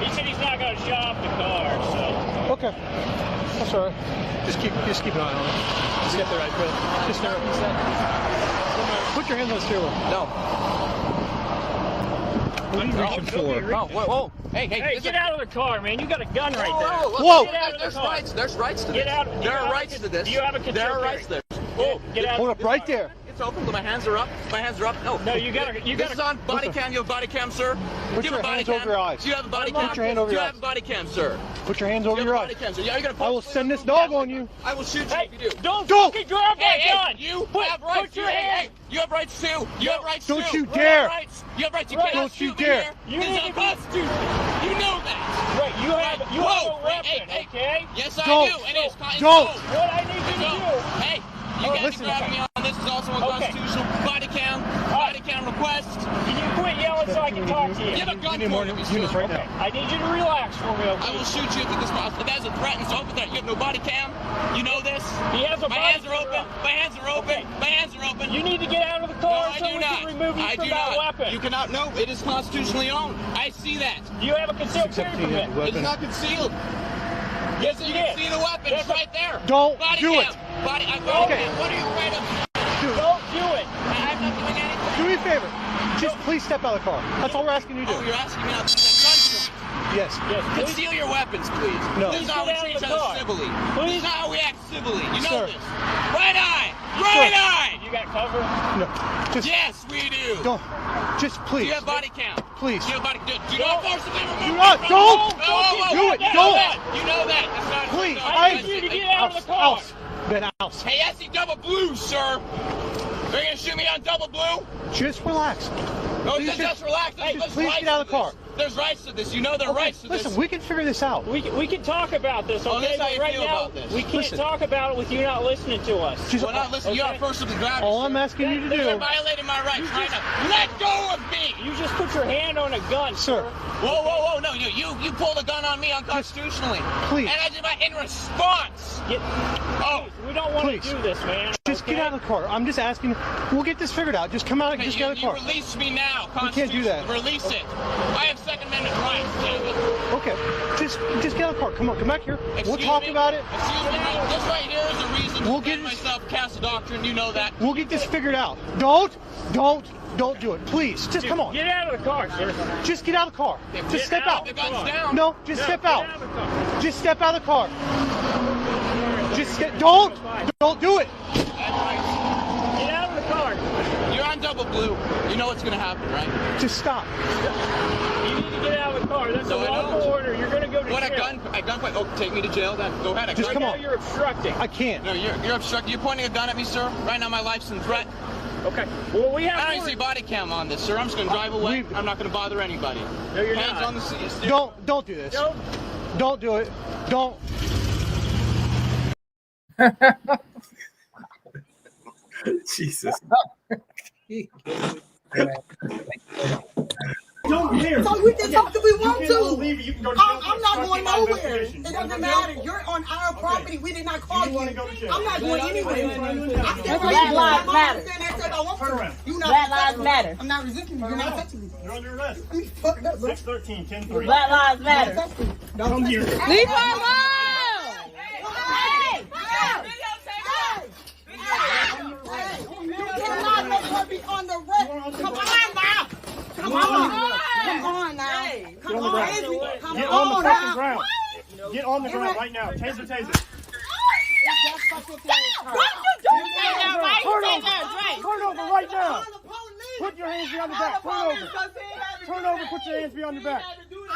He said he's not going to shut off the car, so. Okay. That's all right. Just keep an eye on it. Just get the right foot. Just stare up instead. Put your hands on the steering wheel. No. What are you reaching for? Oh, whoa. Hey, Get out of the car, man. You got a gun right there. Whoa. Get out of the car. There's rights to this. Get out. There are rights to this. Do you have a concealed There are carry? rights there. Whoa. Get out. Hold up right there. It's open. My hands are up. My hands are up. No, you got This is on body cam. You have a body cam, sir? Put your hands over your eyes. Do you have a body cam? Put your hand over your eyes. Do you have a body cam, sir? Put your hands over your eyes. Yeah, you're gonna I will send this dog on you. I will shoot you Hey, if you do. don't fucking grab that gun. You have rights. Put your hand. You have rights too. You have rights too. Don't you You dare. have rights. You have rights. You Right. cannot Don't you shoot me dare. here. You This is need to be- unconstitutional. You know that. Right, you have a weapon, Hey. okay? Yes, I Don't. do. And it's Don't. What I need you to do. Hey, you guys listen. are grabbing me on this is also unconstitutional. Body cam request. Can you quit yelling so I can talk to you? You have a gun You need more for me, units sir. right now. I need you to relax for me, I okay? will shoot you if this possible. If that's a threat and so open threat. You have no body cam. You know this. He has a My body hands are open. camera. My hands are open. Okay. My hands are open. You need to get out of the No, car I so do we not. can remove you I from do that not. weapon. You cannot. No, it is constitutionally owned. I see that. Do you have a concealed carry permit? It's not concealed. Yes, you can see the weapon. It's right there. Don't Body do cam. it. Body. Okay. What are you afraid of? Don't do it. I'm not doing anything. Do me a favor. Just please step out of the car. That's all we're asking you to Oh, do. you're asking me not to gunpoint. Yes. Yes, please. Conceal your weapons, please. No. This is how we Get out treat of each the other car. civilly. Please. This is not how we act civilly. You know Sir. this. Right eye. Right eye. You got cover? No. Just Yes, we do. don't. Just Do please. you have body cam? Please. Do you have body? Do not forcibly remove. Do me not. from- Don't. Whoa. Do it. You know Don't. that. You know that. It's not. Please. I need you to get out of the car. House. Ben, house. Hey, I see double blue, sir. They're gonna shoot me on double blue? Just relax. No, Please just relax. Hey, There's please rights get out of to the car. this. There's rights to this. You know there are rights to Listen, this. we can figure this out. We can talk about this, Oh, okay? that's how you But right feel now, about this. we can't Listen. talk about it with you not listening to us. Just, Well, now listen, you Okay. are first of the driver. all I'm asking you to You're do, violating my rights right now. Let go of me. You just put your hand on a gun, sir, Whoa, no, you pulled a gun on me unconstitutionally. please. And I did my in response. Oh, We don't want Please. to do this, man. just okay? get out of the car. I'm just asking. We'll get this figured out. Just come out and just get out of the you car. release me now. We can't do that. Release it. I have Second Amendment rights, David. Okay, just get out of the car. Come on, come back here. We'll Excuse talk me? about it. Excuse me, this right here is a reason to We'll defend get this- myself, cast a doctrine. You know that. We'll get this figured out. Don't do it. Please, just come on. Get out of the car, sir. Just get out of the car. Just step out. The gun's down. No, just step Get out. out of the car. Just step out of the car. Just get. Don't do it. Get out of the car. You're on double blue. You know what's gonna happen, right? Just stop. You need to get out of the car. That's No, a I lawful don't. order. You're going to go to What jail. a gunpoint. Oh, take me to jail then. Go ahead. Just Right come now on. you're obstructing. I can't. No, you're obstructing. You're pointing a gun at me, sir. Right now, my life's in threat. Okay. Well, we have. I don't even see body cam on this, sir. I'm just gonna drive away. We- I'm not gonna bother anybody. No, you're Hands not. on the seat. Don't do this. No. Don't do it. Don't. Jesus. Don't care. So we can talk if we want You can't to. leave it. You can go to jail for I'm not going obstructing my nowhere. investigation. It You wanna doesn't go to matter. jail? You're on our property. We did not call You you. wanna go to jail? I'm not going anywhere. I stand Black right here. lives I'm matter. stand there and say I want Turn to. around. You not Black lives respecting me. matter. I'm not resisting you. You're not touching me. You're under arrest. I mean, fuck that, bro. 613, 10-3. Black lives Don't matter. touch me. Don't Come touch here. me. Leave her alone. You cannot make her be on the rest. Come on now. Come on. Come on now. Come on the ground. on. Come Get on the on fucking now. ground. Get on the ground right now. Taser, taser. What you Turn over. Turn over right now. Put your hands behind your back. Turn over. Turn over. Put your hands behind your back.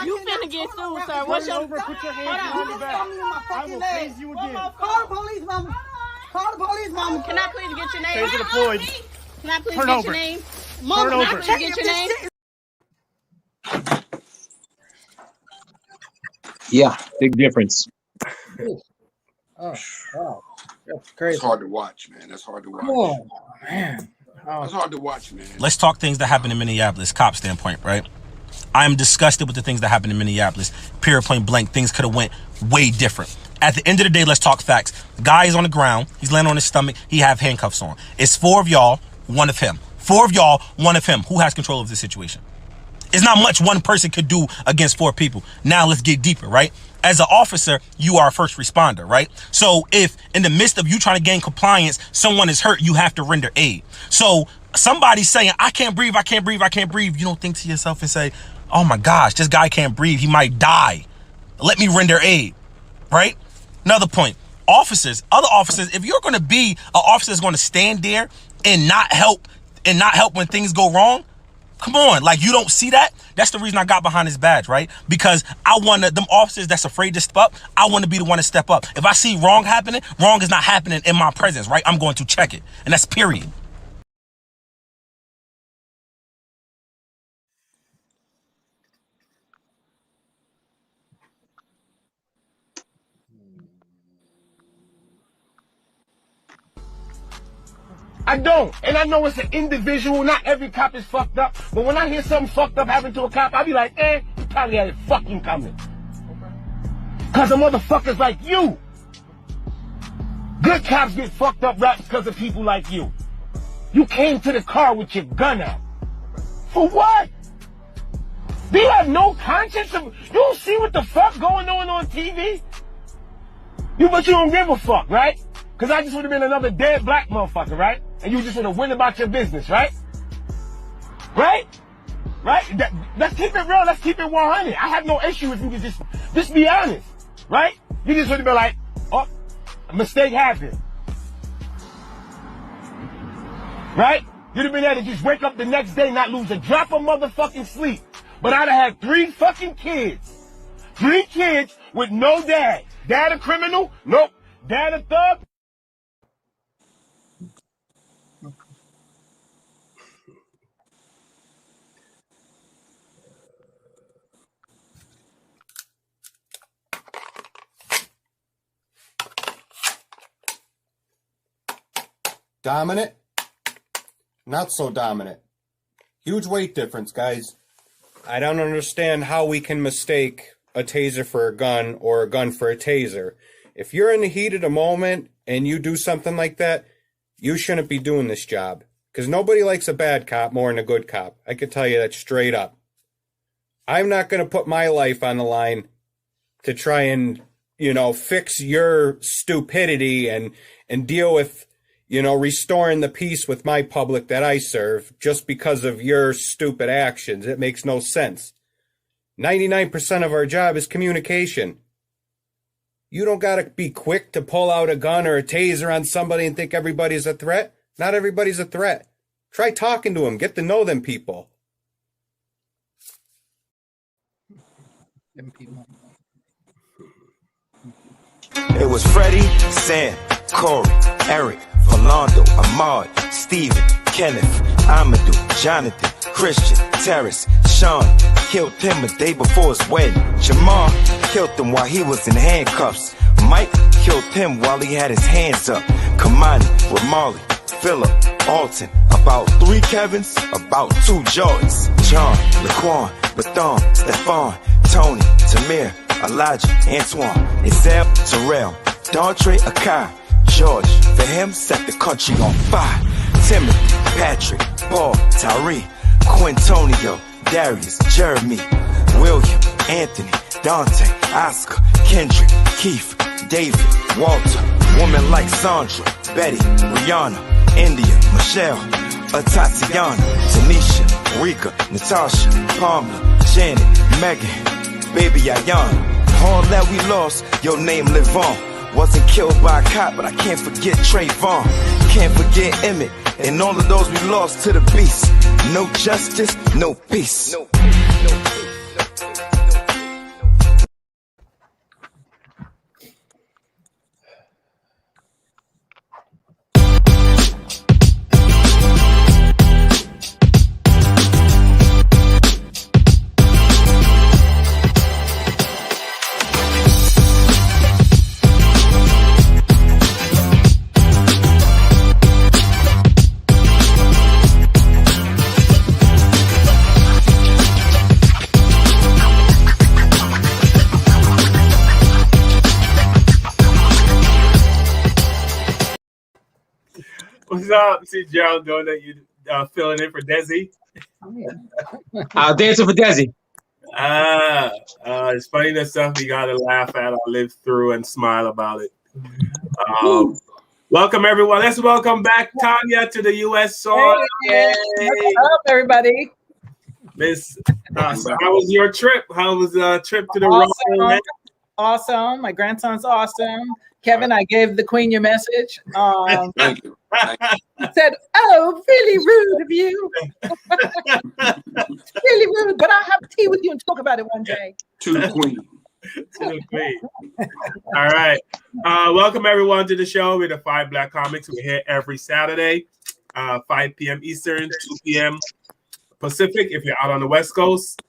You finna get sued, sir. What's Turn your... over. Put your hands behind your back. I will tase you again. Call the police, mama. Call the police, mama. Can I please get your name? Taser deployed. Can I please Turn get over. your name? Mama, Turn can I over. please Get your name? Yeah, big difference. Oh, wow. That's crazy. It's hard to watch, man. That's hard to watch. Oh, man. It's hard to watch, man. Let's talk things that happen in Minneapolis, cop standpoint, right? I am disgusted with the things that happened in Minneapolis. Period, point blank. Things could have went way different. At the end of the day, let's talk facts. The guy is on the ground. He's laying on his stomach. He have handcuffs on. It's four of y'all. one of him. 4 of y'all, one of him. Who has control of this situation? It's not much one person could do against 4 people. Now let's get deeper, right? As an officer, you are a first responder, right? So if in the midst of you trying to gain compliance, someone is hurt, you have to render aid. So somebody's saying, I can't breathe, I can't breathe, I can't breathe. You don't think to yourself and say, oh my gosh, this guy can't breathe. He might die. Let me render aid, right? Another point, officers, other officers, if you're going to be an officer that's going to stand there and not help when things go wrong, come on, like you don't see that? That's the reason I got behind this badge, right? Because I want them officers that's afraid to step up, I want to be the one to step up. If I see wrong happening, wrong is not happening in my presence, right? I'm going to check it. And that's period. I don't. And I know it's an individual. Not every cop is fucked up. But when I hear something fucked up happen to a cop, I be like, you probably had it fucking coming. Because of motherfuckers like you. Good cops get fucked up right because of people like you. You came to the car with your gun out. For what? Do you have no conscience? You don't see what the fuck going on TV? But you don't give a fuck, right? Because I just would have been another dead black motherfucker, right? And you just would have went about your business, right? Right? Right? Let's keep it real. Let's keep it 100. I have no issue if you could just be honest, right? You just would have been like, oh, a mistake happened. Right? You'd have been able to just wake up the next day, not lose a drop of motherfucking sleep. But I'd have had 3 fucking kids. 3 kids with no dad. Dad a criminal? Nope. Dad a thug? Dominant, not so dominant. Huge weight difference, guys. I don't understand how we can mistake a taser for a gun or a gun for a taser. If you're in the heat of the moment and you do something like that, you shouldn't be doing this job. Because nobody likes a bad cop more than a good cop. I can tell you that straight up. I'm not going to put my life on the line to try and, fix your stupidity and deal with, restoring the peace with my public that I serve just because of your stupid actions. It makes no sense. 99% of our job is communication. You don't got to be quick to pull out a gun or a taser on somebody and think everybody's a threat. Not everybody's a threat. Try talking to them. Get to know them people. It was Freddie, Sam, Corey, Eric, Philando, Ahmad, Steven, Kenneth, Amadou, Jonathan, Christian, Terrace, Sean. Killed him a day before his wedding. Jamal killed him while he was in handcuffs. Mike killed him while he had his hands up. Kamani, Ramali, Phillip, Alton. About 3 Kevins, about 2 Jordans. John, Laquan, Bathon, Stephon, Tony, Tamir, Elijah, Antoine, Isel, Terrell, Dontre, Akai, George. For him, set the country on fire. Timothy, Patrick, Paul, Tyree, Quintonio, Darius, Jeremy, William, Anthony, Dante, Oscar, Kendrick, Keith, David, Walter, women like Sandra, Betty, Rihanna, India, Michelle, Tatiana, Tanisha, Rika, Natasha, Pamela, Janet, Megan, baby Ayana. All that we lost, your name live on. Wasn't killed by a cop, but I can't forget Trayvon. Can't forget Emmett, and all of those we lost to the beast. No justice, no peace. No peace, no peace. What's up? See Gerald doing that. You filling in for Desi. Dancing for Desi. It's funny that stuff we gotta laugh at or live through and smile about it. Welcome everyone. Let's welcome back Tanya to the U.S. song. Hey, what's up, everybody? Miss, so how was your trip? How was the trip to the Royal? Awesome. My grandson's awesome. Kevin, I gave the Queen your message. Thank you. He said, "Oh, really rude of you." Really rude, but I'll have tea with you and talk about it one day. To the Queen. To the Queen. All right. Welcome everyone to the show. We're the 5 Black Comics. We're here every Saturday, 5 p.m. Eastern, 2 p.m. Pacific if you're out on the West Coast.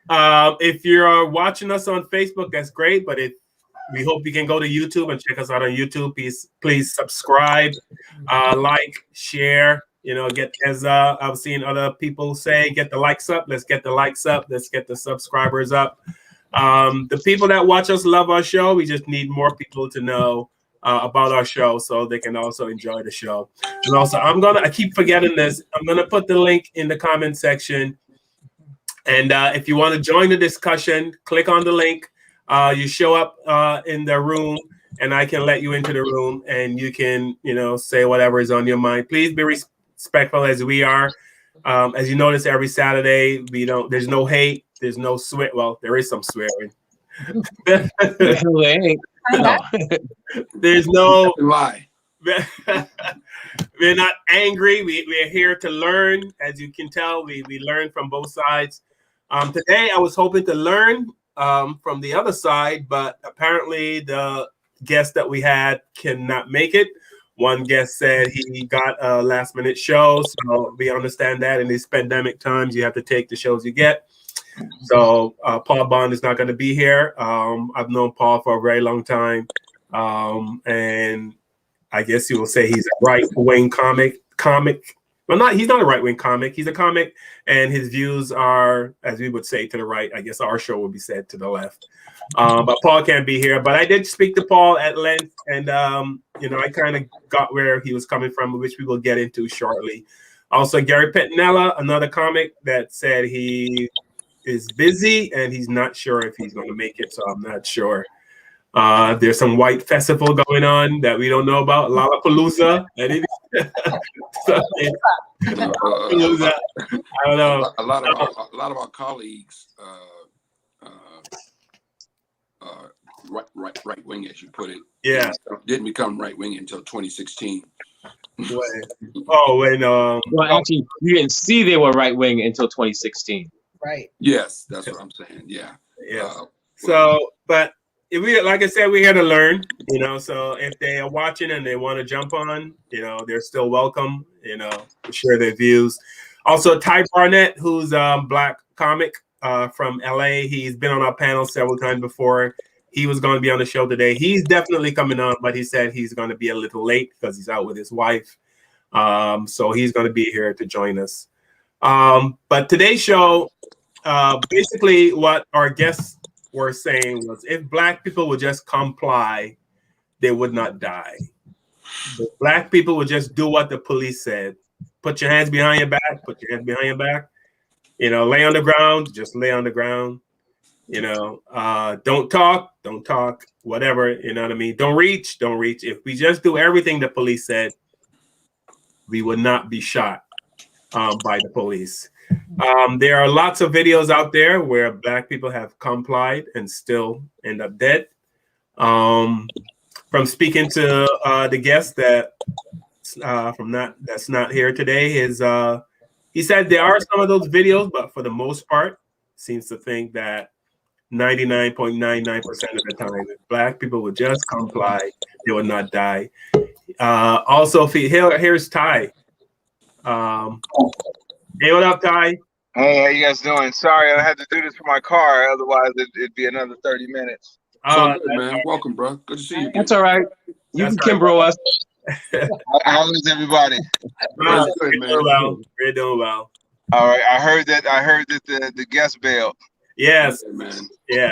If you're watching us on Facebook, that's great. But we hope you can go to YouTube and check us out on YouTube. Please subscribe, like, share. As I've seen other people say, get the likes up. Let's get the likes up. Let's get the subscribers up. The people that watch us love our show. We just need more people to know about our show so they can also enjoy the show. And also, I keep forgetting this. I'm gonna put the link in the comment section. And if you want to join the discussion, click on the link. You show up in the room, and I can let you into the room, and you can, say whatever is on your mind. Please be respectful as we are. As you notice, every Saturday, there's no hate, there's no swear. Well, there is some swearing. There's no lie. We're not angry. We're here to learn. As you can tell, we learn from both sides. Today, I was hoping to learn from the other side, but apparently the guest that we had cannot make it. One guest said he got a last-minute show, so we understand that in these pandemic times, you have to take the shows you get. So Paul Bond is not going to be here. I've known Paul for a very long time, and I guess you will say he's a right-wing comic. Well, he's not a right-wing comic. He's a comic, and his views are, as we would say, to the right. I guess our show would be said to the left. But Paul can't be here. But I did speak to Paul at length, and I kind of got where he was coming from, which we will get into shortly. Also, Gary Pettinella, another comic, that said he is busy and he's not sure if he's going to make it. So I'm not sure. There's some white festival going on that we don't know about, Lollapalooza. Lollapalooza. I don't know. A lot of our colleagues, right wing, as you put it, didn't become right wing until 2016. Well, actually, you didn't see they were right wing until 2016. Right. Yes, that's what I'm saying. Yeah. But if like I said, we're here to learn. So if they are watching and they want to jump on, they're still welcome. To share their views. Also, Ty Barnett, who's a Black comic from LA. He's been on our panel several times before. He was going to be on the show today. He's definitely coming on, but he said he's going to be a little late because he's out with his wife. So he's going to be here to join us. But today's show, basically what our guests were saying was, if Black people would just comply, they would not die. If Black people would just do what the police said. Put your hands behind your back. Put your hands behind your back. Lay on the ground. Just lay on the ground. Don't talk, whatever, you know what I mean? Don't reach. If we just do everything the police said, we would not be shot by the police. There are lots of videos out there where Black people have complied and still end up dead. From speaking to the guest that's not here today, he said there are some of those videos, but for the most part, seems to think that 99.99% of the time, if Black people would just comply, they would not die. Also, here's Ty. Hey, what up, Ty? Hey, how you guys doing? Sorry, I had to do this for my car. Otherwise, it'd be another 30 minutes. Good, man. Welcome, bro. Good to see you. That's all right. You can Kimbrough us. How is everybody? We're doing well. All right. I heard that the guest bailed. Yes, man. Yeah.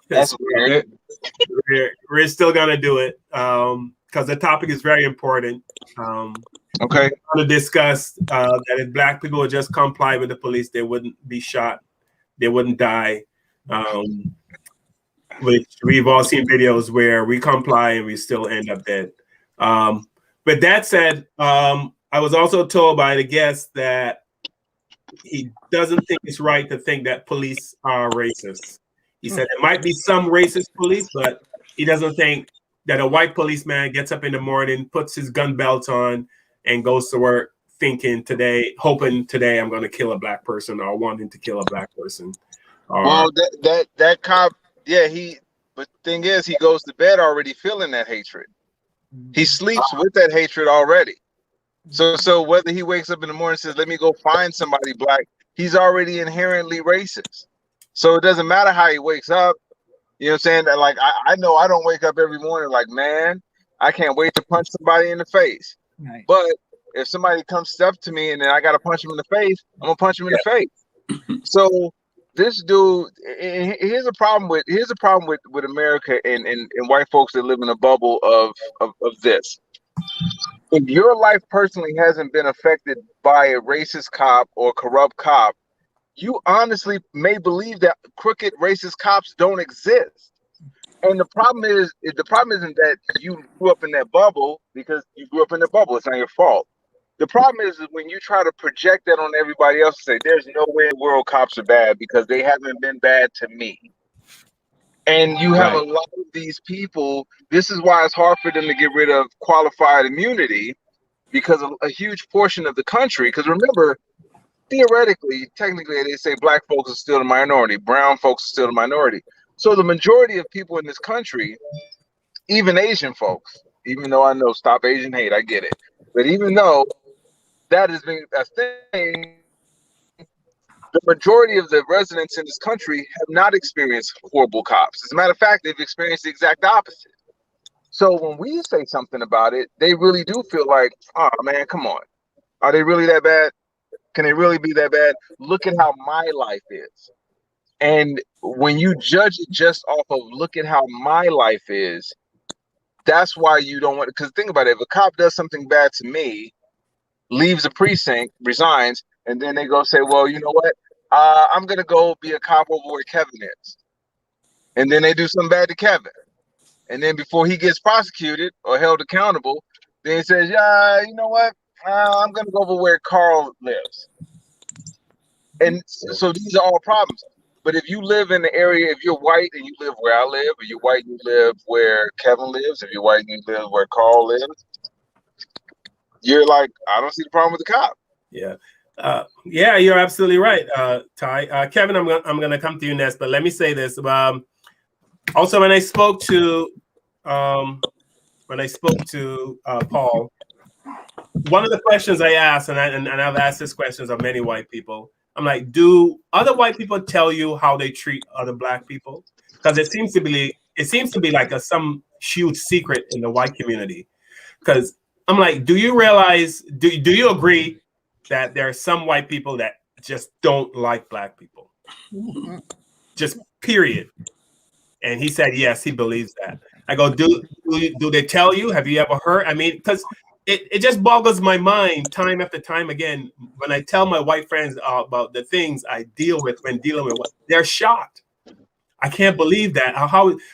That's weird. We're still gonna do it because the topic is very important. Okay. To discuss that if black people would just comply with the police, they wouldn't be shot, they wouldn't die. Which we've all seen videos where we comply and we still end up dead. But that said, I was also told by the guest that he doesn't think it's right to think that police are racist. He said there might be some racist police, but he doesn't think that a white policeman gets up in the morning, puts his gun belt on, and goes to work hoping today I'm going to kill a black person or wanting to kill a black person. Well, that cop, yeah, but the thing is, he goes to bed already feeling that hatred. He sleeps with that hatred already. So whether he wakes up in the morning and says, let me go find somebody black, he's already inherently racist. So it doesn't matter how he wakes up. You know what I'm saying? That, like, I know I don't wake up every morning like, man, I can't wait to punch somebody in the face. Right. But if somebody comes up to me and then I got to punch him in the face, I'm going to punch him in the face. So this dude, here's a problem with America and white folks that live in a bubble of this. If your life personally hasn't been affected by a racist cop or corrupt cop, you honestly may believe that crooked racist cops don't exist. And the problem isn't that you grew up in that bubble because you grew up in the bubble. It's not your fault. The problem is when you try to project that on everybody else and say, there's no way in the world cops are bad because they haven't been bad to me. And you have a lot of these people. This is why it's hard for them to get rid of qualified immunity, because a huge portion of the country, because remember, theoretically, technically, they say black folks are still the minority, brown folks are still the minority. So the majority of people in this country, even Asian folks, even though I know stop Asian hate, I get it. But even though that has been a thing, the majority of the residents in this country have not experienced horrible cops. As a matter of fact, they've experienced the exact opposite. So when we say something about it, they really do feel like, oh man, come on. Are they really that bad? Can they really be that bad? Look at how my life is. And when you judge it just off of look at how my life is, that's why you don't want, because think about it, if a cop does something bad to me, leaves a precinct, resigns, and then they go say, well, you know what? I'm going to go be a cop over where Kevin is. And then they do something bad to Kevin. And then before he gets prosecuted or held accountable, then he says, yeah, you know what? I'm going to go over where Carl lives. And so these are all problems. But if you live in the area, if you're white and you live where I live, or you're white and you live where Kevin lives, if you're white and you live where Carl lives, you're like, I don't see the problem with the cop. Yeah. Yeah, you're absolutely right, Ty. Kevin, I'm gonna come to you next, but let me say this. Also, when I spoke to Paul, one of the questions I asked, and I've asked this questions of many white people, I'm like, do other white people tell you how they treat other black people? Because it seems to be like some huge secret in the white community. Because I'm like, do you realize? Do you agree that there are some white people that just don't like black people? Just period. And he said, yes, he believes that. I go, do they tell you? Have you ever heard? I mean, because it just boggles my mind time after time again when I tell my white friends about the things I deal with when dealing with what they're shocked. I can't believe that.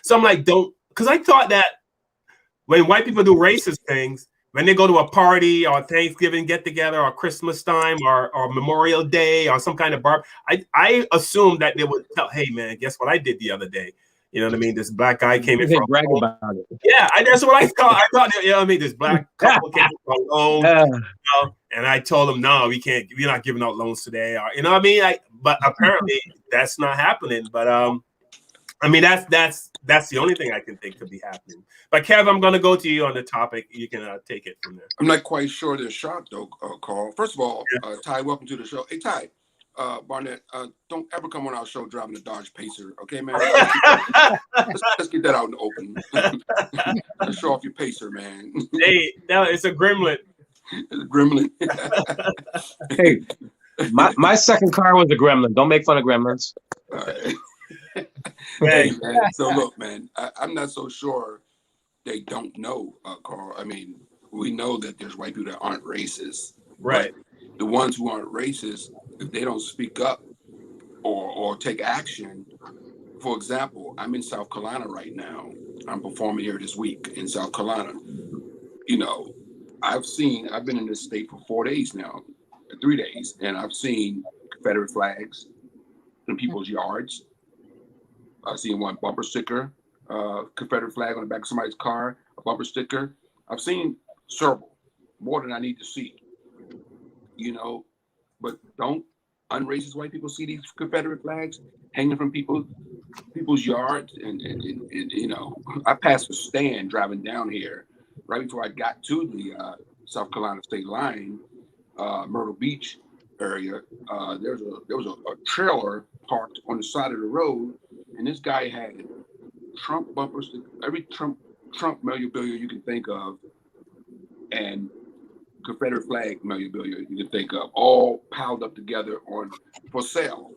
So I'm like, because I thought that when white people do racist things, when they go to a party or Thanksgiving get together or Christmas time or Memorial Day or some kind of I assumed that they would tell, hey man, guess what I did the other day? You know what I mean? This black guy came in from brag about it. Yeah, that's what I thought. I thought, you know what I mean? This black couple came from a loan, and I told them, no, we're not giving out loans today. Or, you know what I mean? But apparently that's not happening. But I mean, that's the only thing I can think could be happening. But Kev, I'm going to go to you on the topic. You can take it from there. I'm not quite sure they're shocked though, Carl. First of all, Ty, welcome to the show. Hey, Ty. Barnett, don't ever come on our show driving a Dodge Pacer, okay, man? Let's get that out in the open. Let's show off your Pacer, man. Hey, no, it's a Gremlin. It's a Gremlin. Hey, my second car was a Gremlin. Don't make fun of Gremlins. All right. Hey, man. So look, man, I'm not so sure they don't know, Carl. I mean, we know that there's white people that aren't racist. Right. But the ones who aren't racist, if they don't speak up or take action, for example, I'm in South Carolina right now. I'm performing here this week in South Carolina. You know, I've been in this state for 4 days now, 3 days, and I've seen Confederate flags in people's yards. I've seen one bumper sticker, Confederate flag on the back of somebody's car, a bumper sticker. I've seen several, more than I need to see. You know, but don't unracist white people see these Confederate flags hanging from people's yards? And you know, I passed a stand driving down here right before I got to the South Carolina state line, Myrtle Beach area. There was a trailer parked on the side of the road, and this guy had Trump bumpers, every Trump memorabilia you can think of, and Confederate flag memorabilia you can think of, all piled up together for sale.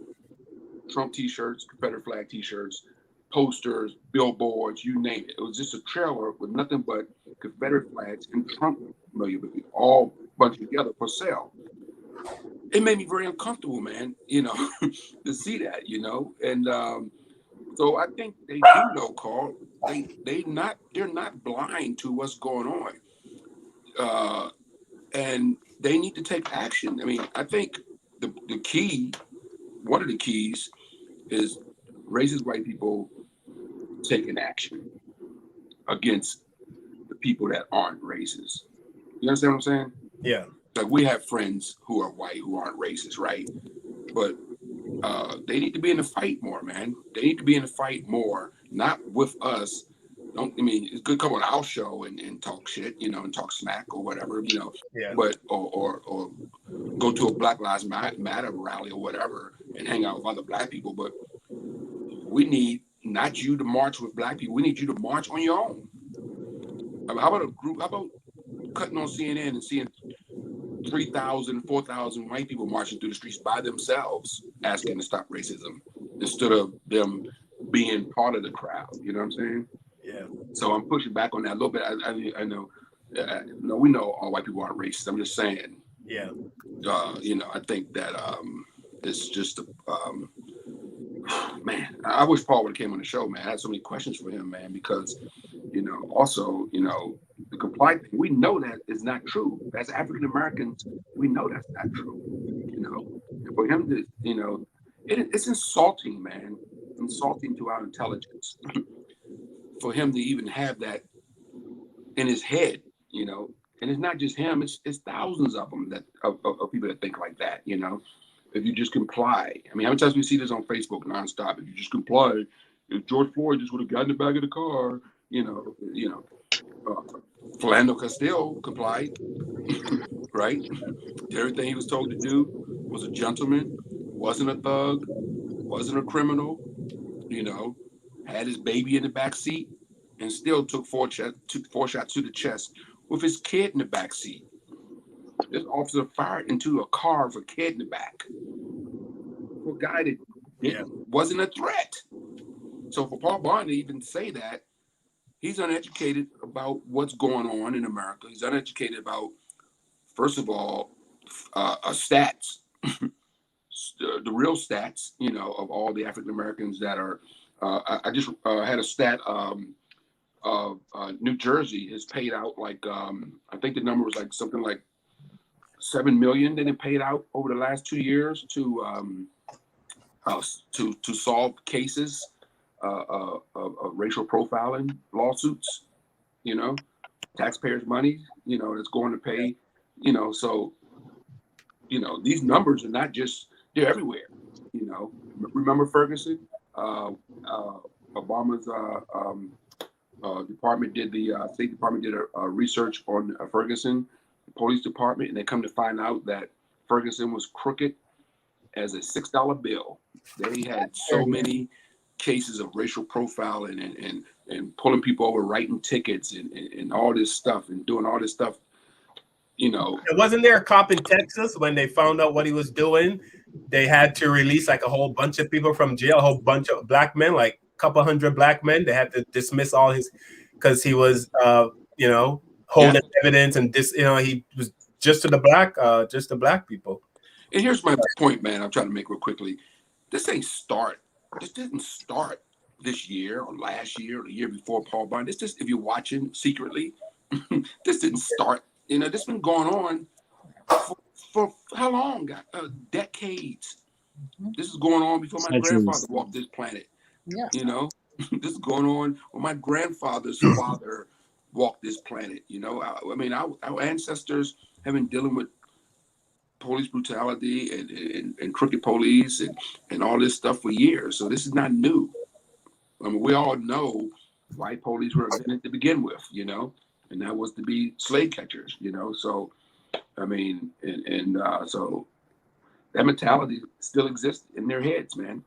Trump T-shirts, Confederate flag T-shirts, posters, billboards, you name it. It was just a trailer with nothing but Confederate flags and Trump memorabilia, all bunched together for sale. It made me very uncomfortable, man, you know, to see that, you know. And so I think they do know, Carl. They're not blind to what's going on. And they need to take action. I mean, I think the key, one of the keys, is racist white people taking action against the people that aren't racist. You understand what I'm saying? Yeah. Like, we have friends who are white who aren't racist, right? But they need to be in the fight more, man. They need to be in the fight more, not with us. It's good to come on our show and talk shit, you know, and talk smack or whatever, you know. Yeah. But or go to a Black Lives Matter rally or whatever and hang out with other black people. But we need not you to march with black people. We need you to march on your own. I mean, how about a group? How about cutting on CNN and seeing 3,000, 4,000 white people marching through the streets by themselves asking to stop racism instead of them being part of the crowd? You know what I'm saying? Yeah. So I'm pushing back on that a little bit. I know, no, we know all white people aren't racist. I'm just saying. Yeah. You know, I think that it's just man. I wish Paul would have came on the show, man. I had so many questions for him, man, because you know, also, you know, the comply thing. We know that is not true. As African Americans, we know that's not true. You know, and for him to, you know, it's insulting, man. Insulting to our intelligence. For him to even have that in his head, you know, and it's not just him; it's thousands of them of people that think like that, you know. If you just comply, I mean, how many times we see this on Facebook nonstop? If you just comply, if George Floyd just would have gotten in the back of the car, you know, Philando Castile complied, right? Did everything he was told to do, was a gentleman, wasn't a thug, wasn't a criminal, you know. Had his baby in the back seat, and still took four shots to the chest with his kid in the back seat. This officer fired into a car with a kid in the back. For a guy that wasn't a threat. So for Paul Barton to even say that, he's uneducated about what's going on in America. He's uneducated about, first of all, stats, the real stats, you know, of all the African Americans that are. I just had a stat of New Jersey has paid out like I think the number was like something like 7 million that it paid out over the last 2 years to solve cases of racial profiling lawsuits. You know, taxpayers' money. You know, that's going to pay. You know, so you know these numbers are not just, they're everywhere. You know, remember Ferguson? Obama's department did State Department did a research on Ferguson police department, and they come to find out that Ferguson was crooked as a $6 bill. They had so many cases of racial profiling and pulling people over, writing tickets and all this stuff and doing all this stuff. You know, wasn't there a cop in Texas when they found out what he was doing? They had to release like a whole bunch of people from jail, a whole bunch of black men, like a couple hundred black men. They had to dismiss all his, because he was, you know, holding evidence, and this, he was just to the black people. And here's my point, man. I'm trying to make real quickly. This didn't start this year or last year or the year before Paul Bunyan. This just, if you're watching secretly, this didn't start. This has been going on for how long? Decades. This is going on before my grandfather walked this planet. Yeah. This is going on when my grandfather's father walked this planet. Our ancestors have been dealing with police brutality and crooked police and all this stuff for years. So this is not new. I mean, we all know why police were invented to begin with, and that was to be slave catchers, So, I mean, so that mentality still exists in their heads, man,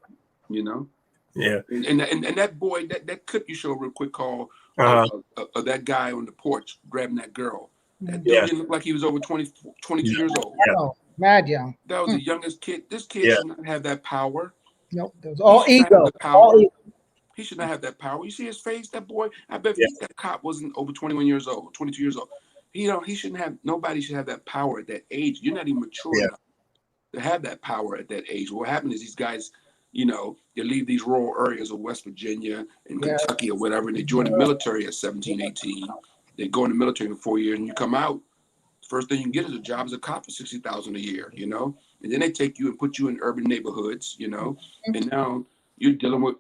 Yeah. And that boy, that clip you showed real quick, called of that guy on the porch grabbing that girl. That dude didn't look like he was over 22 years old. Oh, mad young. That was the youngest kid. This kid should not have that power. Nope, it was all ego. He should not have that power. You see his face, that boy? I bet that cop wasn't over 21 years old, 22 years old. He shouldn't have, nobody should have that power at that age. You're not even mature enough to have that power at that age. What happened is these guys, they leave these rural areas of West Virginia and Kentucky or whatever, and they join the military at 17, 18. They go in the military for 4 years, and you come out. First thing you can get is a job as a cop for $60,000 a year, and then they take you and put you in urban neighborhoods, and now you're dealing with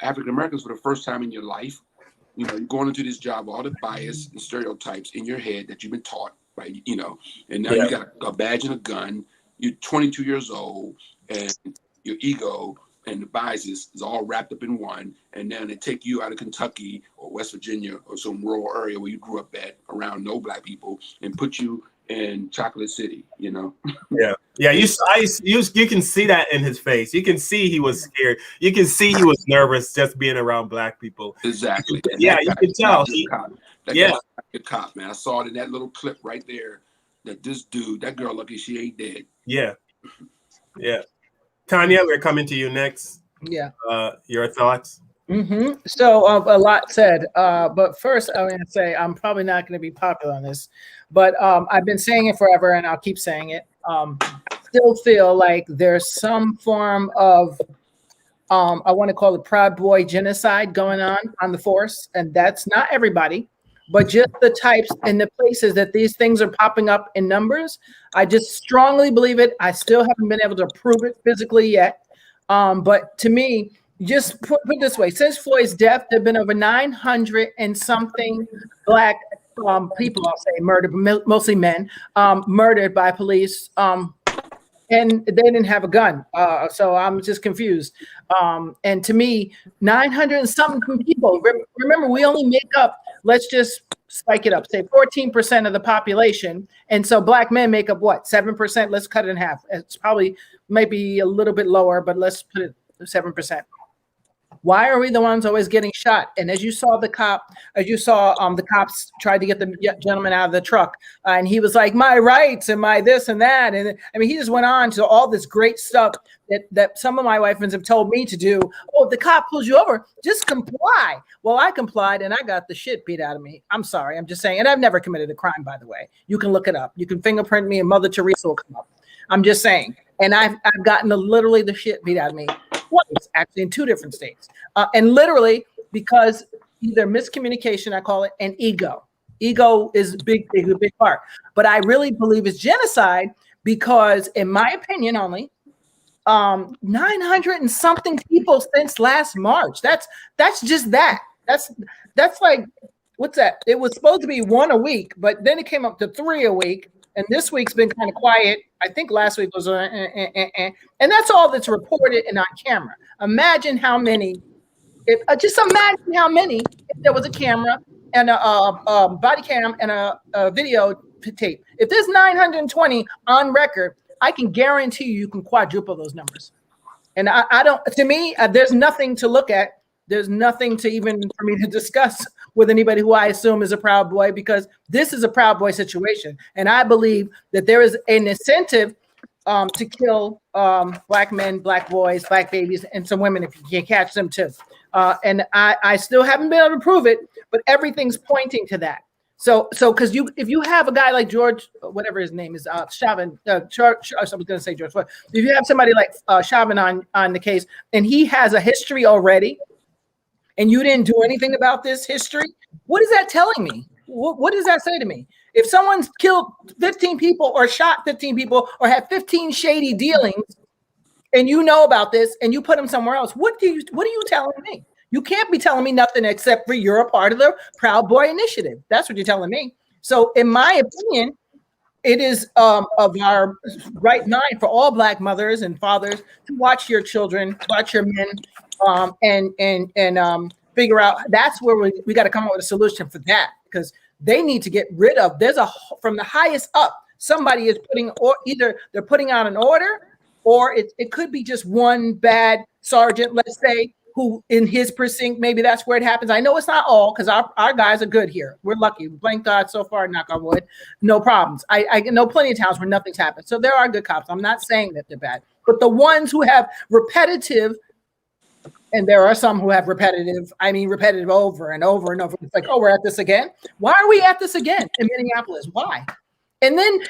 African Americans for the first time in your life. You're going into this job, all the bias and stereotypes in your head that you've been taught, right? And now you got a badge and a gun. You're 22 years old, and your ego and the biases is all wrapped up in one. And then they take you out of Kentucky or West Virginia or some rural area where you grew up at around no black people and put you in Chocolate City, Yeah. You can see that in his face. You can see he was scared. You can see he was nervous just being around black people. Exactly. And you can tell. Guy's a cop, man. I saw it in that little clip right there that this dude, that girl, lucky she ain't dead. Yeah. Yeah. Tanya, we're coming to you next. Yeah. Your thoughts? So a lot said, but first I'm going to say I'm probably not going to be popular on this, but I've been saying it forever and I'll keep saying it. Still feel like there's some form of I want to call it Proud Boy genocide going on the force, and that's not everybody, but just the types and the places that these things are popping up in numbers. I just strongly believe it. I still haven't been able to prove it physically yet, but to me, just put it this way: since Floyd's death, there have been over 900 and something black people, I'll say, murdered, mostly men, murdered by police, and they didn't have a gun. So I'm just confused. And to me, 900 and something people. Remember, we only make up. Let's just spike it up. Say 14% of the population, and so black men make up what? 7%. Let's cut it in half. It's probably maybe a little bit lower, but let's put it 7%. Why are we the ones always getting shot? And as you saw the cops tried to get the gentleman out of the truck, and he was like, my rights and my this and that. And I mean, he just went on to all this great stuff that some of my wife friends have told me to do. Oh, if the cop pulls you over, just comply. Well, I complied and I got the shit beat out of me. I'm sorry. I'm just saying. And I've never committed a crime, by the way. You can look it up. You can fingerprint me and Mother Teresa will come up. I'm just saying. And I've gotten literally the shit beat out of me twice, actually, in 2 different states. And literally because either miscommunication, I call it, and ego. Ego is a big part. But I really believe it's genocide because, in my opinion only, 900 and something people since last March. That's just that. That's like, what's that? It was supposed to be 1 a week, but then it came up to 3 a week. And this week's been kind of quiet. I think last week was, and that's all that's reported and on camera. Imagine how many, if there was a camera and a body cam and a video tape. If there's 920 on record, I can guarantee you can quadruple those numbers. And I don't, to me, there's nothing to look at. There's nothing to even for me to discuss with anybody who I assume is a Proud Boy, because this is a Proud Boy situation. And I believe that there is an incentive to kill black men, black boys, black babies, and some women if you can't catch them too. And I still haven't been able to prove it, but everything's pointing to that. So because if you have a guy like George, whatever his name is, Chauvin, I was going to say George Floyd. If you have somebody like Chauvin on the case, and he has a history already, and you didn't do anything about this history, what is that telling me? What does that say to me? If someone's killed 15 people or shot 15 people or had 15 shady dealings, and you know about this, and you put them somewhere else, what are you telling me? You can't be telling me nothing except for you're a part of the Proud Boy Initiative. That's what you're telling me. So, in my opinion, it is of our right mind for all Black mothers and fathers to watch your children, watch your men, and figure out. That's where we got to come up with a solution for that, because they need to get rid of. From the highest up, somebody is putting, or either they're putting out an order, or it could be just one bad sergeant, let's say, who in his precinct, maybe that's where it happens. I know it's not all, because our guys are good here. We're lucky. Thank God so far, knock on wood, no problems. I know plenty of towns where nothing's happened. So there are good cops. I'm not saying that they're bad. But the ones who have repetitive, and there are some who have repetitive over and over and over. It's like, oh, we're at this again? Why are we at this again in Minneapolis? Why? And then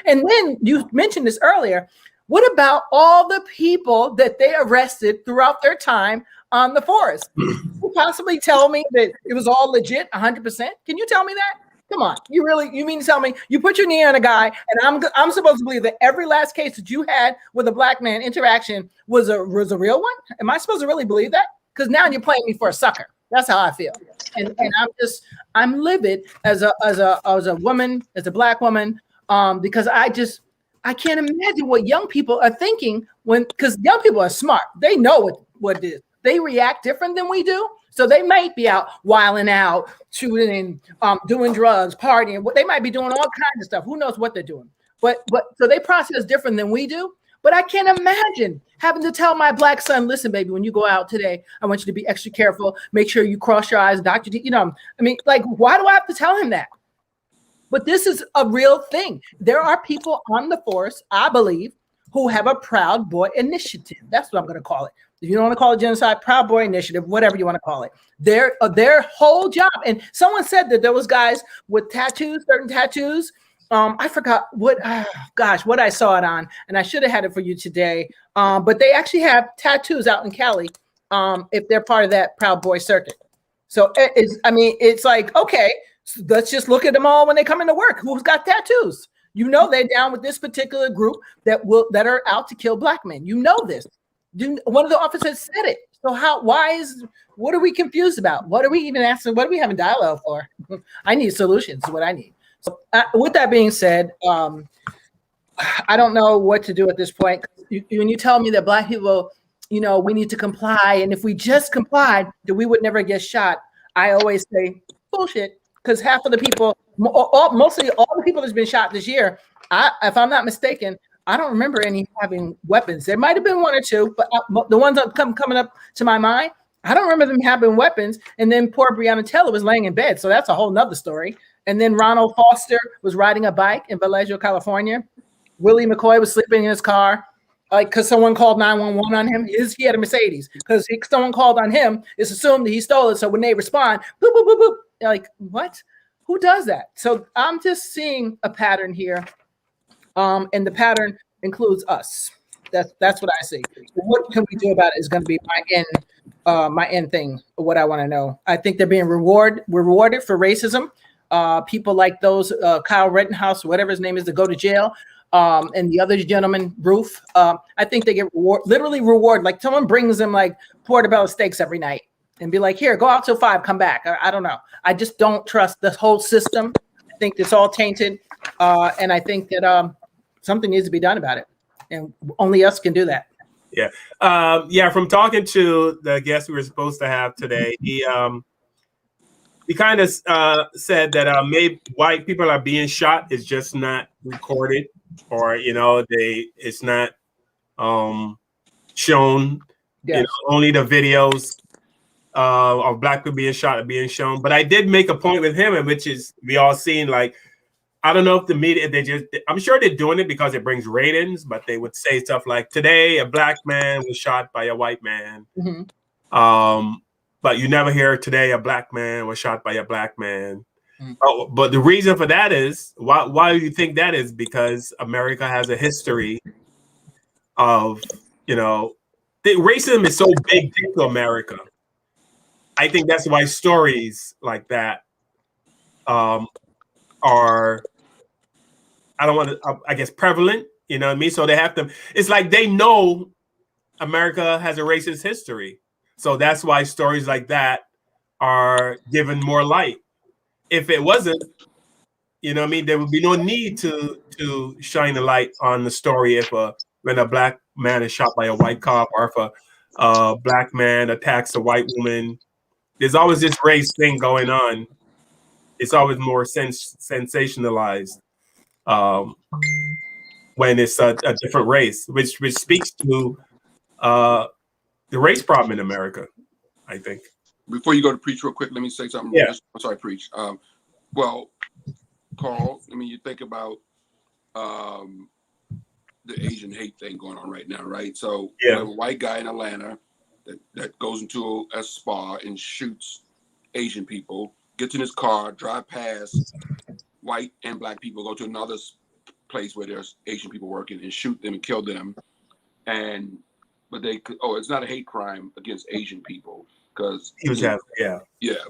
you mentioned this earlier. What about all the people that they arrested throughout their time on the force? You possibly tell me that it was all legit 100%? Can you tell me that? Come on. You mean to tell me you put your knee on a guy, and I'm supposed to believe that every last case that you had with a Black man interaction was a real one? Am I supposed to really believe that? Because now you're playing me for a sucker. That's how I feel. And I'm livid as a woman, as a Black woman, because I can't imagine what young people are thinking because young people are smart. They know what it is. They react different than we do. So they might be out wilding out, shooting, doing drugs, partying. They might be doing all kinds of stuff. Who knows what they're doing? But so they process different than we do. But I can't imagine having to tell my Black son, listen, baby, when you go out today, I want you to be extra careful. Make sure you cross your eyes, Dr. D. Why do I have to tell him that? But this is a real thing. There are people on the force, I believe, who have a Proud Boy Initiative. That's what I'm going to call it. If you don't want to call it genocide, Proud Boy Initiative, whatever you want to call it. Their whole job. And someone said that there was guys with tattoos, certain tattoos. I forgot what I saw it on, and I should have had it for you today. But they actually have tattoos out in Cali if they're part of that Proud Boy circuit. So it's like, okay, so let's just look at them all when they come into work. Who's got tattoos? You know they're down with this particular group that are out to kill Black men. You know this. One of the officers said it. So what are we confused about? What are we even asking? What are we having dialogue for? I need solutions is what I need. So with that being said, I don't know what to do at this point. When you tell me that Black people, we need to comply, and if we just complied, that we would never get shot, I always say bullshit. Because half of the people, mostly all the people that's been shot this year, if I'm not mistaken, I don't remember any having weapons. There might have been one or two, but the ones that coming up to my mind, I don't remember them having weapons. And then poor Breonna Taylor was laying in bed, so that's a whole nother story. And then Ronald Foster was riding a bike in Vallejo, California. Willie McCoy was sleeping in his car, because someone called 911 on him. He had a Mercedes. Because someone called on him, it's assumed that he stole it. So when they respond, boop, boop, boop, boop. They're like, what? Who does that? So I'm just seeing a pattern here. And the pattern includes us. That's what I see. What can we do about it is going to be my end thing, what I want to know. I think they're being rewarded for racism. People like those, Kyle Rittenhouse, whatever his name is, to go to jail. And the other gentleman, Roof, I think they get literally rewarded. Like someone brings them like portobello steaks every night and be like, here, go out till 5, come back. I don't know. I just don't trust the whole system. I think it's all tainted. And I think that something needs to be done about it. And only us can do that. Yeah. From talking to the guest we were supposed to have today, he kind of said that maybe white people are being shot. It's just not recorded, or it's not shown. Yes. Only the videos of Black people being shot are being shown. But I did make a point with him, which is we all seen, like, I don't know if the media, I'm sure they're doing it because it brings ratings, but they would say stuff like, today a Black man was shot by a white man. Mm-hmm. But you never hear today a Black man was shot by a Black man. Oh, but the reason for that is why do you think that is? Because America has a history of, racism is so big to America. I think that's why stories like that are, I don't want to, I guess, prevalent. You know what I mean? So they have to. It's like they know America has a racist history, so that's why stories like that are given more light. If it wasn't, you know what I mean, there would be no need to shine a light on the story when a black man is shot by a white cop, or if a black man attacks a white woman. There's always this race thing going on. It's always more sensationalized when it's a different race, which speaks to the race problem in America, I think. Before you go to Preach real quick, let me say something. Yeah. I'm sorry, Preach. Well, Carl, I mean, you think about the Asian hate thing going on right now, right? So you have a white guy in Atlanta that goes into a spa and shoots Asian people, gets in his car, drive past white and black people, go to another place where there's Asian people working and shoot them and kill them. But it's not a hate crime against Asian people because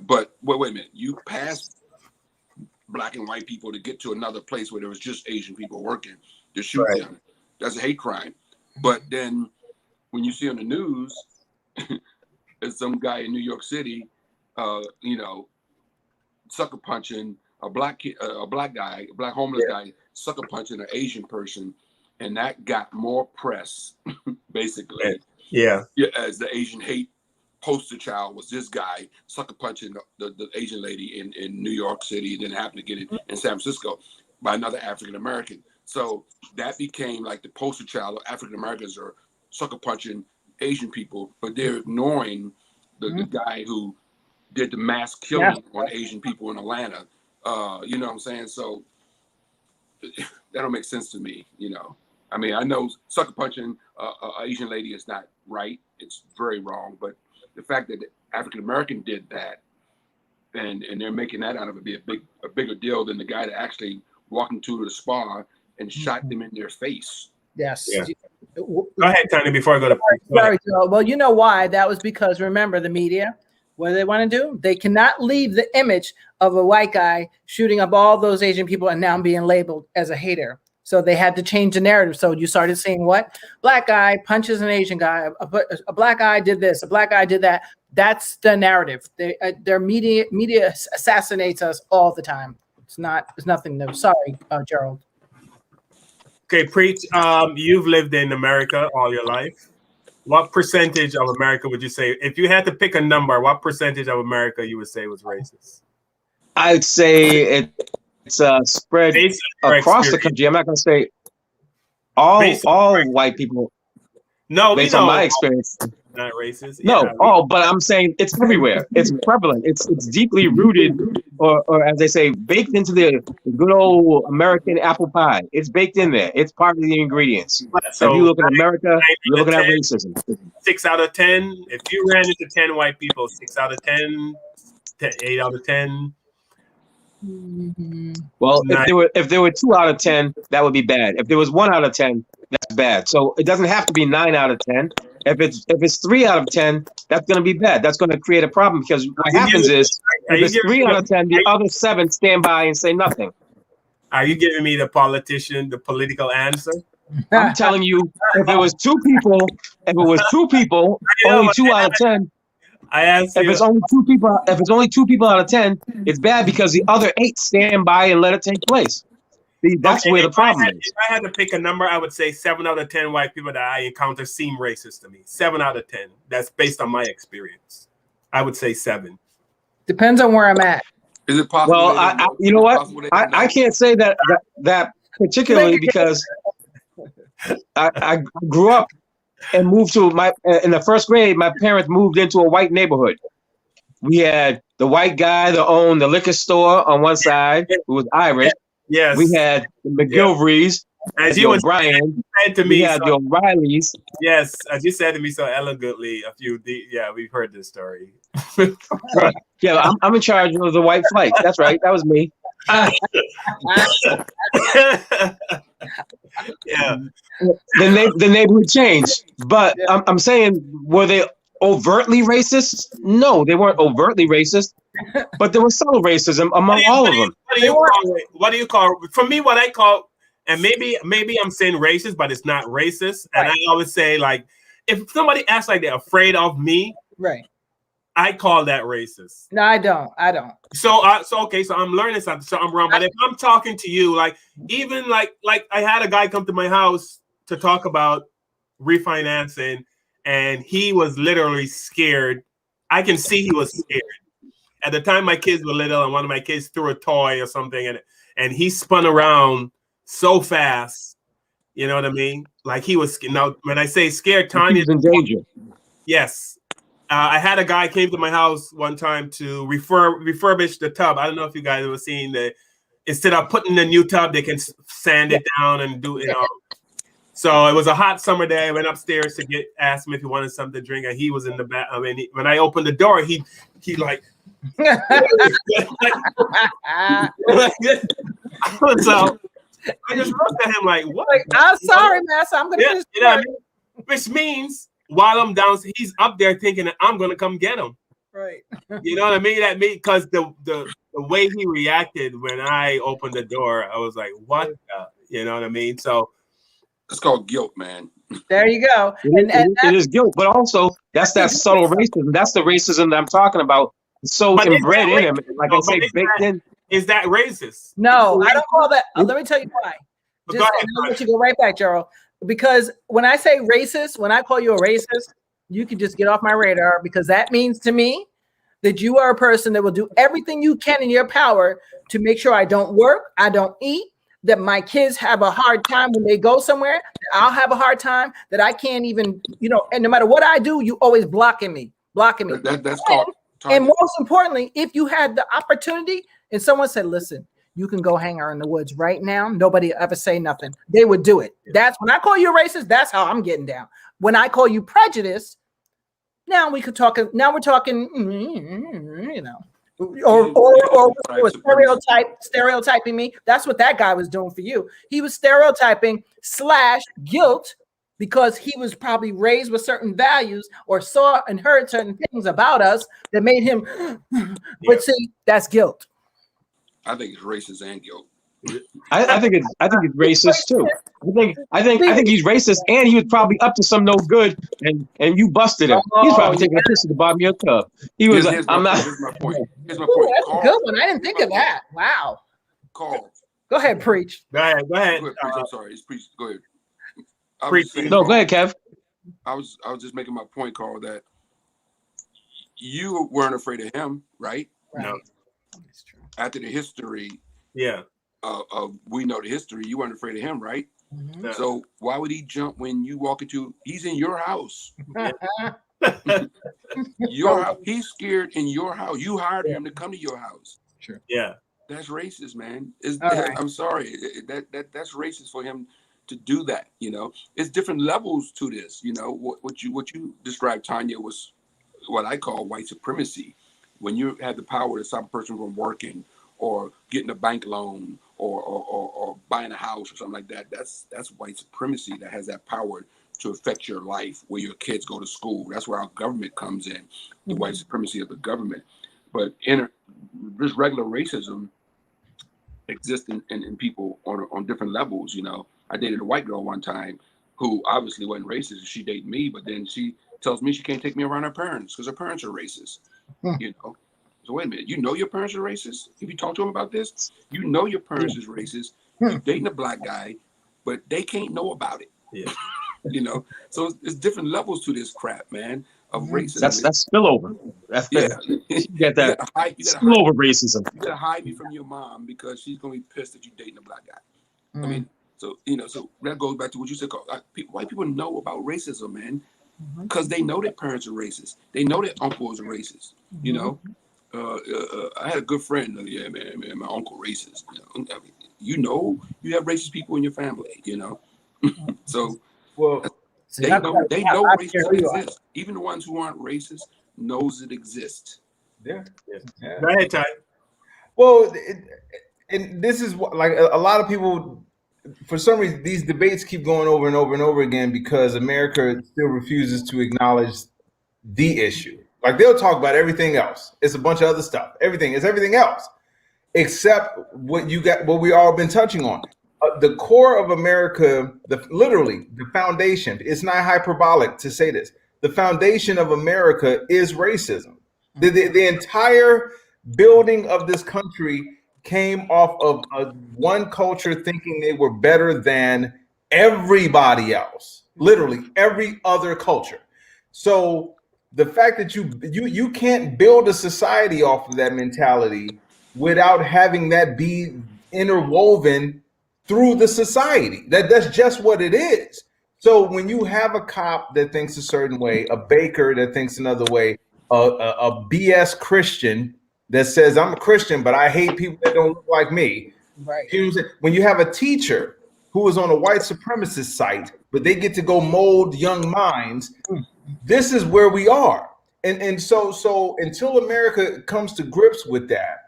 but wait a minute, you passed black and white people to get to another place where there was just Asian people working to shoot them. That's a hate crime. But then when you see on the news, there's some guy in New York City, sucker punching a black homeless guy, sucker punching an Asian person, and that got more press, basically. As the Asian hate poster child was this guy sucker punching the Asian lady in New York City, then happened to get it in San Francisco by another African American. So that became like the poster child of African Americans are sucker punching Asian people, but they're ignoring the guy who did the mass killing on Asian people in Atlanta. You know what I'm saying? So that don't make sense to me. I mean, I know sucker punching an Asian lady is not right. It's very wrong. But the fact that the African American did that, and they're making that out of it be a bigger deal than the guy that actually walked into the spa and shot them in their face. Yes. Yeah. Go ahead, Tony, before I go to Sorry, Joe. Well, you know why? That was because, remember, the media, what do they want to do? They cannot leave the image of a white guy shooting up all those Asian people and now being labeled as a hater. So they had to change the narrative. So you started seeing what? Black guy punches an Asian guy. A black guy did this. A black guy did that. That's the narrative. Their media assassinates us all the time. It's nothing new. Sorry, Gerald. Okay, Preach. You've lived in America all your life. What percentage of America would you say, if you had to pick a number, what percentage of America you would say was racist? I'd say it's spread across the country. I'm not going to say all white people. No, based on my experience. Not racist. No, but I'm saying it's everywhere. It's prevalent. It's deeply rooted, or as they say, baked into the good old American apple pie. It's baked in there. It's part of the ingredients. So if you look at America, you're looking at racism. 6 out of 10. If you ran into 10 white people, 6 out of 10, 8 out of 10. Well, if there were 2 out of 10, that would be bad. If there was 1 out of 10, that's bad. So it doesn't have to be 9 out of 10. If it's 3 out of 10, that's going to be bad. That's going to create a problem because what happens is if it's 3 out of 10, the other 7 stand by and say nothing. Are you giving me the political answer? I'm telling you, if it was 2 people, only 2 out of 10. If it's only 2 people out of 10, it's bad because the other 8 stand by and let it take place. See, that's where the problem is. If I had to pick a number, I would say 7 out of 10 white people that I encounter seem racist to me. 7 out of 10. That's based on my experience. I would say 7. Depends on where I'm at. Is it possible? Well, you know what? I can't say that particularly because I grew up and moved to in the first grade. My parents moved into a white neighborhood. We had the white guy that owned the liquor store on one side, who was Irish. Yes. We had the McGilvery's, As the you O'Brien. said to We me, had the O'Reillys. yes, as you said to me so elegantly, yeah, we've heard this story. Right. Yeah, I'm in charge of the white flight. That's right. That was me. Yeah. The neighborhood changed, but I'm saying, were they overtly racist? No, they weren't overtly racist, but there was subtle racism among all of them. What do you call it? What do you call it? For me, what I call, and maybe I'm saying racist, but it's not racist. And I always say, like, if somebody acts like they're afraid of me, right, I call that racist. No, I don't. So okay, so I'm learning something. So I'm wrong. But if I'm talking to you, like, even like I had a guy come to my house to talk about refinancing, and he was literally scared. I can see he was scared. At the time my kids were little, and one of my kids threw a toy or something, and he spun around so fast. You know what I mean? Like, he was. Now, when I say scared, Tanya, He was in danger. yes. I had a guy came to my house one time to refurbish the tub. I don't know if you guys ever seen that. Instead of putting the new tub, they can sand it down and do, you know. So it was a hot summer day. I went upstairs to ask him if he wanted something to drink, and he was in the back. I mean, when I opened the door, he like. So I just looked at him like, "What? I'm sorry, Master. I'm gonna yeah, you know what I mean? Which means while I'm down, he's up there thinking that I'm gonna come get him. Right. You know what I mean? That me, because the way he reacted when I opened the door, I was like, "What?" You know what I mean? So it's called guilt, man. There you go. It is guilt, but also that's that subtle racism. That's the racism that I'm talking about. It's so inbred in him, like I say, baked in. Is that racist? No, I don't call that. Let me tell you why. Just, and I'll let you go right back, Gerald. Because when I say racist, when I call you a racist, you can just get off my radar, because that means to me that you are a person that will do everything you can in your power to make sure I don't work, I don't eat, that my kids have a hard time when they go somewhere, that I'll have a hard time, that I can't even, you know, and no matter what I do, you always blocking me. That's called. And most importantly, if you had the opportunity and someone said, listen, you can go hang out in the woods right now, nobody ever say nothing, they would do it. That's when I call you a racist, that's how I'm getting down. When I call you prejudiced, now we could talk, now we're talking, you know, or stereotyping me. That's what that guy was doing for you. He was stereotyping / guilt, because he was probably raised with certain values or saw and heard certain things about us that made him. But see, that's guilt. I think it's racist and guilt. I think it's racist too. I think he's racist, and he was probably up to some no good, and you busted him. He's probably taking a piss at the bottom of your tub. He was like, I'm not. Here's my point. That's a good one. I didn't think of that. Wow. Carl. Go ahead, preach. Go ahead. Preach. I'm sorry. It's preach. Go ahead. No, go ahead, Kev. I was just making my point, Carl, that you weren't afraid of him, right? No. After the history, yeah, we know the history. You weren't afraid of him, right? Mm-hmm. So why would he jump when you walk into? He's in your house. He's scared in your house. You hired him to come to your house. Sure. Yeah. That's racist, man. I'm sorry. That's racist for him to do that. You know, it's different levels to this. You know, what you described, Tanya, was what I call white supremacy. When you have the power to stop a person from working or getting a bank loan or buying a house or something like that, that's white supremacy that has that power to affect your life, where your kids go to school. That's where our government comes in, the white supremacy of the government. But this regular racism exists in people on different levels. You know, I dated a white girl one time who obviously wasn't racist. She dated me, but then she tells me she can't take me around her parents because her parents are racist. You know, so wait a minute. You know your parents are racist. If you talk to them about this, you know your parents is racist. You're dating a black guy, but they can't know about it. Yeah. You know, so it's different levels to this crap, man, of racism. That's spillover. Yeah. You get that spillover racism. You gotta hide me from your mom because she's gonna be pissed that you're dating a black guy. I mean, so you know, so that goes back to what you said. White people know about racism, man, because they know their parents are racist. They know their uncles are racist. You know, I had a good friend. Yeah, man, my uncle racist. You you know you have racist people in your family, you know. So well, they know racism exists. Even the ones who aren't racist knows it exists. Yeah. Go ahead, Ty. Well, and this is what, like a lot of people, for some reason, these debates keep going over and over and over again because America still refuses to acknowledge the issue. Like they'll talk about everything else. It's a bunch of other stuff. Everything else, except what we all been touching on. The core of America, literally the foundation. It's not hyperbolic to say this. The foundation of America is racism. The entire building of this country came off of one culture thinking they were better than everybody else, literally every other culture. So the fact that you can't build a society off of that mentality without having that be interwoven through the society. That's just what it is. So when you have a cop that thinks a certain way, a baker that thinks another way, a BS Christian that says I'm a Christian, but I hate people that don't look like me. Right. You know what I'm saying? When you have a teacher who is on a white supremacist site, but they get to go mold young minds, this is where we are. And so until America comes to grips with that,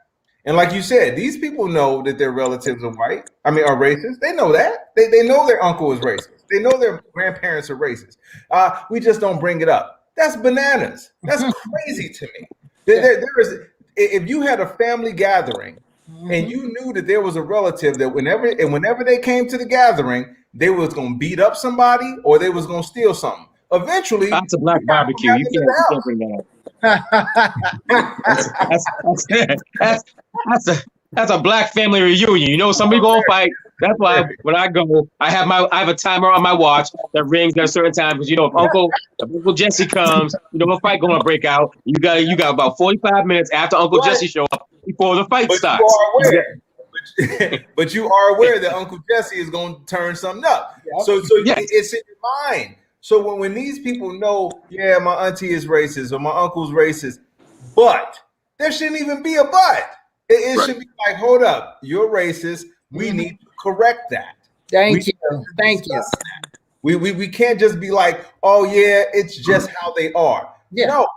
and like you said, these people know that their relatives are are racist. They know that. They know their uncle is racist. They know their grandparents are racist. We just don't bring it up. That's bananas. That's crazy to me. There is. If you had a family gathering and you knew that there was a relative that whenever they came to the gathering, they was gonna beat up somebody or they was gonna steal something. Eventually, that's a black barbecue. You can't bring that up. That's a black family reunion. You know, somebody gonna fight. That's why when I go, I have a timer on my watch that rings at a certain time because you know if Uncle Jesse comes, you know a fight gonna break out. You got about 45 minutes after Uncle Jesse show up before the fight starts. But you are aware that Uncle Jesse is going to turn something up. So yes. It's in your mind. So when these people know, yeah, my auntie is racist or my uncle's racist, but there shouldn't even be a but. It should be like, hold up, you're racist. We need to correct that. Thank you. We can't just be like, oh yeah, it's just how they are. Yeah. No,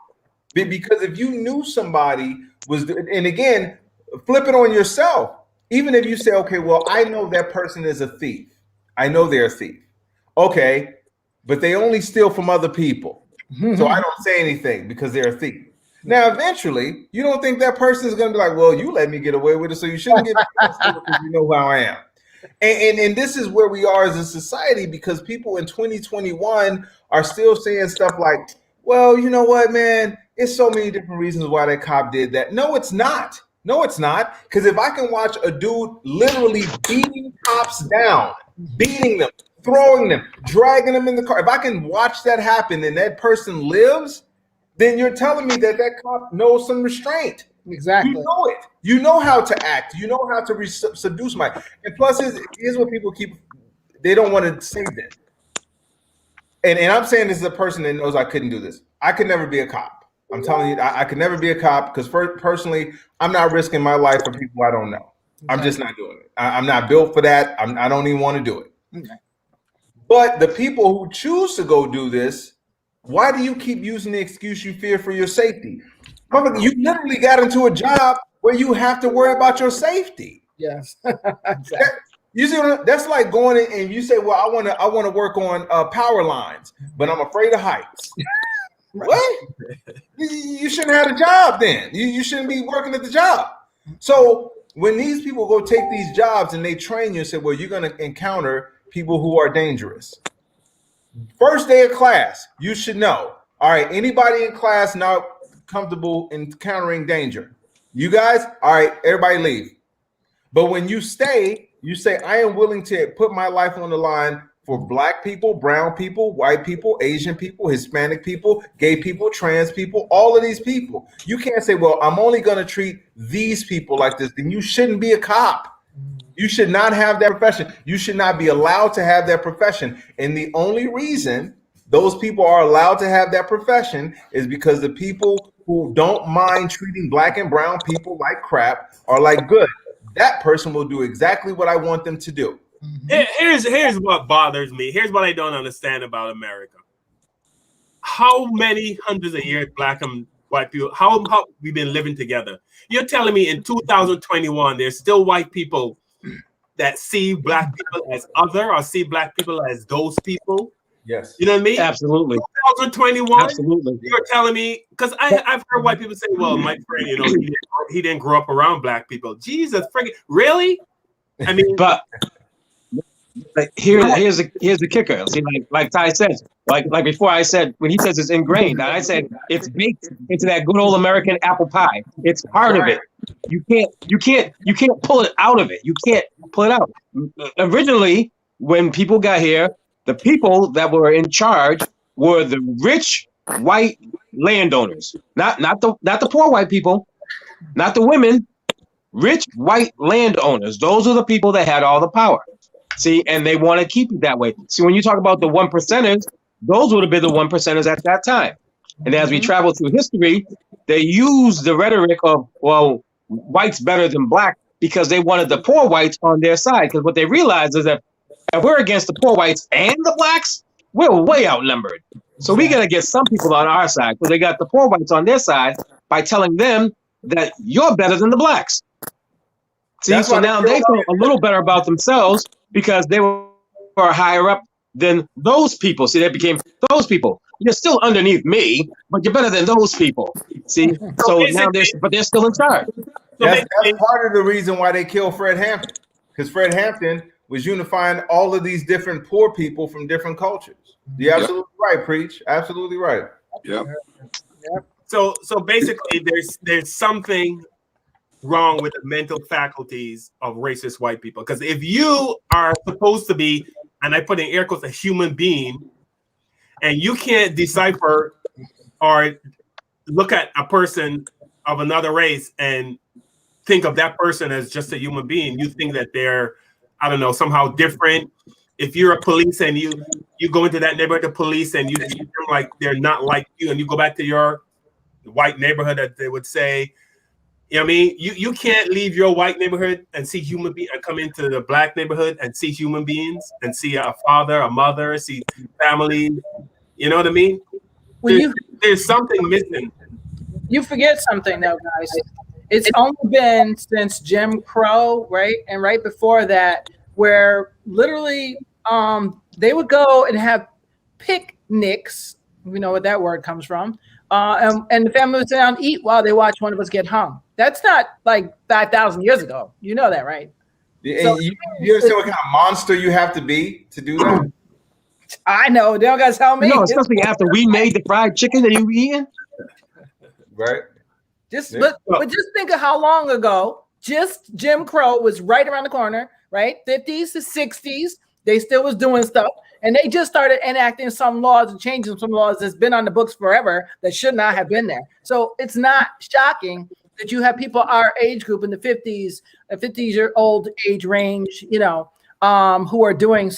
because if you knew somebody was, and again, flip it on yourself. Even if you say, okay, well, I know that person is a thief. I know they're a thief. Okay, but they only steal from other people. So I don't say anything because they're a thief. Now, eventually, you don't think that person is going to be like, well, you let me get away with it, so you shouldn't get because you know how I am. And this is where we are as a society because people in 2021 are still saying stuff like, well, you know what, man, it's so many different reasons why that cop did that. No, it's not. No, it's not. Because if I can watch a dude literally beating cops down, beating them, throwing them, dragging them in the car, if I can watch that happen and that person lives, then you're telling me that cop knows some restraint. Exactly. You know it. You know how to act. You know how to subdue somebody. And plus, here's what people they don't want to say this. And I'm saying this is a person that knows I couldn't do this. I could never be a cop. I'm telling you, I could never be a cop because personally, I'm not risking my life for people I don't know. I'm just not doing it. I'm not built for that. I don't even want to do it. Okay. But the people who choose to go do this, why do you keep using the excuse you fear for your safety? You literally got into a job where you have to worry about your safety. Yes. Exactly. You see, that's like going in and you say, "Well, I want to work on power lines, but I'm afraid of heights." What? You shouldn't have a job then. You shouldn't be working at the job. So when these people go take these jobs and they train you and say, "Well, you're going to encounter people who are dangerous." First day of class, you should know. All right, anybody in class not comfortable encountering danger? You guys, all right, everybody leave. But when you stay, you say, I am willing to put my life on the line for black people, brown people, white people, Asian people, Hispanic people, gay people, trans people, all of these people. You can't say, well, I'm only going to treat these people like this. Then you shouldn't be a cop. You should not have that profession. You should not be allowed to have that profession. And the only reason those people are allowed to have that profession is because the people who don't mind treating black and brown people like crap are like, good. that person will do exactly what I want them to do. Here's what bothers me. Here's what I don't understand about America. How many hundreds of years black and white people, how we've been living together? You're telling me in 2021 there's still white people that see black people as other or see black people as those people? Yes. You know what I mean? Absolutely. 2021. Absolutely. You're telling me, because I've heard white people say, well, my friend, you know, he didn't grow up around black people. Jesus freaking really? I mean, but here's the kicker. See, like Ty says, like before I said, when he says it's ingrained, I said it's baked into that good old American apple pie. It's part of it. You can't pull it out of it. You can't pull it out. Originally, when people got here, the people that were in charge were the rich white landowners, not the poor white people, not the women. Rich white landowners. Those are the people that had all the power. See, and they want to keep it that way. See, when you talk about the 1%ers, those would have been the 1%ers at that time. And as we travel through history, they use the rhetoric of, well, white's better than black because they wanted the poor whites on their side. Because what they realized is that if we're against the poor whites and the blacks, we're way outnumbered. So we got to get some people on our side. So they got the poor whites on their side by telling them that you're better than the blacks. See, so now they feel a little better about themselves because they were higher up than those people. See, they became those people. You're still underneath me, but you're better than those people. See, so now they're still in charge. That's part of the reason why they killed Fred Hampton, because Fred Hampton was unifying all of these different poor people from different cultures. You're absolutely right, Preach. Absolutely right. Yep. So basically, there's something wrong with the mental faculties of racist white people. Because if you are supposed to be, and I put in air quotes, a human being, and you can't decipher or look at a person of another race and think of that person as just a human being, you think that they're, I don't know, somehow different. If you're a police and you go into that neighborhood of police and you feel like they're not like you, and you go back to your white neighborhood, that they would say, you know what I mean? You can't leave your white neighborhood and see human beings and come into the black neighborhood and see human beings and see a father, a mother, see family. You know what I mean? There's something missing. You forget something though, guys. It's only been since Jim Crow, right? And right before that, where literally they would go and have picnics. We know what that word comes from. And the family would sit down and eat while they watch one of us get hung. That's not like 5,000 years ago. You know that, right? So, you understand what kind of monster you have to be to do that? I know. They don't got to tell me. No, especially after we made the fried chicken that you eating. Right. But just think of how long ago just Jim Crow was right around the corner, right? 50s to 60s. They still was doing stuff. And they just started enacting some laws and changing some laws that's been on the books forever that should not have been there. So it's not shocking that you have people our age group in the 50s, a 50-year-old age range, you know, who are doing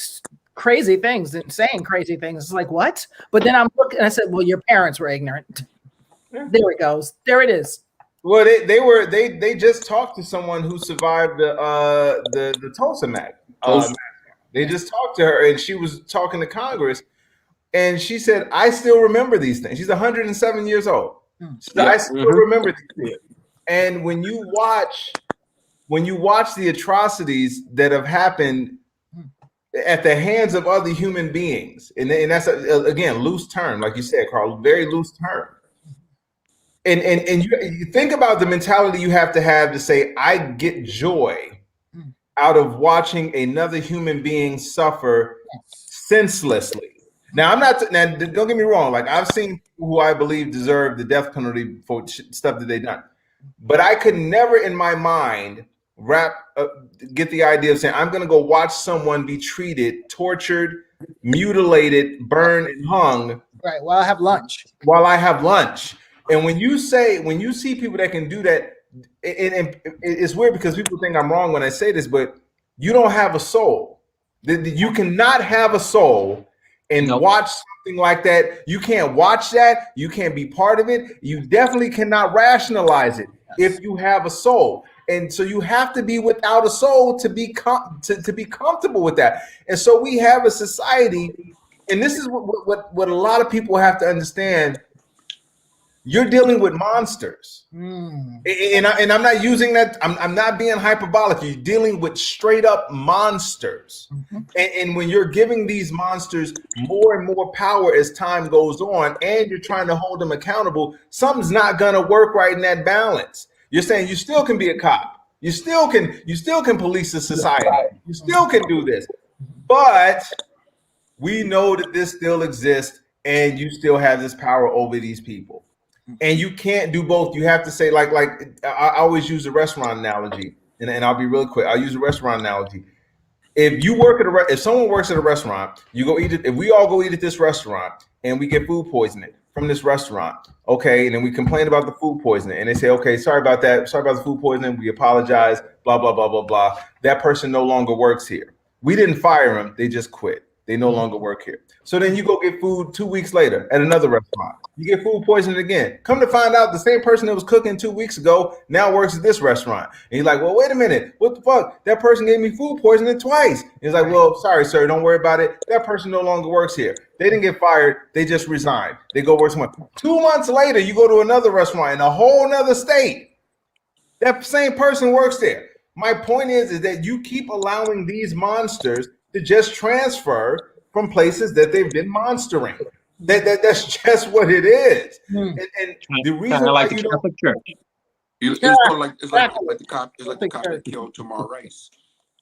crazy things and saying crazy things. It's like, what? But then I'm looking and I said, well, your parents were ignorant. There it goes. There it is. Well, they just talked to someone who survived the Tulsa massacre. They just talked to her, and she was talking to Congress, and she said, "I still remember these things." She's 107 years old. She said, I still remember these things. And when you watch the atrocities that have happened at the hands of other human beings, and that's again loose term, like you said, Carl, very loose term. And you think about the mentality you have to say, I get joy out of watching another human being suffer senselessly. Now, now don't get me wrong. Like, I've seen people who I believe deserve the death penalty for stuff that they've done, but I could never in my mind get the idea of saying, I'm going to go watch someone be treated, tortured, mutilated, burned, and hung. Right. While I have lunch. And when you see people that can do that, and it's weird because people think I'm wrong when I say this, but you don't have a soul. You cannot have a soul and watch something like that. You can't watch that. You can't be part of it. You definitely cannot rationalize it if you have a soul. And so you have to be without a soul to be to be comfortable with that. And so we have a society, and this is what a lot of people have to understand. You're dealing with monsters. And I'm not using that. I'm not being hyperbolic. You're dealing with straight up monsters. And when you're giving these monsters more and more power as time goes on, and you're trying to hold them accountable, something's not going to work right in that balance. You're saying you still can be a cop. You still can police a society. You still can do this. But we know that this still exists, and you still have this power over these people. And you can't do both. You have to say, like I always use a restaurant analogy, and I'll be really quick. I'll use a restaurant analogy. If you work at if someone works at a restaurant, you go eat it. If we all go eat at this restaurant and we get food poisoning from this restaurant, okay, and then we complain about the food poisoning, and they say, okay, sorry about that, sorry about the food poisoning, we apologize, blah blah blah blah blah. That person no longer works here. We didn't fire them; they just quit. They no longer work here. So then you go get food 2 weeks later at another restaurant. You get food poisoning again. Come to find out, the same person that was cooking 2 weeks ago now works at this restaurant. And you're like, well, wait a minute. What the fuck? That person gave me food poisoning twice. And he's like, well, sorry, sir. Don't worry about it. That person no longer works here. They didn't get fired. They just resigned. They go work somewhere. 2 months later, you go to another restaurant in a whole nother state. That same person works there. My point is that you keep allowing these monsters to just transfer from places that they've been monstering. That's just what it is. And the reason why like the Catholic Church. It's sort of like the cop that killed Tamar Rice.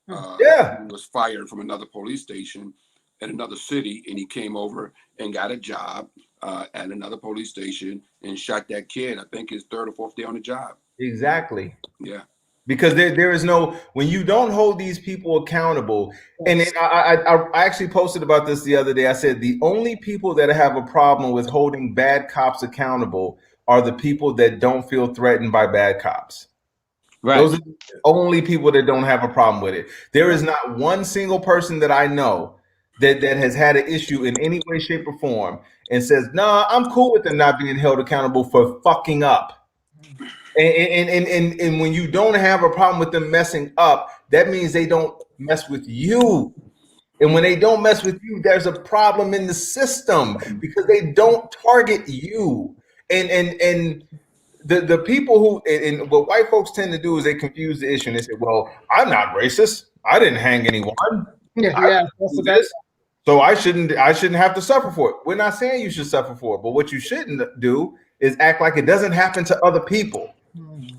He was fired from another police station in another city, and he came over and got a job at another police station and shot that kid. I think his third or fourth day on the job. Exactly. Yeah. Because there is no, when you don't hold these people accountable, and I actually posted about this the other day. I said the only people that have a problem with holding bad cops accountable are the people that don't feel threatened by bad cops. Right. Those are the only people that don't have a problem with it. There is not one single person that I know that has had an issue in any way, shape, or form and says, nah, I'm cool with them not being held accountable for fucking up. And when you don't have a problem with them messing up, that means they don't mess with you. And when they don't mess with you, there's a problem in the system because they don't target you. And the people who, and what white folks tend to do is they confuse the issue and they say, well, I'm not racist. I didn't hang anyone. So I shouldn't have to suffer for it. We're not saying you should suffer for it, but what you shouldn't do is act like it doesn't happen to other people.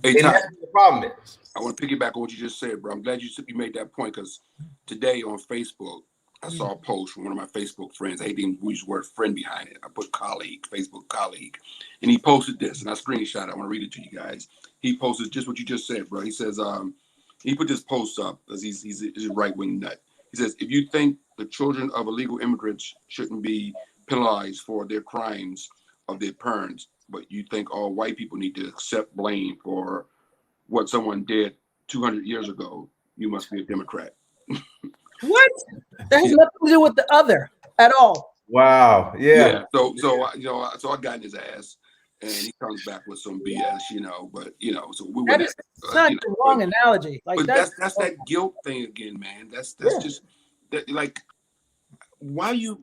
Hey, and that's what the problem is. I want to piggyback on what you just said, bro. I'm glad you made that point because today on Facebook, I saw a post from one of my Facebook friends. I hate to use the word friend behind it. I put colleague, Facebook colleague. And he posted this, and I screenshot it. I want to read it to you guys. He posted just what you just said, bro. He says, he put this post up because he's a right-wing nut. He says, if you think the children of illegal immigrants shouldn't be penalized for their crimes of their parents, but you think all white people need to accept blame for what someone did 200 years ago, you must be a Democrat. What? That has nothing to do with the other at all. Wow. Yeah. So I got in his ass, and he comes back with some BS, But so we that is such a wrong analogy. Like but that's that guilt thing again, man. That's just that, like, why you?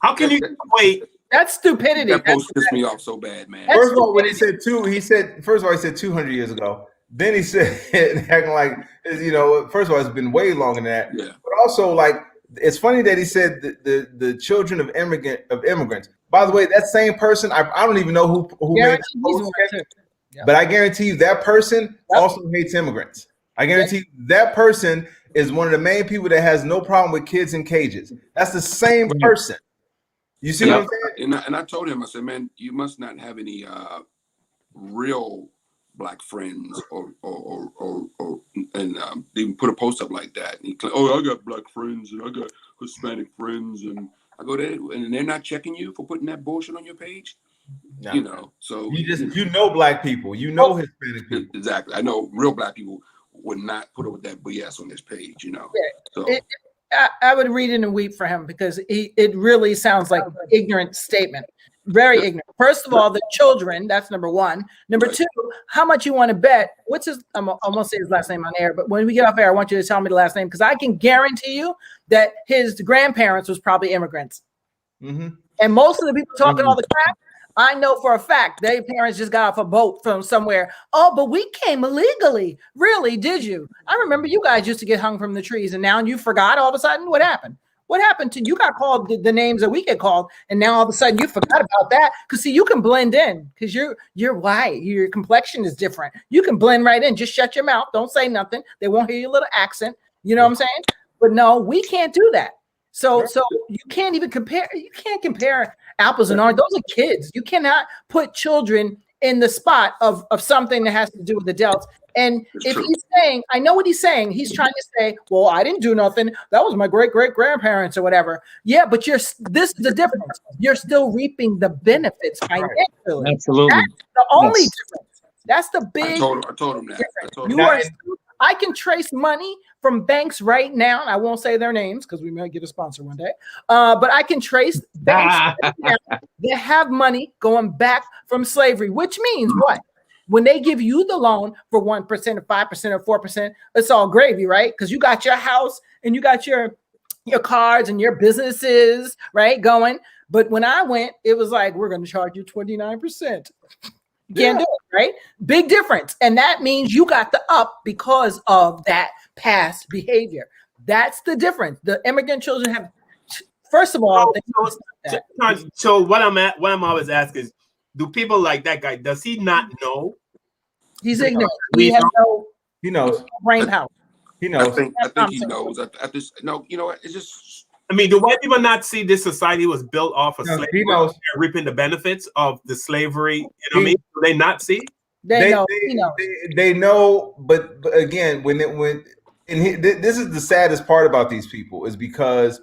How can you wait? That's stupidity. That post pissed me off so bad, man. First of all, when he said 200 years ago. Then he said, acting like, first of all, it's been way longer than that. Yeah. But also, like, it's funny that he said the children of immigrants. By the way, that same person, I don't even know who made the post, but I guarantee you that person also hates immigrants. I guarantee that person is one of the main people that has no problem with kids in cages. That's the same person. You see what I'm saying? And I told him, I said, man, you must not have any real Black friends or they put a post up like that. And he claimed, I got Black friends and I got Hispanic friends, and I go there and they're not checking you for putting that bullshit on your page. No. So you know Black people, Hispanic people. Exactly. I know real Black people would not put up with that BS on this page. Yeah. So I would read it and weep for him because it really sounds like an ignorant statement. Very ignorant. First of all, the children, that's number one. Number two, how much you want to bet? What's his, I won't say his last name on air, but when we get off air, I want you to tell me the last name, because I can guarantee you that his grandparents was probably immigrants. Mm-hmm. And most of the people talking all the crap, I know for a fact their parents just got off a boat from somewhere. Oh, but we came illegally. Really? Did you? I remember you guys used to get hung from the trees, and now you forgot all of a sudden? What happened? What happened to you? Got called the names that we get called, and now all of a sudden you forgot about that? Because see, you can blend in because you're white. Your complexion is different. You can blend right in. Just shut your mouth. Don't say nothing. They won't hear your little accent. You know what I'm saying? But no, we can't do that. So you can't even compare. You can't compare apples and oranges. Those are kids. You cannot put children in the spot of something that has to do with adults. And if he's saying, I know what he's saying. He's trying to say, well, I didn't do nothing. That was my great-great-grandparents or whatever. Yeah, but this is the difference. You're still reaping the benefits financially. Absolutely. That's the only difference. That's the big I told him that. I can trace money from banks right now. I won't say their names because we might get a sponsor one day. But I can trace banks right now that have money going back from slavery, which means what? When they give you the loan for 1% or 5% or 4%, it's all gravy, right? Because you got your house and you got your cars and your businesses, right, going. But when I went, it was like, we're going to charge you 29%. Can't do it, right? Big difference. And that means you got the up because of that past behavior. That's the difference. The immigrant children have, first of all, so what I'm always asking is, do people like that guy, does he not know? He's ignorant. He knows brain power. He knows. I think he knows. No, you know what? It's just. I mean, do white people not see this society was built off of slavery? He knows. They're reaping the benefits of the slavery. You know what I mean? Do they not see? They know. They know, but again, this is the saddest part about these people is because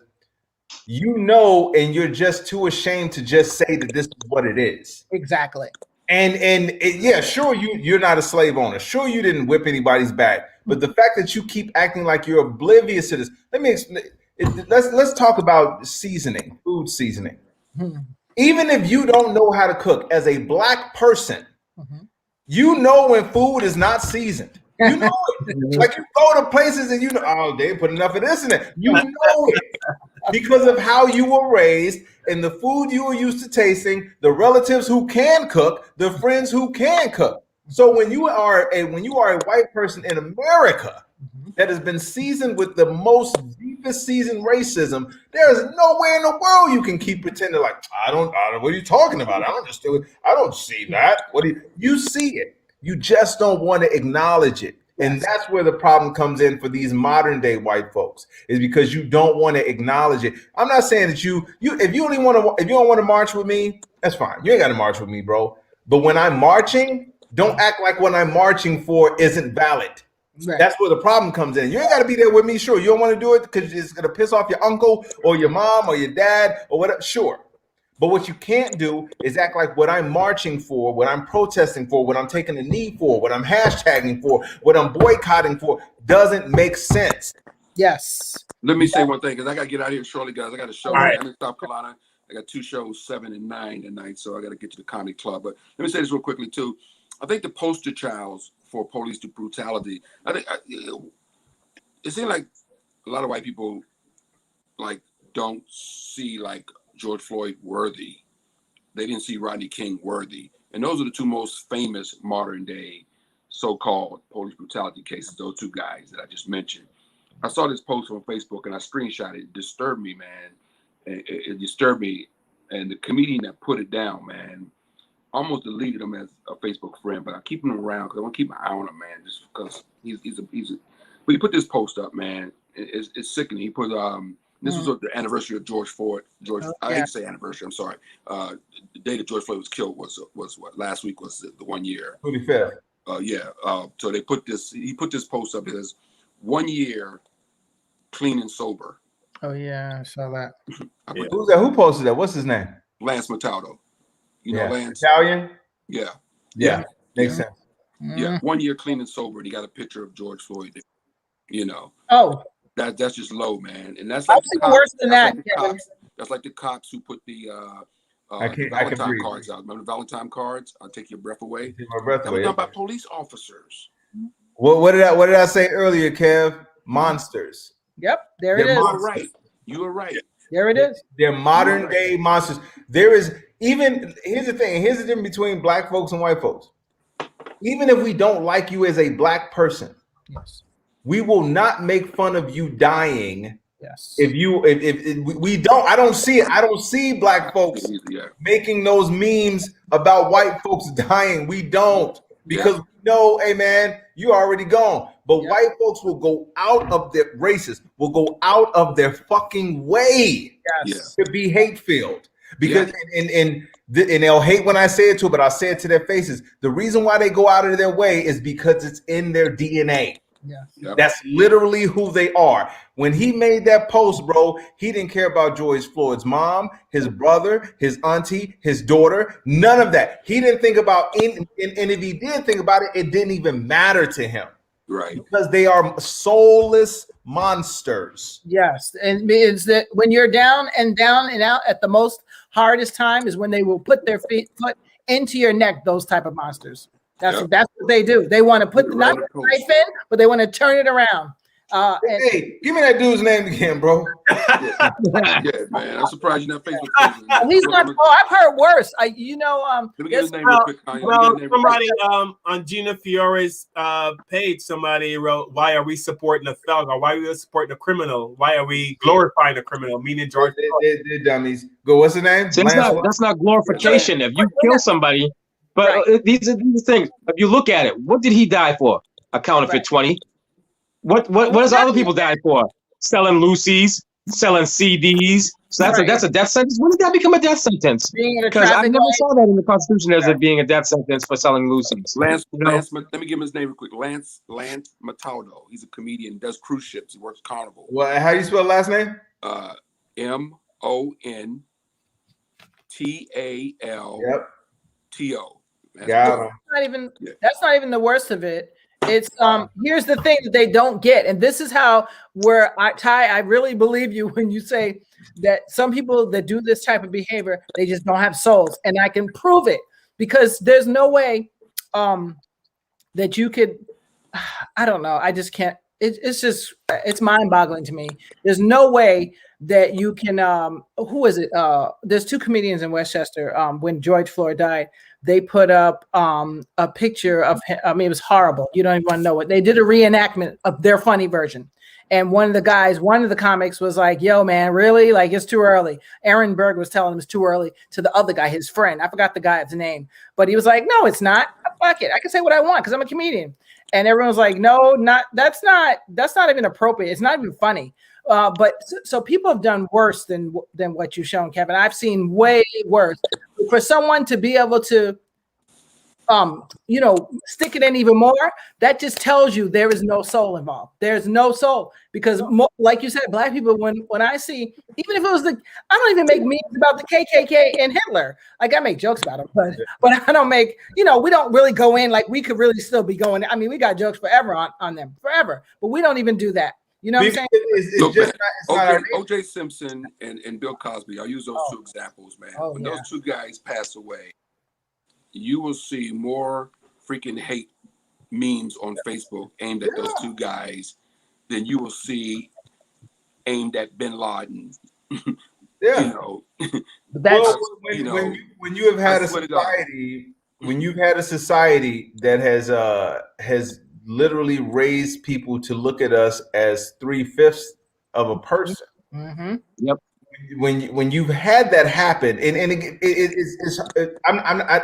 you know, and you're just too ashamed to just say that this is what it is. Exactly. Yeah, sure, you're not a slave owner. Sure, you didn't whip anybody's back, but the fact that you keep acting like you're oblivious to this. Let me explain. Let's talk about seasoning, food seasoning. Even if you don't know how to cook, as a black person, you know when food is not seasoned. You know it. Like you go to places and you know, oh, they put enough of this in it. You know it because of how you were raised and the food you were used to tasting, the relatives who can cook, the friends who can cook. So when you are a white person in America that has been seasoned with the most deepest seasoned racism, there is nowhere in the world you can keep pretending like I don't. What are you talking about? I don't see that. You see it? You just don't want to acknowledge it. And that's where the problem comes in for these modern day white folks, is because you don't want to acknowledge it. I'm not saying that if you don't want to march with me, that's fine. You ain't got to march with me, bro. But when I'm marching, don't act like what I'm marching for isn't valid. Right. That's where the problem comes in. You ain't got to be there with me. Sure, you don't want to do it because it's going to piss off your uncle or your mom or your dad or whatever. Sure. But what you can't do is act like what I'm marching for, what I'm protesting for, what I'm taking a knee for, what I'm hashtagging for, what I'm boycotting for doesn't make sense. Yes. Let me say one thing, because I got to get out of here shortly, guys. I got a show. Right. I'm in South Carolina. I got 2 shows, 7 and 9 tonight, so I got to get to the comedy club. But let me say this real quickly, too. I think the poster child for police brutality, it seems like a lot of white people don't see George Floyd worthy. They didn't see Rodney King worthy. And those are the 2 most famous modern day so-called police brutality cases, those 2 guys that I just mentioned. I saw this post on Facebook and I screenshot it. It disturbed me, man. It disturbed me. And the comedian that put it down, man, almost deleted him as a Facebook friend, but I keep him around because I want to keep my eye on him, man, just because he's a but he put this post up, man. It's sickening. He put this was the anniversary of George Floyd. I hate to say anniversary. I'm sorry. The day that George Floyd was killed was what? Last week was the 1 year. 25th. So they put this. He put this post up. It says 1 year clean and sober. Oh yeah, I saw that. Who's that? Who posted that? What's his name? Lance Mataldo. You know Lance? Italian? Yeah. Makes sense. Yeah. 1 year clean and sober. And he got a picture of George Floyd. You know. Oh. That's just low, man. And that's I've seen worse than that. That's like the cops who put the I The can Valentine breathe. cards out. Remember the Valentine cards? I'll take your breath away. Take my breath That away. was done by police officers. What did I say earlier, Kev? Monsters. Yep, there They're it is. You are right. You are right. There it is. They're modern day monsters. There is even here's the thing. Here's the difference between black folks and white folks. Even if we don't like you as a black person, yes, we will not make fun of you dying. Yes. If we don't, I don't see it. I don't see black folks making those memes about white folks dying. We don't, because we know, hey man, you already gone. But white folks will go out of their races, will go out of their fucking way to be hate filled. Because and they'll hate when I say it to, but I'll say it to their faces. The reason why they go out of their way is because it's in their DNA. That's literally who they are. When he made that post, bro, he didn't care about George Floyd's mom, his brother, his auntie, his daughter, none of that. He didn't think about and if he did think about it, it didn't even matter to him. Right. Because they are soulless monsters. Yes. And it's that when you're down and out at the most hardest time is when they will put their foot into your neck, those type of monsters. That's what they do. They want to put the knife in, but they want to turn it around. Hey, give me that dude's name again, bro. Yeah, man. I'm surprised you're not Facebook friends. He's not. Oh, I've heard worse. Let me get his name real quick. Somebody on Gina Fiore's page, somebody wrote, "Why are we supporting a thug? Or why are we supporting a criminal? Why are we glorifying a criminal?" Meaning George. They're dummies. Go. What's the name? So that's not glorification. If you kill somebody, but these are the things. If you look at it, what did he die for? A counterfeit 20. What does other people die for? Selling Lucy's, selling CDs. So that's a death sentence. When did that become a death sentence? Because I never saw that in the Constitution as it being a death sentence for selling Lucy's. Lance, let me give him his name real quick. Lance Mataldo. He's a comedian, does cruise ships. He works Carnival. Well, how do you spell last name? MONTALTO. That's not even the worst of it. It's here's the thing that they don't get, and this is how I really believe you when you say that some people that do this type of behavior, they just don't have souls, and I can prove it because there's no way that you could. I don't know. I just can't. It's mind-boggling to me. There's no way that you can. Who is it? There's two comedians in Westchester. When George Floyd died, they put up a picture of him. I mean, it was horrible. You don't even want to know it. They did a reenactment of their funny version. And one of the comics was like, "Yo, man, really? Like, it's too early." Aaron Berg was telling him it's too early to the other guy, his friend. I forgot the guy's name, but he was like, "No, it's not. Fuck it. I can say what I want because I'm a comedian." And everyone was like, "No, that's not even appropriate. It's not even funny." But so people have done worse than what you've shown, Kevin. I've seen way worse. For someone to be able to, stick it in even more, that just tells you there is no soul involved. There's no soul because, like you said, black people. When I see, even if it was I don't even make memes about the KKK and Hitler. Like I make jokes about them, but I don't make. We don't really go in like we could really still be going. I mean, we got jokes forever on them, forever, but we don't even do that. You know what I'm saying? It's O.J. Simpson and Bill Cosby. I'll use those two examples, man. When those two guys pass away, you will see more freaking hate memes on Facebook aimed at those two guys than you will see aimed at Bin Laden. That's when you have had a society, when you've had a society that has literally raised people to look at us as 3/5 of a person. Mm-hmm. Yep. When you've had that happen,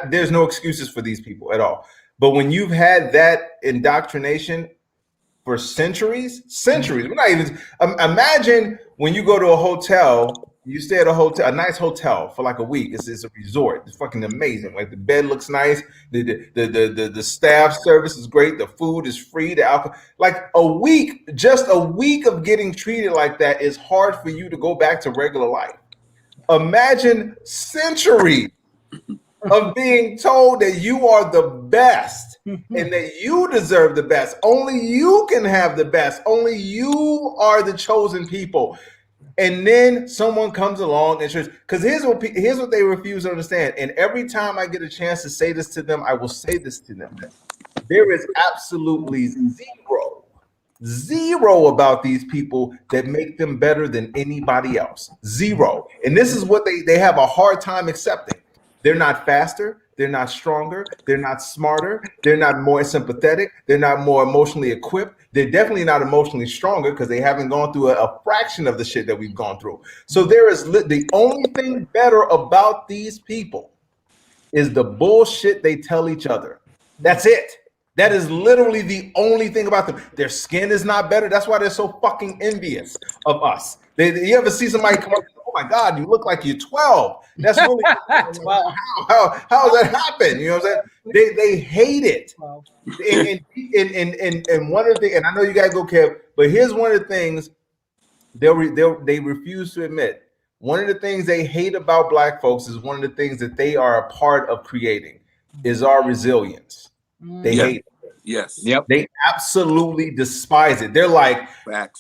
there's no excuses for these people at all. But when you've had that indoctrination for centuries, we're not even. Imagine when you go to a hotel. You stay at a nice hotel for like a week. It's a resort. It's fucking amazing. Like the bed looks nice. The staff service is great. The food is free. The alcohol. Like just a week of getting treated like that is hard for you to go back to regular life. Imagine centuries of being told that you are the best and that you deserve the best. Only you can have the best. Only you are the chosen people. And then someone comes along and says, because here's what they refuse to understand. And every time I get a chance to say this to them, I will say this to them. There is absolutely zero about these people that make them better than anybody else. Zero. And this is what they have a hard time accepting. They're not faster. They're not stronger. They're not smarter. They're not more sympathetic. They're not more emotionally equipped. They're definitely not emotionally stronger because they haven't gone through a fraction of the shit that we've gone through. So there is the only thing better about these people is the bullshit they tell each other. That's it. That is literally the only thing about them. Their skin is not better. That's why they're so fucking envious of us. You ever see somebody come up and say, oh my God, you look like you're 12. That's really how does that happen? You know what I'm saying? They hate it. And one of the things, and I know you gotta go, Kev, but here's one of the things they refuse to admit. One of the things they hate about Black folks is one of the things that they are a part of creating is our resilience. They hate it. Yes. Yep. They absolutely despise it. They're like,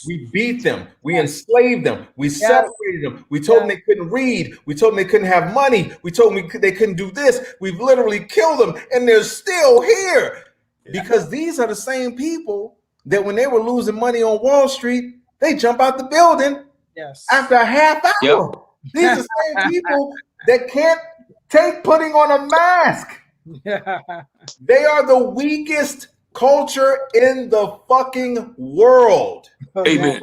we beat them, we enslaved them, we separated them, we told them they couldn't read, we told them they couldn't have money, we told them they couldn't do this. We've literally killed them, and they're still here because these are the same people that when they were losing money on Wall Street, they jump out the building after a half hour. Yep. These are the same people that can't take putting on a mask. They are the weakest culture in the fucking world. Amen.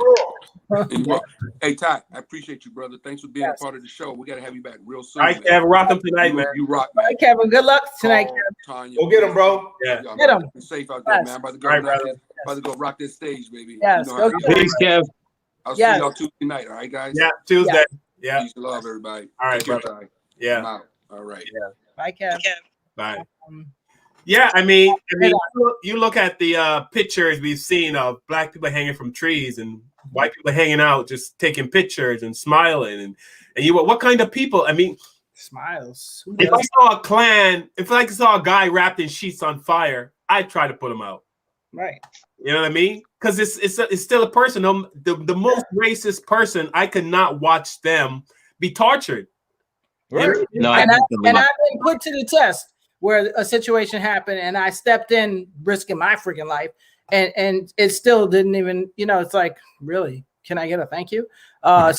Hey, Ty, I appreciate you, brother. Thanks for being a part of the show. We got to have you back real soon. All right, Kev, rock them tonight, man. You rock, All man. right, Kevin. Good luck tonight, Kevin. Tanya, go get him, bro. Yeah. Get him. Be safe out there, man. I'm about to go, about to go rock this stage, baby. Yes. You know how it is. Peace, Kev. I'll see y'all Tuesday night. All right, guys? Yeah, Tuesday. Yeah. Peace and love, everybody. All right, Take care, brother. Ty. Yeah. I'm out. All right. Yeah. Bye, Kev. Bye. Yeah, I mean, you look at the pictures we've seen of Black people hanging from trees and white people hanging out, just taking pictures and smiling, and you what kind of people? I mean, smiles. If I saw a clan, if I saw a guy wrapped in sheets on fire, I'd try to put him out. Right. You know what I mean? Because it's still a person. The most racist person, I could not watch them be tortured. Right. No, and I've been put to the test where a situation happened and I stepped in risking my freaking life and it still didn't even, it's like, really, can I get a thank you? But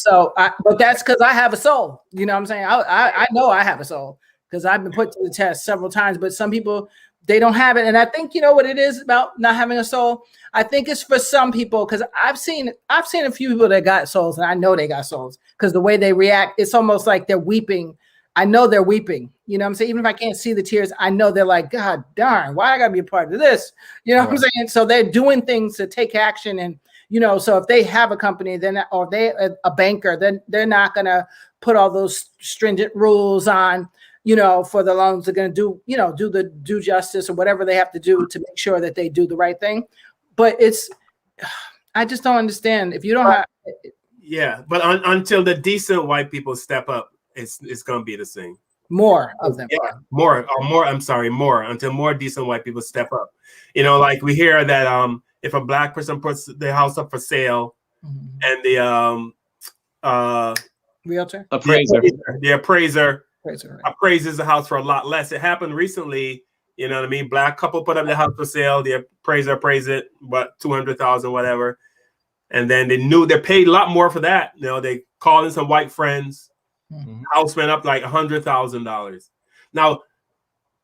that's because I have a soul. You know what I'm saying? I know I have a soul because I've been put to the test several times, but some people, they don't have it. And I think, you know what it is about not having a soul? I think it's for some people, because I've seen a few people that got souls, and I know they got souls because the way they react, it's almost like they're weeping. I know they're weeping. You know what I'm saying? Even if I can't see the tears, I know they're like, God darn, why I gotta be a part of this? You know what I'm saying? So they're doing things to take action. And, so if they have a company, then or they a banker, then they're not gonna put all those stringent rules on, for the loans. They're gonna do the due justice or whatever they have to do to make sure that they do the right thing. But I just don't understand. If you don't have but until the decent white people step up, it's gonna be the same. More of them. Yeah, more. Until more decent white people step up. Like we hear that if a Black person puts their house up for sale, and the realtor, the appraiser appraises the house for a lot less. It happened recently. You know what I mean? Black couple put up the house for sale. The appraiser appraised it, $200,000, whatever. And then they paid a lot more for that. They called in some white friends. House went up like $100,000. Now,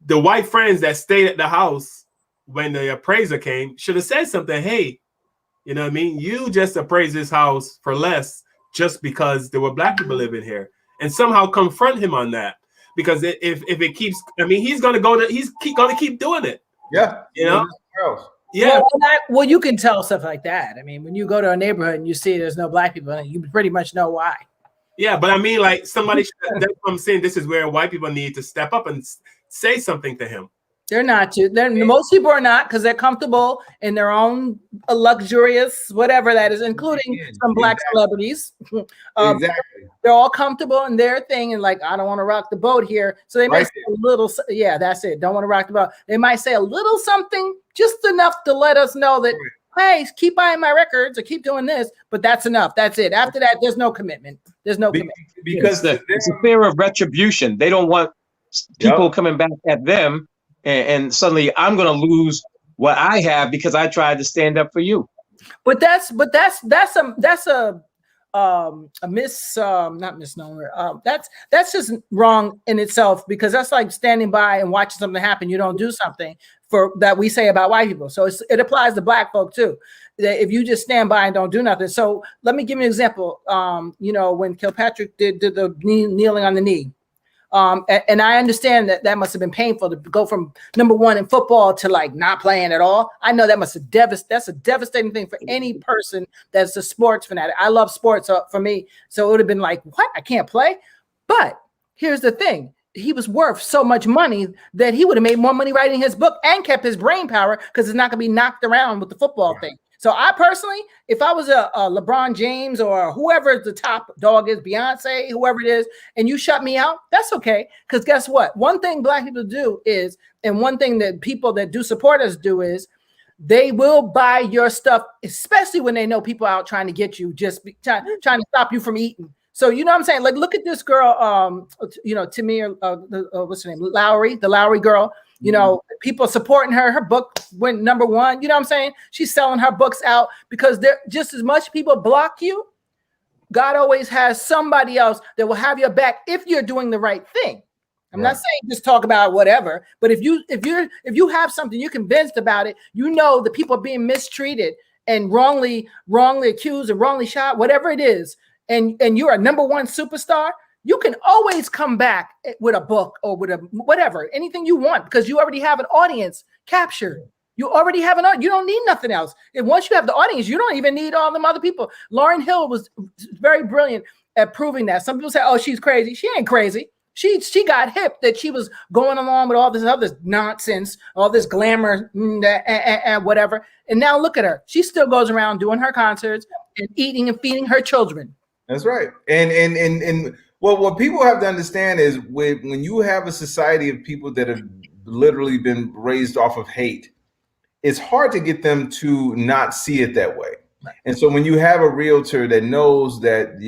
the white friends that stayed at the house when the appraiser came should have said something. Hey, you know what I mean? You just appraised this house for less just because there were Black people living here, and somehow confront him on that. Because if it keeps, he's gonna keep doing it. Yeah, Yeah. Well, you can tell stuff like that. When you go to a neighborhood and you see there's no Black people in it, you pretty much know why. Yeah, but like somebody, that's what I'm saying. This is where white people need to step up and say something to him. They're not to. Most people are not, because they're comfortable in their own luxurious whatever that is, including some Black celebrities. Exactly. They're all comfortable in their thing and like, I don't want to rock the boat here. So they might say a little, that's it. Don't want to rock the boat. They might say a little something, just enough to let us know that hey, keep buying my records or keep doing this, but that's enough. That's it. After that, there's no commitment. There's no commitment. Because it's a fear of retribution. They don't want people coming back at them, and suddenly I'm going to lose what I have because I tried to stand up for you. But that's not misnomer. That's just wrong in itself, because that's like standing by and watching something happen. You don't do something for that we say about white people. So it applies to black folk too. That if you just stand by and don't do nothing. So let me give you an example. When Kilpatrick did the kneeling on the knee. And I understand that must have been painful to go from number one in football to like not playing at all. I know that must have that's a devastating thing for any person that's a sports fanatic. I love sports, for me. So it would have been like, what? I can't play. But here's the thing. He was worth so much money that he would have made more money writing his book and kept his brain power, because it's not going to be knocked around with the football thing. So I personally, if I was a LeBron James or whoever the top dog is, Beyonce, whoever it is, and you shut me out, that's okay. Because guess what? One thing black people do is, and one thing that people that do support us do is, they will buy your stuff, especially when they know people out trying to get you, trying to stop you from eating. So you know what I'm saying? Like, look at this girl, Tamir, what's her name? Lowry, the Lowry girl. People supporting her. Her book went number one. You know what I'm saying? She's selling her books out because they're just as much people block you. God always has somebody else that will have your back if you're doing the right thing. I'm not saying just talk about whatever, but if you have something, you're convinced about it, the people are being mistreated and wrongly accused and wrongly shot, whatever it is, and you're a number one superstar, you can always come back with a book or with a whatever, anything you want, because you already have an audience captured. You already have you don't need nothing else. And once you have the audience, you don't even need all them other people. Lauryn Hill was very brilliant at proving that. Some people say, oh, she's crazy. She ain't crazy. She got hip that she was going along with all this other nonsense, all this glamour and whatever. And now look at her. She still goes around doing her concerts and eating and feeding her children. That's right. And well, what people have to understand is when you have a society of people that have literally been raised off of hate, it's hard to get them to not see it that way. Right. And so when you have a realtor that knows that,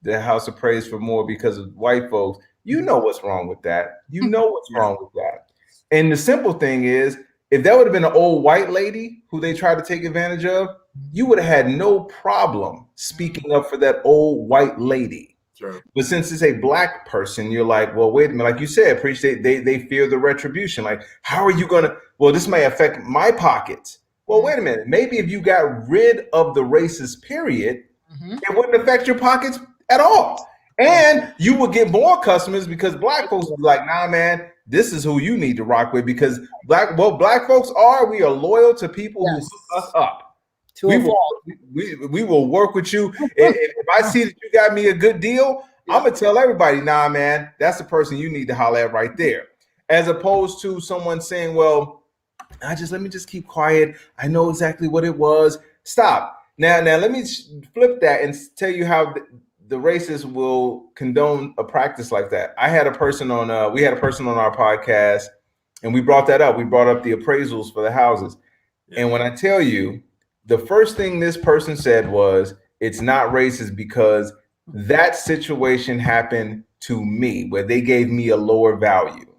the house of praise for more because of white folks, you know what's wrong with that. You know what's wrong with that. And the simple thing is, if that would have been an old white lady who they tried to take advantage of, you would have had no problem speaking up for that old white lady. Sure. But since it's a black person, you're like, well, wait a minute. Like you said, Preach, they fear the retribution. Like, how are you going to, well, this may affect my pockets. Well, wait a minute. Maybe if you got rid of the racist period, it wouldn't affect your pockets at all. And you will get more customers because black folks will be like, nah, man, this is who you need to rock with, because black folks we are loyal to people who hook us up. We will work with you. If I see that you got me a good deal, I'm gonna tell everybody, nah, man, that's the person you need to holler at right there. As opposed to someone saying, well, let me just keep quiet. I know exactly what it was. Stop. Now let me flip that and tell you how the racists will condone a practice like that. We had a person on our podcast, and we brought that up. We brought up the appraisals for the houses. Yeah. And when I tell you, the first thing this person said was, it's not racist because that situation happened to me where they gave me a lower value.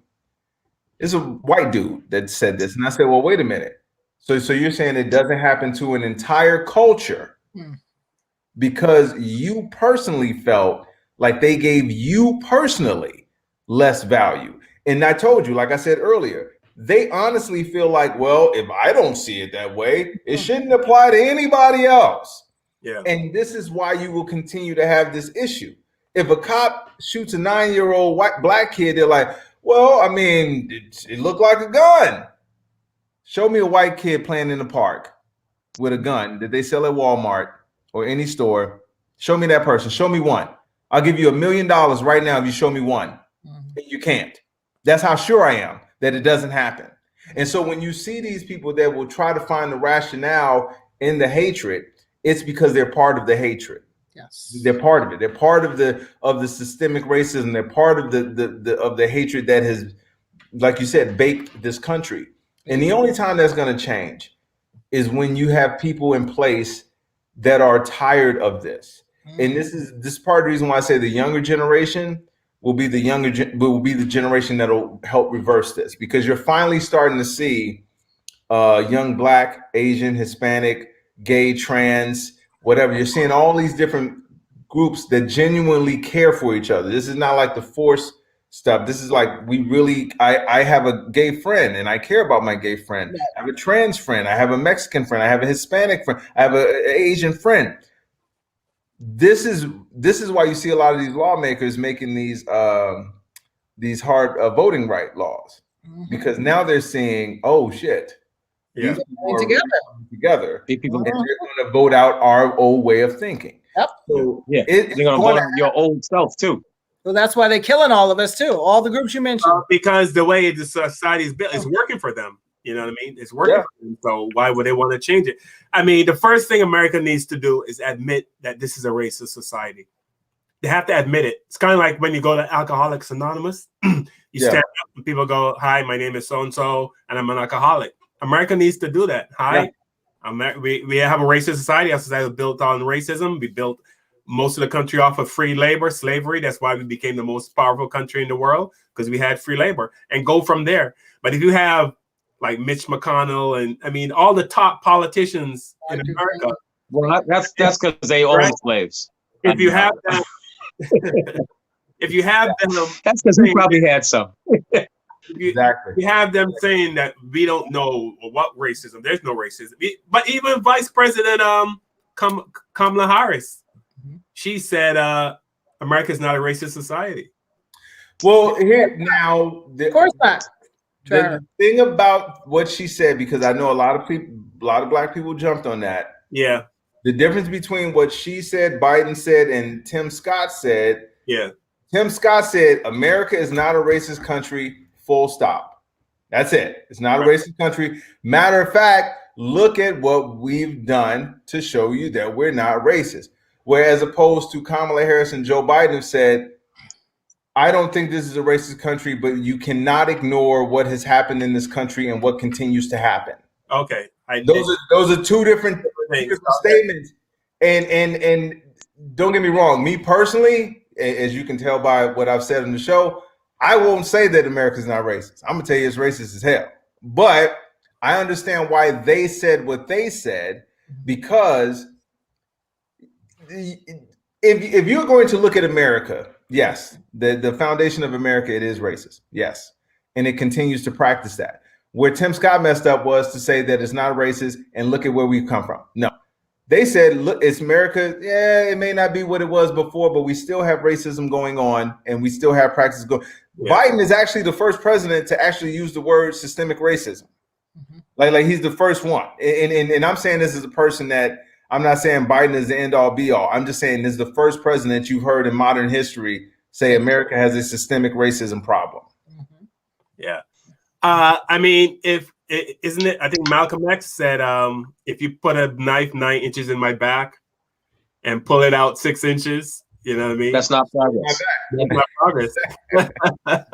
It's a white dude that said this. And I said, well, wait a minute. So you're saying it doesn't happen to an entire culture because you personally felt like they gave you personally less value. And I told you, like I said earlier, they honestly feel like, well, if I don't see it that way, it shouldn't apply to anybody else. Yeah. And this is why you will continue to have this issue. If a cop shoots a 9-year-old black kid, they're like, well, I mean, it looked like a gun. Show me a white kid playing in the park with a gun that they sell at Walmart or any store. Show me that person. Show me one. I'll give you $1 million right now if you show me one. You can't. That's how sure I am that it doesn't happen. And so when you see these people that will try to find the rationale in the hatred, it's because they're part of the hatred. Yes, they're part of it. They're part of the systemic racism. They're part of the hatred that has, like you said, baked this country. And the only time that's going to change is when you have people in place that are tired of this. And this is part of the reason why I say the younger generation will be the generation that'll help reverse this, because you're finally starting to see young Black, Asian, Hispanic, gay, trans, whatever. You're seeing all these different groups that genuinely care for each other. This is not like the forced stuff. This is like I have a gay friend and I care about my gay friend. I have a trans friend. I have a Mexican friend. I have a Hispanic friend. I have an Asian friend. This is why you see a lot of these lawmakers making these hard voting right laws, because now they're saying, oh shit, these people are together, and they're going to vote out our old way of thinking. Yep. So they're going to vote on your old self too. Well, that's why they're killing all of us too. All the groups you mentioned. Because the way the society is built is working for them. You know what I mean? It's working for them. So why would they want to change it? I mean, the first thing America needs to do is admit that this is a racist society. They have to admit it. It's kind of like when you go to Alcoholics Anonymous. You stand up and people go, "Hi, my name is so-and-so, and I'm an alcoholic." America needs to do that. Hi. We have a racist society. Our society was built on racism. We built most of the country off of free labor, slavery. That's why we became the most powerful country in the world, because we had free labor, and go from there. But if you have like Mitch McConnell and I mean all the top politicians in America, well, that's because they own slaves. If you have them, if you have them, that's because we probably had some. Exactly. You have them saying that we don't know what racism. There's no racism. But even Vice President Kamala Harris, she said America's not a racist society. Well, here now, of course not. The thing about what she said, because I know a lot of people, a lot of Black people jumped on that. Yeah. The difference between what she said, Biden said, and Tim Scott said. Yeah. Tim Scott said, America is not a racist country. Full stop. That's it. It's not a racist country. Matter of fact, look at what we've done to show you that we're not racist. Whereas opposed to Kamala Harris and Joe Biden have said, I don't think this is a racist country, but you cannot ignore what has happened in this country and what continues to happen. Okay. Those are two different statements. And don't get me wrong, me personally, as you can tell by what I've said on the show, I won't say that America's not racist. I'm gonna tell you it's racist as hell. But I understand why they said what they said, because if you're going to look at America, yes, the foundation of America, it is racist. Yes. And it continues to practice that. Where Tim Scott messed up was to say that it's not racist and look at where we've come from. No. They said, look, it's America. Yeah, it may not be what it was before, but we still have racism going on and we still have practices going. Yeah. Biden is actually the first president to actually use the word systemic racism. Like he's the first one. And I'm saying this as a person that I'm not saying Biden is the end all be all. I'm just saying this is the first president you've heard in modern history say America has a systemic racism problem. Yeah. I mean, isn't it? I think Malcolm X said, if you put a knife 9 inches in my back and pull it out 6 inches, you know what I mean? That's not progress. That's not progress.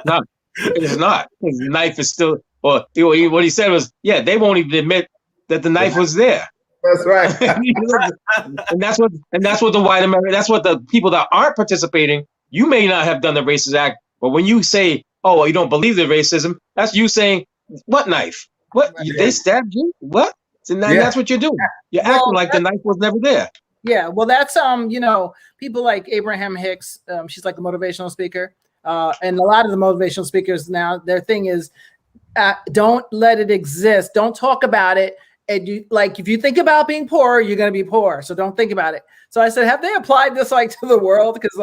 No, it's not. The knife is still. Well, what he said was, yeah, they won't even admit that the knife was there. That's right. and that's what the white America. That's what the people that aren't participating. You may not have done the racist act, but when you say, "Oh, well, you don't believe the racism," that's you saying, "What knife? What they stabbed you? What?" And that's what you're doing. You're acting like the knife was never there. Yeah, well, that's people like Abraham Hicks. She's like a motivational speaker, and a lot of the motivational speakers now, their thing is, don't let it exist. Don't talk about it. And you if you think about being poor, you're going to be poor. So don't think about it. So I said, have they applied this to the world? Because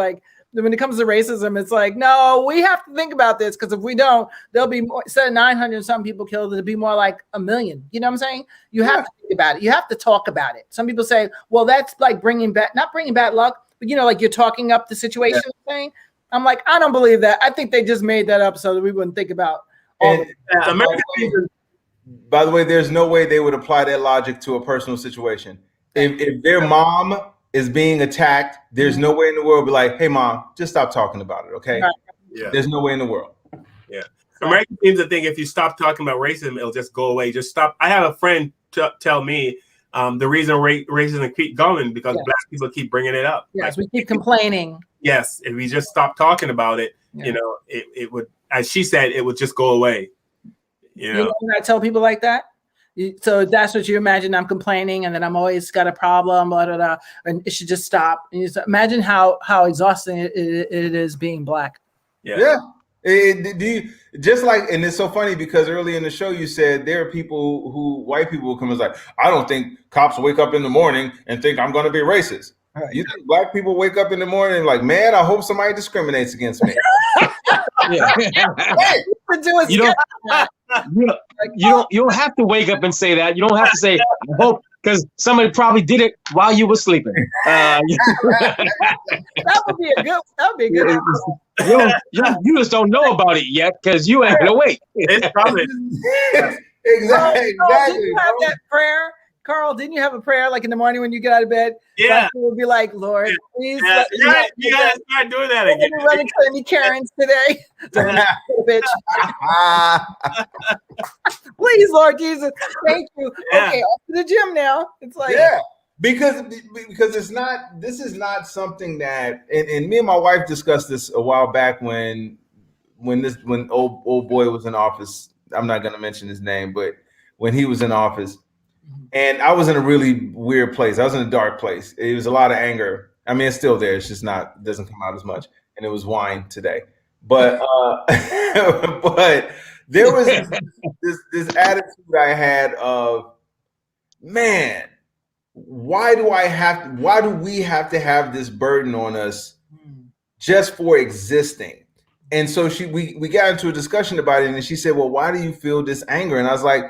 when it comes to racism, it's no, we have to think about this, because if we don't, there'll be more, instead of 900 some people killed, it'll be more like 1 million. You know what I'm saying? You have to think about it. You have to talk about it. Some people say, well, that's like not bringing bad luck, but you're talking up the situation thing. I'm like, I don't believe that. I think they just made that up so that we wouldn't think about all of it. By the way, there's no way they would apply that logic to a personal situation. If their mom is being attacked, there's no way in the world be like, hey, mom, just stop talking about it, okay? Yeah. There's no way in the world. Yeah. America seems to think if you stop talking about racism, it'll just go away. Just stop. I have a friend tell me the reason racism keep going because black people keep bringing it up. Yes, we keep complaining. Yes, if we just stop talking about it, you know, it would, as she said, it would just go away. You know when I tell people like that? So that's what you imagine. I'm complaining and then I'm always got a problem, blah, blah, blah, and it should just stop. And you just imagine how exhausting it is being black. Yeah. Do you, just like, and it's so funny because early in the show you said there are people white people will come and like, I don't think cops wake up in the morning and think I'm going to be racist. Right. You think black people wake up in the morning like, man, I hope somebody discriminates against me. Hey, you don't have to wake up and say that. You don't have to say, I hope, because somebody probably did it while you were sleeping. That would be a good one. You just don't know about it yet because you ain't awake. It's coming. Exactly. Didn't you have that prayer? Carl, didn't you have a prayer like in the morning when you get out of bed? Yeah. It would be like, Lord, please. You gotta start doing that again. Run into any Karens today. Bitch. Please, Lord Jesus. Thank you. Yeah. Okay, off to the gym now. It's like, because it's not, this is not something that, and me and my wife discussed this a while back when old boy was in office. I'm not going to mention his name, but when he was in office, and I was in a really weird place. I was in a dark place. It was a lot of anger. I mean, it's still there. It's just not, doesn't come out as much. And it was wine today. But but there was this attitude I had of, man, why do we have to have this burden on us just for existing? And so we got into a discussion about it, and she said, well, why do you feel this anger? And I was like,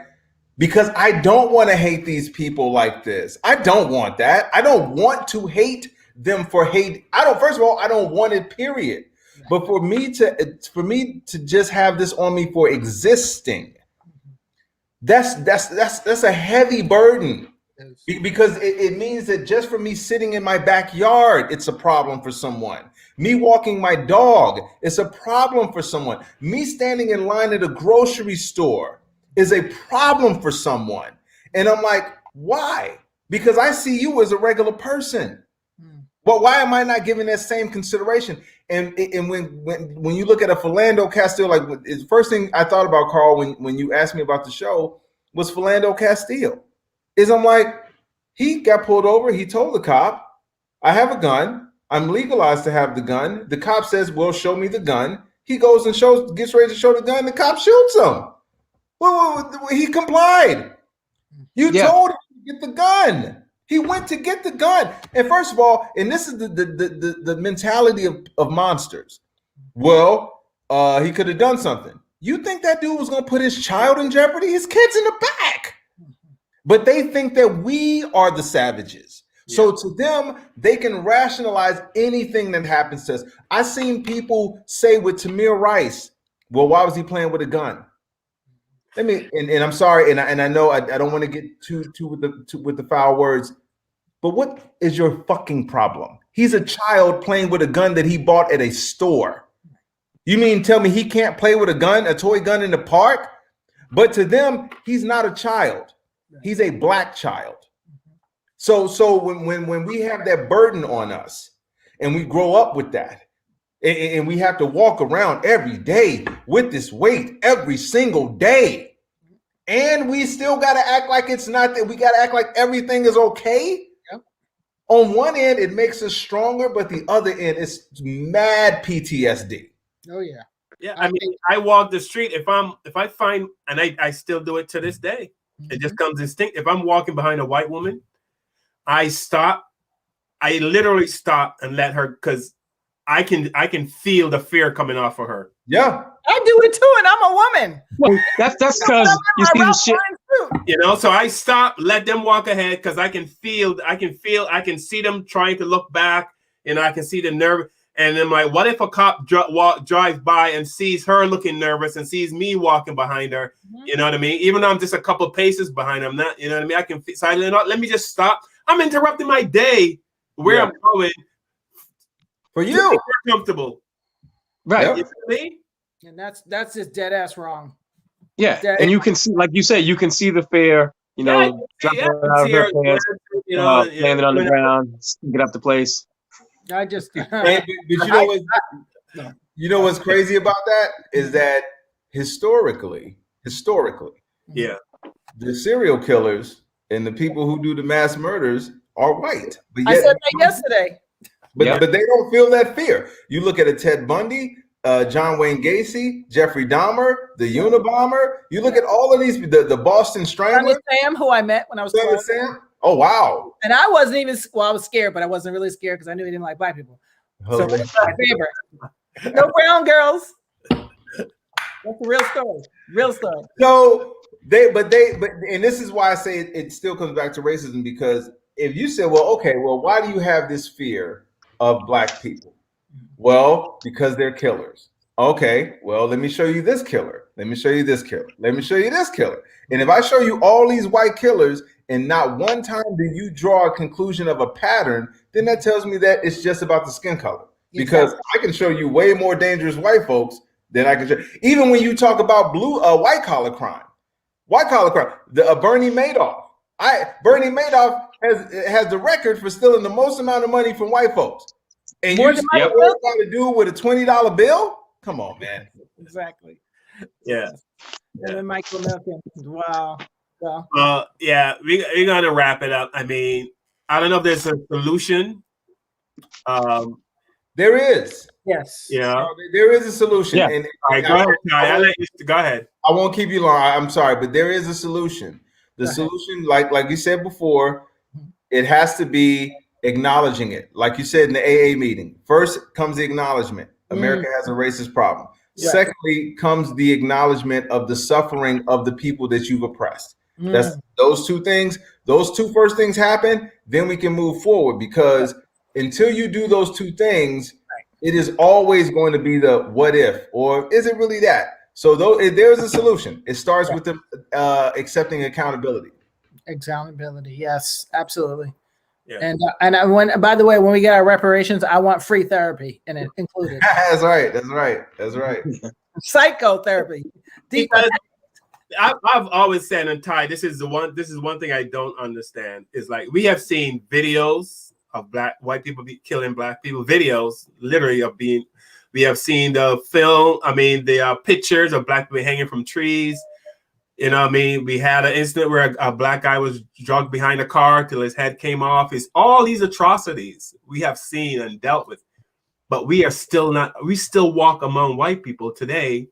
because I don't want to hate these people like this. I don't want that. I don't want to hate them for hate. First of all, I don't want it, period. But for me to just have this on me for existing, that's a heavy burden. Because it means that just for me sitting in my backyard, it's a problem for someone. Me walking my dog, it's a problem for someone. Me standing in line at a grocery store is a problem for someone. And I'm like, why? Because I see you as a regular person. But why am I not giving that same consideration? And when you look at a Philando Castile, like the first thing I thought about, Carl, when you asked me about the show, was Philando Castile. I'm like, he got pulled over. He told the cop, I have a gun. I'm legalized to have the gun. The cop says, well, show me the gun. He goes and gets ready to show the gun. The cop shoots him. Well, he complied. You told him to get the gun. He went to get the gun. And first of all, and this is the mentality of monsters. Well, he could have done something. You think that dude was going to put his child in jeopardy? His kid's in the back. But they think that we are the savages. Yeah. So to them, they can rationalize anything that happens to us. I've seen people say with Tamir Rice, well, why was he playing with a gun? And I'm sorry, and I know I don't want to get too with the foul words, but what is your fucking problem? He's a child playing with a gun that he bought at a store. You mean tell me he can't play with a toy gun in the park? But to them, he's not a child. He's a black child. So when we have that burden on us and we grow up with that, and we have to walk around every day with this weight every single day, and we still got to act like it's not that, we got to act like everything is okay. Yep. On one end, it makes us stronger, but the other end, it's mad PTSD. Oh yeah. Yeah, I mean, I walk the street if I find, and I still do it to this day. It just comes instinct. If I'm walking behind a white woman, I stop. I literally stop and let her, because I can feel the fear coming off of her. Yeah, I do it too, and I'm a woman. Well, that's because you see the shit. You know, so I stop, let them walk ahead, because I can see them trying to look back, and I can see the nerve. And I'm like, what if a cop drives by and sees her looking nervous and sees me walking behind her? Mm-hmm. You know what I mean? Even though I'm just a couple paces behind her, I'm not, you know what I mean? I can silently, let me just stop. I'm interrupting my day where I'm going. For you. Comfortable. Right. You feel me? And that's just dead ass wrong. Yeah. And you can see, like you said, you can see the fear you know, dropping it out of her pants, landing on the ground, get up the place. But you know what's crazy about that is that historically, yeah, the serial killers and the people who do the mass murders are white. But yet, I said that yesterday. But they don't feel that fear. You look at a Ted Bundy, John Wayne Gacy, Jeffrey Dahmer, the Unabomber. You look at all of these, the Boston Strangler. Sam, who I met when I was 12. Sam. Oh wow! And I wasn't even I was scared, but I wasn't really scared because I knew he didn't like black people. So that's my favorite. No brown girls. That's a real story. Real story. So but and this is why I say it still comes back to racism, because if you say, well, okay, well, why do you have this fear of black people? Well, because they're killers. Okay, well, let me show you this killer. Let me show you this killer. Let me show you this killer. And if I show you all these white killers and not one time do you draw a conclusion of a pattern, then that tells me that it's just about the skin color. Because I can show you way more dangerous white folks than I can show. Even when you talk about white collar crime, Bernie Madoff. Bernie Madoff has the record for stealing the most amount of money from white folks. And you got to do with a $20 bill? Come on, man. Exactly. Yeah. And then Michael Milken. Wow. Wow. Yeah, we're gonna wrap it up. I mean, I don't know if there's a solution. There is. Yes. Yeah. There is a solution. Yeah. And all right, go ahead. I'll let you go ahead. I won't keep you long. I'm sorry, but there is a solution. The solution, like you said before, it has to be acknowledging it. Like you said in the AA meeting, first comes the acknowledgement. America has a racist problem. Yeah. Secondly comes the acknowledgement of the suffering of the people that you've oppressed. That's those two things. Those two first things happen, then we can move forward, because until you do those two things, it is always going to be the what if, or is it really that? So there's a solution. It starts with the accepting accountability. Accountability, yes, absolutely. Yeah. And when, by the way, when we get our reparations, I want free therapy in it included. That's right. Psychotherapy. Because I've always said, and Ty, this is one thing I don't understand is, like, we have seen videos of white people killing black people, videos literally of being. We have seen the film. I mean, the pictures of black people hanging from trees. You know what I mean? We had an incident where a black guy was drugged behind a car till his head came off. It's all these atrocities we have seen and dealt with. But we still walk among white people today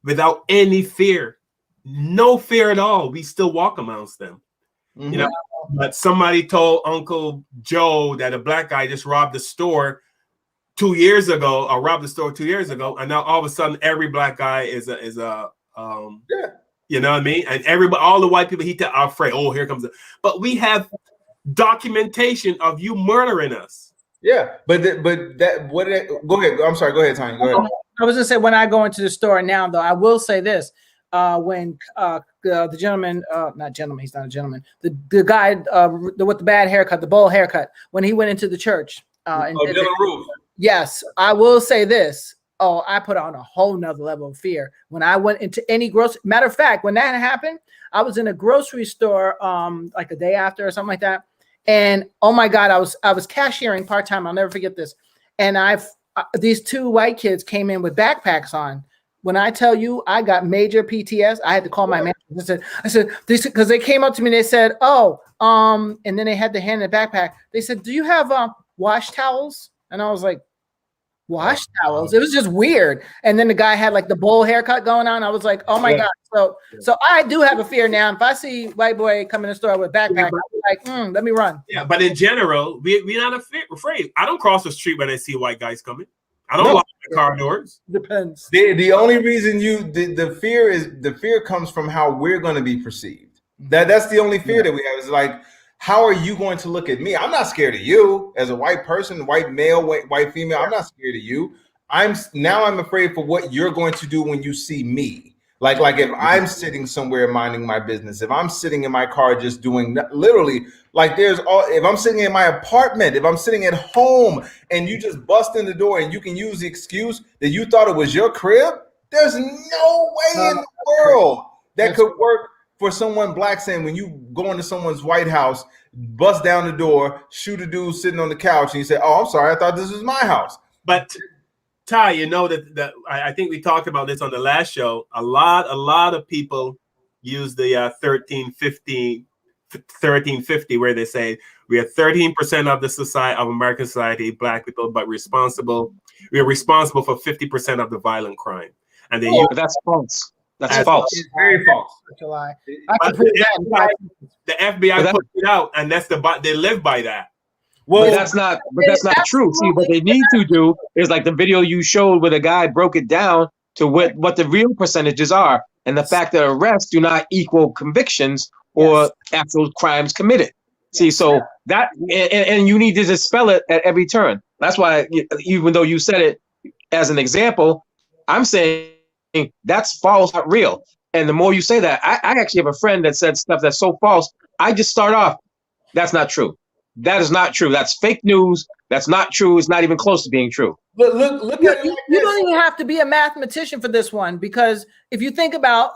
without any fear. No fear at all. We still walk amongst them. Mm-hmm. You know, but somebody told Uncle Joe that a black guy just robbed the store 2 years ago, or robbed the store 2 years ago, and now all of a sudden every black guy is a you know what I mean? And everybody, all the white people, are afraid. Oh, here comes but we have documentation of you murdering us. Yeah, go ahead. I'm sorry. Go ahead, Tanya. Go ahead. I was gonna say, when I go into the store now, though, I will say this: when the gentleman, not gentleman, he's not a gentleman, the guy with the bad haircut, the bowl haircut, when he went into the church, Dylan Roof. Yes, I will say this. Oh, I put on a whole nother level of fear when I went into any grocery. Matter of fact, when that happened, I was in a grocery store like a day after or something like that. And oh my God, I was cashiering part-time. I'll never forget this. And these two white kids came in with backpacks on. When I tell you I got major PTS, I had to call my manager. I said, because they came up to me and they said, and then they had the hand in the backpack. They said, do you have wash towels? And I was like, wash towels. It was just weird. And then the guy had like the bowl haircut going on. I was like, oh my God. So I do have a fear now. If I see white boy come in the store with backpack, I'm like, let me run. Yeah, but in general, we're not afraid. I don't cross the street when I see white guys coming. I don't lock the car doors. Depends. The only reason the fear comes from how we're going to be perceived. That's the only fear that we have. Is like, how are you going to look at me? I'm not scared of you as a white person, white male, white female. I'm not scared of you. I'm afraid for what you're going to do when you see me. Like if I'm sitting somewhere minding my business, if I'm sitting in my car just doing literally, like if I'm sitting in my apartment, if I'm sitting at home and you just bust in the door and you can use the excuse that you thought it was your crib, there's no way in the world that could work for someone black saying when you go into someone's White House, bust down the door, shoot a dude sitting on the couch, and you say, "Oh, I'm sorry, I thought this was my house." But Ty, you know that I think we talked about this on the last show. A lot of people use the 1350, where they say we are 13% of the society of American society, black people, but we are responsible for 50% of the violent crime. And but that's false. That's false. It's very false. July. The FBI put it out, and they live by that. Well, but that's not true. See, what they need to do is like the video you showed where the guy broke it down to what the real percentages are, and the fact that arrests do not equal convictions or actual crimes committed. See, so that and you need to dispel it at every turn. That's why, even though you said it as an example, I'm saying that's false, not real. And the more you say that, I actually have a friend that said stuff that's so false. I just start off, that's not true. That is not true. That's fake news. That's not true. It's not even close to being true. Look at you don't even have to be a mathematician for this one, because if you think about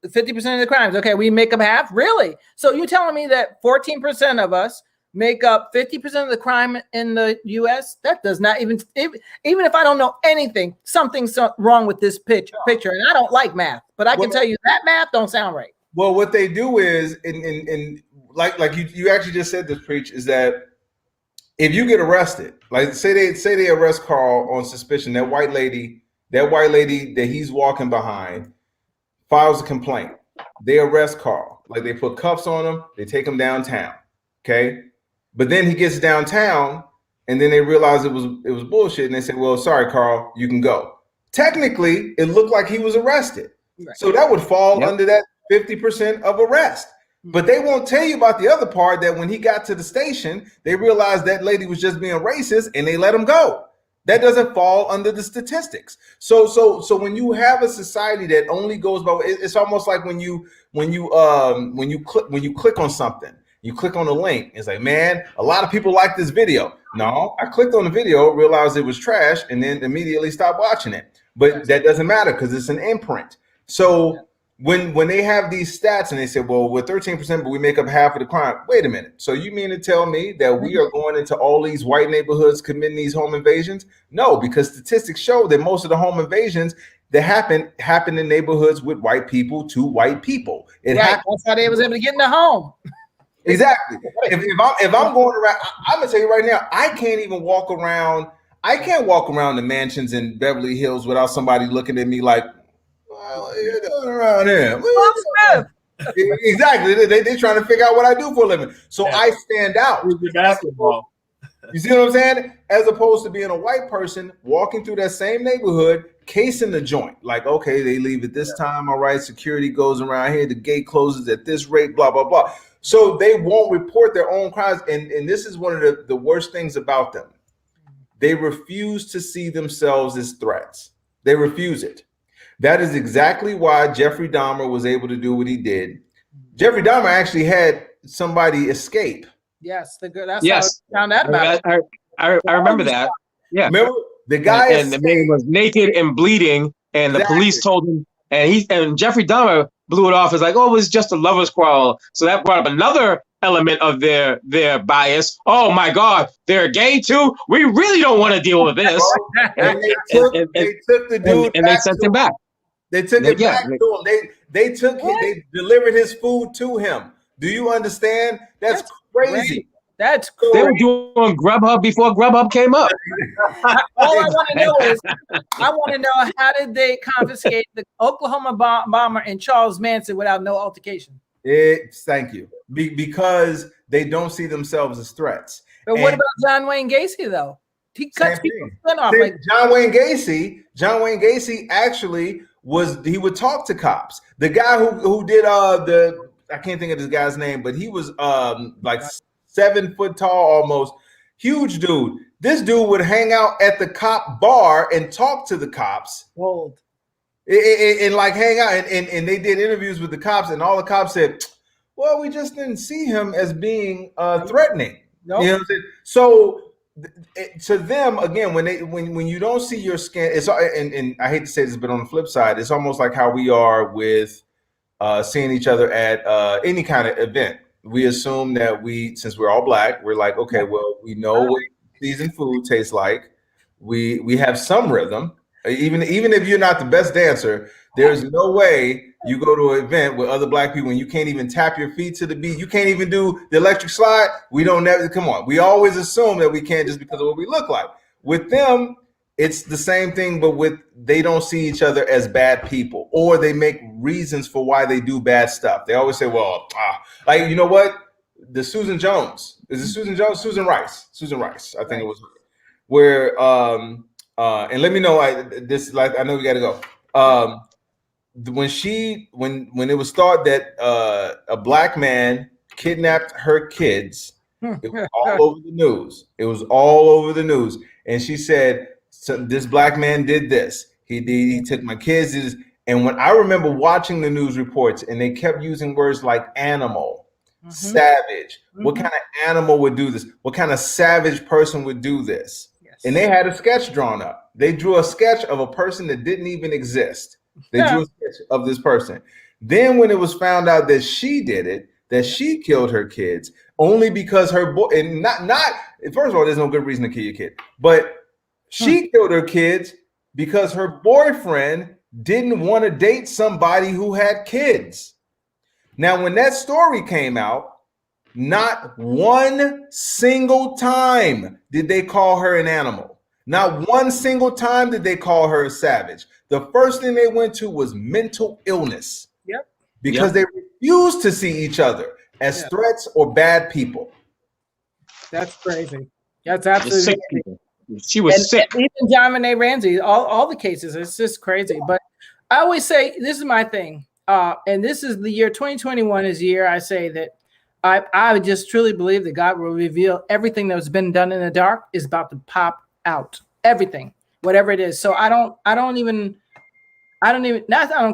50% of the crimes, okay, we make up half, really? So you're telling me that 14% of us make up 50% of the crime in the U.S.? That does not even if I don't know anything, something's wrong with this picture. And I don't like math, but I can tell you that math don't sound right. Well, what they do is, in like you actually just said this, Preach, is that if you get arrested, like say they arrest Carl on suspicion, that white lady that he's walking behind files a complaint. They arrest Carl, like they put cuffs on him, they take him downtown. Okay. But then he gets downtown and then they realize it was bullshit. And they say, well, sorry, Carl, you can go. Technically, it looked like he was arrested. Right. So that would fall under that 50% of arrest. But they won't tell you about the other part, that when he got to the station, they realized that lady was just being racist and they let him go. That doesn't fall under the statistics. So when you have a society that only goes by, it's almost like when you click on something, you click on a link. It's like, man, a lot of people like this video. No, I clicked on the video, realized it was trash, and then immediately stopped watching it. But that doesn't matter because it's an imprint. So when they have these stats and they say, well, we're 13%, but we make up half of the crime. Wait a minute. So you mean to tell me that we are going into all these white neighborhoods committing these home invasions? No, because statistics show that most of the home invasions that happen in neighborhoods with white people to white people. That's how they was able to get in the home. Exactly. If I'm going around, I'm gonna tell you right now, I can't walk around the mansions in Beverly Hills without somebody looking at me like, what are you doing around here? Exactly. They're trying to figure out what I do for a living. So I stand out. Basketball. You see what I'm saying? As opposed to being a white person walking through that same neighborhood, casing the joint. Like, okay, they leave at this time. All right, security goes around here. The gate closes at this rate, blah, blah, blah. So they won't report their own crimes. And this is one of the worst things about them. They refuse to see themselves as threats. They refuse it. That is exactly why Jeffrey Dahmer was able to do what he did. Jeffrey Dahmer actually had somebody escape. Yes, that's how I found out about it. I remember that. Yeah. Remember the guy and the man was naked and bleeding, and the police told him, and Jeffrey Dahmer blew it off as like, oh, it was just a lover's quarrel. So that brought up another element of their bias. Oh my God, they're gay too. We really don't want to deal with this. And they took the dude and they sent him back. They took it back to him. They delivered his food to him. Do you understand? That's crazy. That's cool. They were doing Grubhub before Grubhub came up. All I want to know is, how did they confiscate the Oklahoma bomber and Charles Manson without no altercation? Thank you. Because they don't see themselves as threats. But what about John Wayne Gacy though? He cuts people's skin off. Like John Wayne Gacy actually would talk to cops. The guy who did I can't think of this guy's name, but he was like 7 foot tall, almost huge dude. This dude would hang out at the cop bar and talk to the cops. Bold. And like hang out, and they did interviews with the cops, and all the cops said, well, we just didn't see him as being threatening. Nope. You know what I'm saying? So to them, again, when you don't see your skin, it's and I hate to say this, but on the flip side, it's almost like how we are with seeing each other at any kind of event. We assume that since we're all black, we're like, okay, well, we know what seasoned food tastes like. We have some rhythm. Even if you're not the best dancer, there's no way you go to an event with other black people and you can't even tap your feet to the beat. You can't even do the electric slide. We don't never come on. We always assume that we can't just because of what we look like. With them, it's the same thing, but they don't see each other as bad people, or they make reasons for why they do bad stuff. They always say, well, like, you know what? The Susan Jones, is it Susan Jones? Susan Rice, I think it was, where, and let me know, I know we got to go. When it was thought that a black man kidnapped her kids, it was all over the news. It was all over the news. And she said, so this black man did this. He took my kids. And when I remember watching the news reports and they kept using words like animal, savage, what kind of animal would do this? What kind of savage person would do this? Yes. And they had a sketch drawn up. They drew a sketch of a person that didn't even exist. They drew a sketch of this person. Then when it was found out that she did it, that she killed her kids only because her boy, and not first of all, there's no good reason to kill your kid, but she killed her kids because her boyfriend didn't want to date somebody who had kids. Now, when that story came out, not one single time did they call her an animal. Not one single time did they call her a savage. The first thing they went to was mental illness. Yep. Because they refused to see each other as threats or bad people. That's crazy. That's absolutely crazy. She was sick. Even John Benet Ramsey, all the cases, it's just crazy. But I always say, this is my thing. And this is the year 2021 is the year I say that I just truly believe that God will reveal everything that has been done in the dark is about to pop out. Everything, whatever it is. So I don't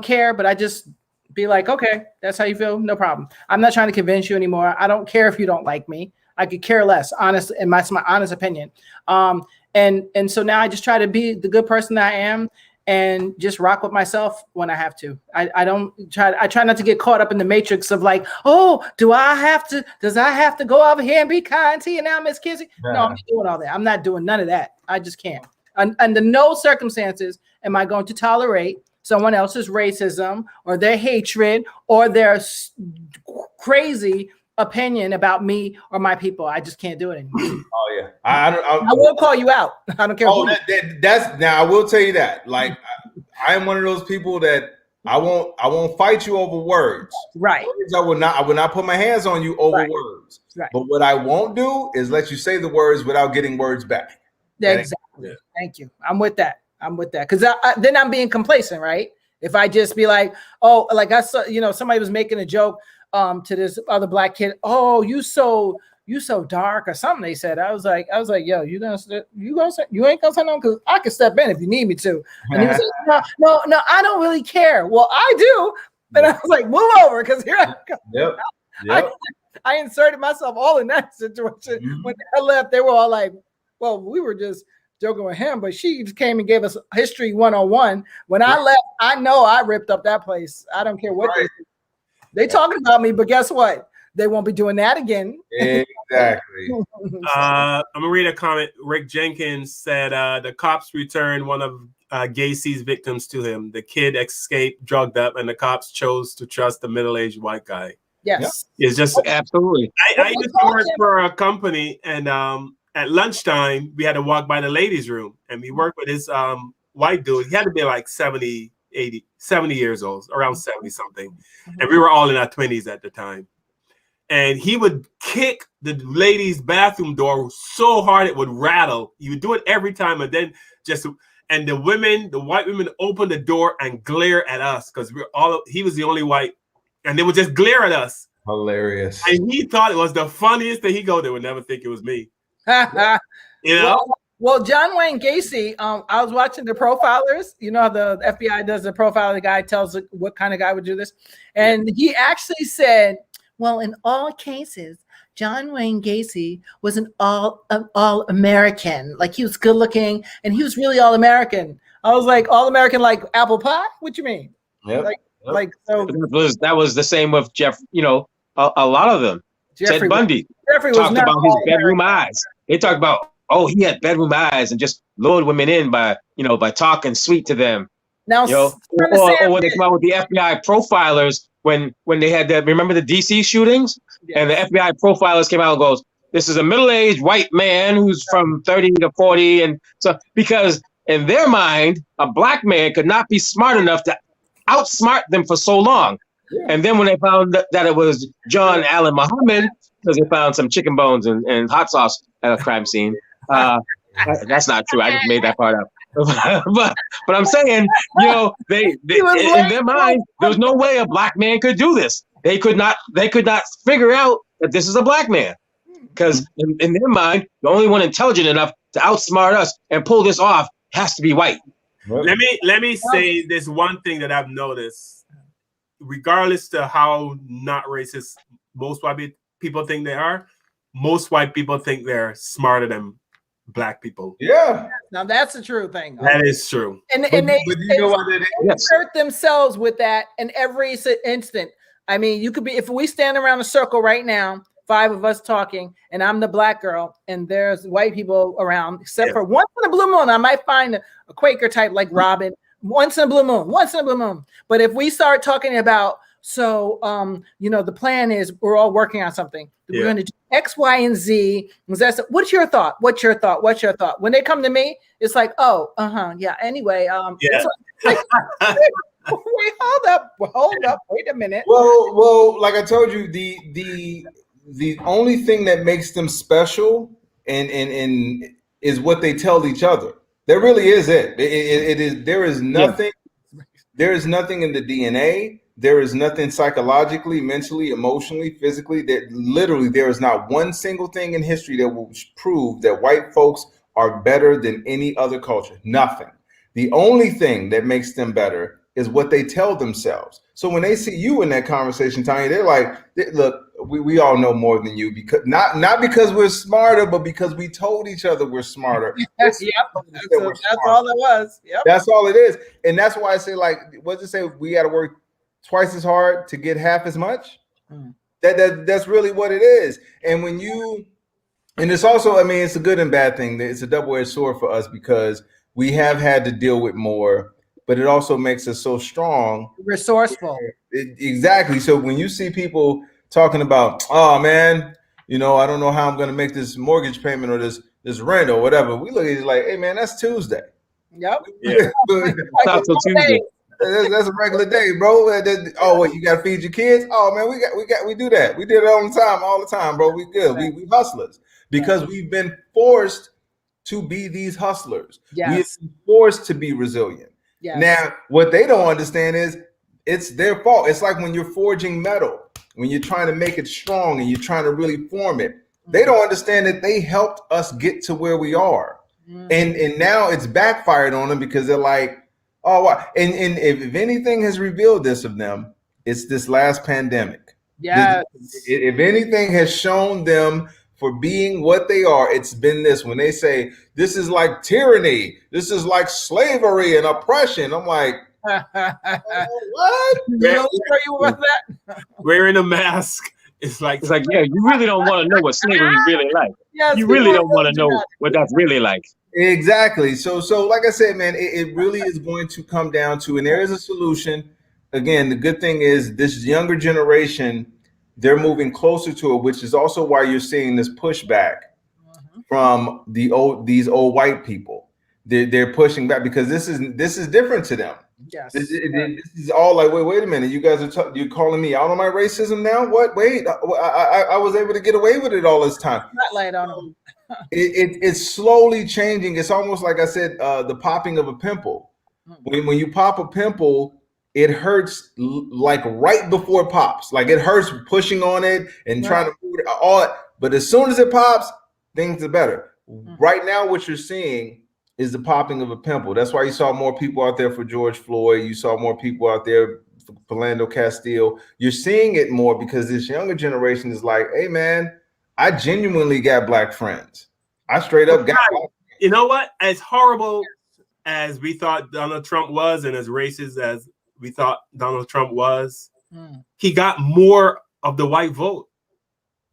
care, but I just be like, okay, that's how you feel. No problem. I'm not trying to convince you anymore. I don't care if you don't like me. I could care less, honest, and that's my honest opinion. And so now I just try to be the good person that I am and just rock with myself when I have to. I try not to get caught up in the matrix of like, oh, does I have to go over here and be kind to you now, Miss Kizzy? No, I'm not doing all that. I'm not doing none of that. I just can't. Under no circumstances am I going to tolerate someone else's racism or their hatred or their crazy opinion about me or my people. I just can't do it anymore. Oh yeah, I will call you out. I don't care. Oh, that's now. I will tell you that. Like, I am one of those people that I won't fight you over words. Right. Words I will not put my hands on you over words. Right. But what I won't do is let you say the words without getting words back. Exactly. Thank you. I'm with that. Because then I'm being complacent, right? If I just be like, oh, like I saw, somebody was making a joke to this other black kid. Oh, you so dark or something. They said. I was like, yo, you ain't gonna say no, because I can step in if you need me to. And he was like, no, I don't really care. Well, I do. And I was like, move over, because here I come. Yep. I inserted myself all in that situation. Mm-hmm. When I left, they were all like, well, we were just joking with him, but she just came and gave us history 101. When I left, I know I ripped up that place. I don't care what they talking about me, but guess what? They won't be doing that again. Exactly. I'm gonna read a comment. Rick Jenkins said the cops returned one of Gacy's victims to him. The kid escaped drugged up, and the cops chose to trust the middle-aged white guy. Yes. It's just absolutely. I used to work for a company, and at lunchtime we had to walk by the ladies' room, and we worked with this white dude. He had to be like 70 years old, around 70 something, and we were all in our 20s at the time. And he would kick the ladies' bathroom door so hard it would rattle. He would do it every time, and then the white women opened the door and glare at us because he was the only white, and they would just glare at us. Hilarious. And he thought it was the funniest thing. They would never think it was me. Well, John Wayne Gacy, I was watching the Profilers. You know how the FBI does the profile. The guy tells what kind of guy would do this. And he actually said, well, in all cases, John Wayne Gacy was an all-American. Like, he was good looking and he was really all-American. I was like, all-American like apple pie? What you mean? Yep. Like, Like, so That was the same with Jeff. You know, a lot of them. Ted Bundy was talked not about his all bedroom eyes. They talked about, oh, he had bedroom eyes and just lured women in by talking sweet to them. Now, or when they come out with the FBI profilers when they had that. Remember the DC shootings, and the FBI profilers came out and goes, "This is a middle-aged white man who's from 30 to 40," and so because in their mind, a black man could not be smart enough to outsmart them for so long. Yeah. And then when they found that it was John Allen Muhammad, because they found some chicken bones and hot sauce at a crime scene. That's not true. I just made that part up. but I'm saying, they in their mind, there's no way a black man could do this. They could not figure out that this is a black man, because in their mind, the only one intelligent enough to outsmart us and pull this off has to be white. Let me say this one thing that I've noticed, regardless to how not racist most white people think they are, most white people think they're smarter than black people. Yeah. Now that's the true thing. That is true. And they insert themselves with that in every instant. I mean, you could be, if we stand around a circle right now, 5 of us talking, and I'm the black girl, and there's white people around, except for once in a blue moon, I might find a Quaker type like Robin, once in a blue moon. But if we start talking about, the plan is we're all working on something. We're going to do X, Y, and Z. What's your thought? What's your thought? When they come to me, it's like, yeah. Anyway, wait, hold up, wait a minute. Well, like I told you, the only thing that makes them special and is what they tell each other. That really is it. It is. There is nothing. Yeah. There is nothing in the DNA. There is nothing psychologically, mentally, emotionally, physically. That literally there is not one single thing in history that will prove that white folks are better than any other culture. Nothing. The only thing that makes them better is what they tell themselves. So when they see you in that conversation, Tanya, they're like, look, we all know more than you, because not because we're smarter, but because we told each other we're smarter. That's all it was. Yep. That's all it is. And that's why I say, like, what does it say? We got to work twice as hard to get half as much. That's really what it is. And and it's also, I mean, it's a good and bad thing. It's a double-edged sword for us, because we have had to deal with more, but it also makes us so strong, resourceful. Exactly. So when you see people talking about, oh man, I don't know how I'm going to make this mortgage payment or this rent or whatever, we look at it like, hey man, that's Tuesday. Yep. Yeah. Not till Tuesday. That's a regular day, bro. Oh, what, you got to feed your kids? Oh man, we do that. We did it all the time, bro. We good. We hustlers, because we've been forced to be these hustlers. Yes. We've been forced to be resilient. Yes. Now, what they don't understand is it's their fault. It's like when you're forging metal, when you're trying to make it strong and you're trying to really form it. They don't understand that they helped us get to where we are. And now it's backfired on them, because they're like, oh, wow. And if anything has revealed this of them, it's this last pandemic. Yes. If anything has shown them for being what they are, it's been this. When they say this is like tyranny, this is like slavery and oppression, I'm like, what? Wearing a mask. It's like, yeah, you really don't want to know what slavery is really like. Yes, you really don't want to know what that's really like. Exactly. So like I said, man, it really is going to come down to, and there is a solution. Again, the good thing is this younger generation, they're moving closer to it, which is also why you're seeing this pushback from these old white people. They're pushing back, because this is different to them. Yes. This is all like, wait a minute, you guys you're calling me out on my racism now? What? Wait, I was able to get away with it all this time. Not laid on them. It's slowly changing. It's almost like I said, the popping of a pimple. When you pop a pimple, it hurts like right before it pops. Like it hurts pushing on it and trying to move it all. But as soon as it pops, things are better. Right now, what you're seeing is the popping of a pimple. That's why you saw more people out there for George Floyd. You saw more people out there for Philando Castile. You're seeing it more because this younger generation is like, hey man, I genuinely got black friends. I straight up got black friends. You know what? As horrible as we thought Donald Trump was, and as racist as we thought Donald Trump was. He got more of the white vote.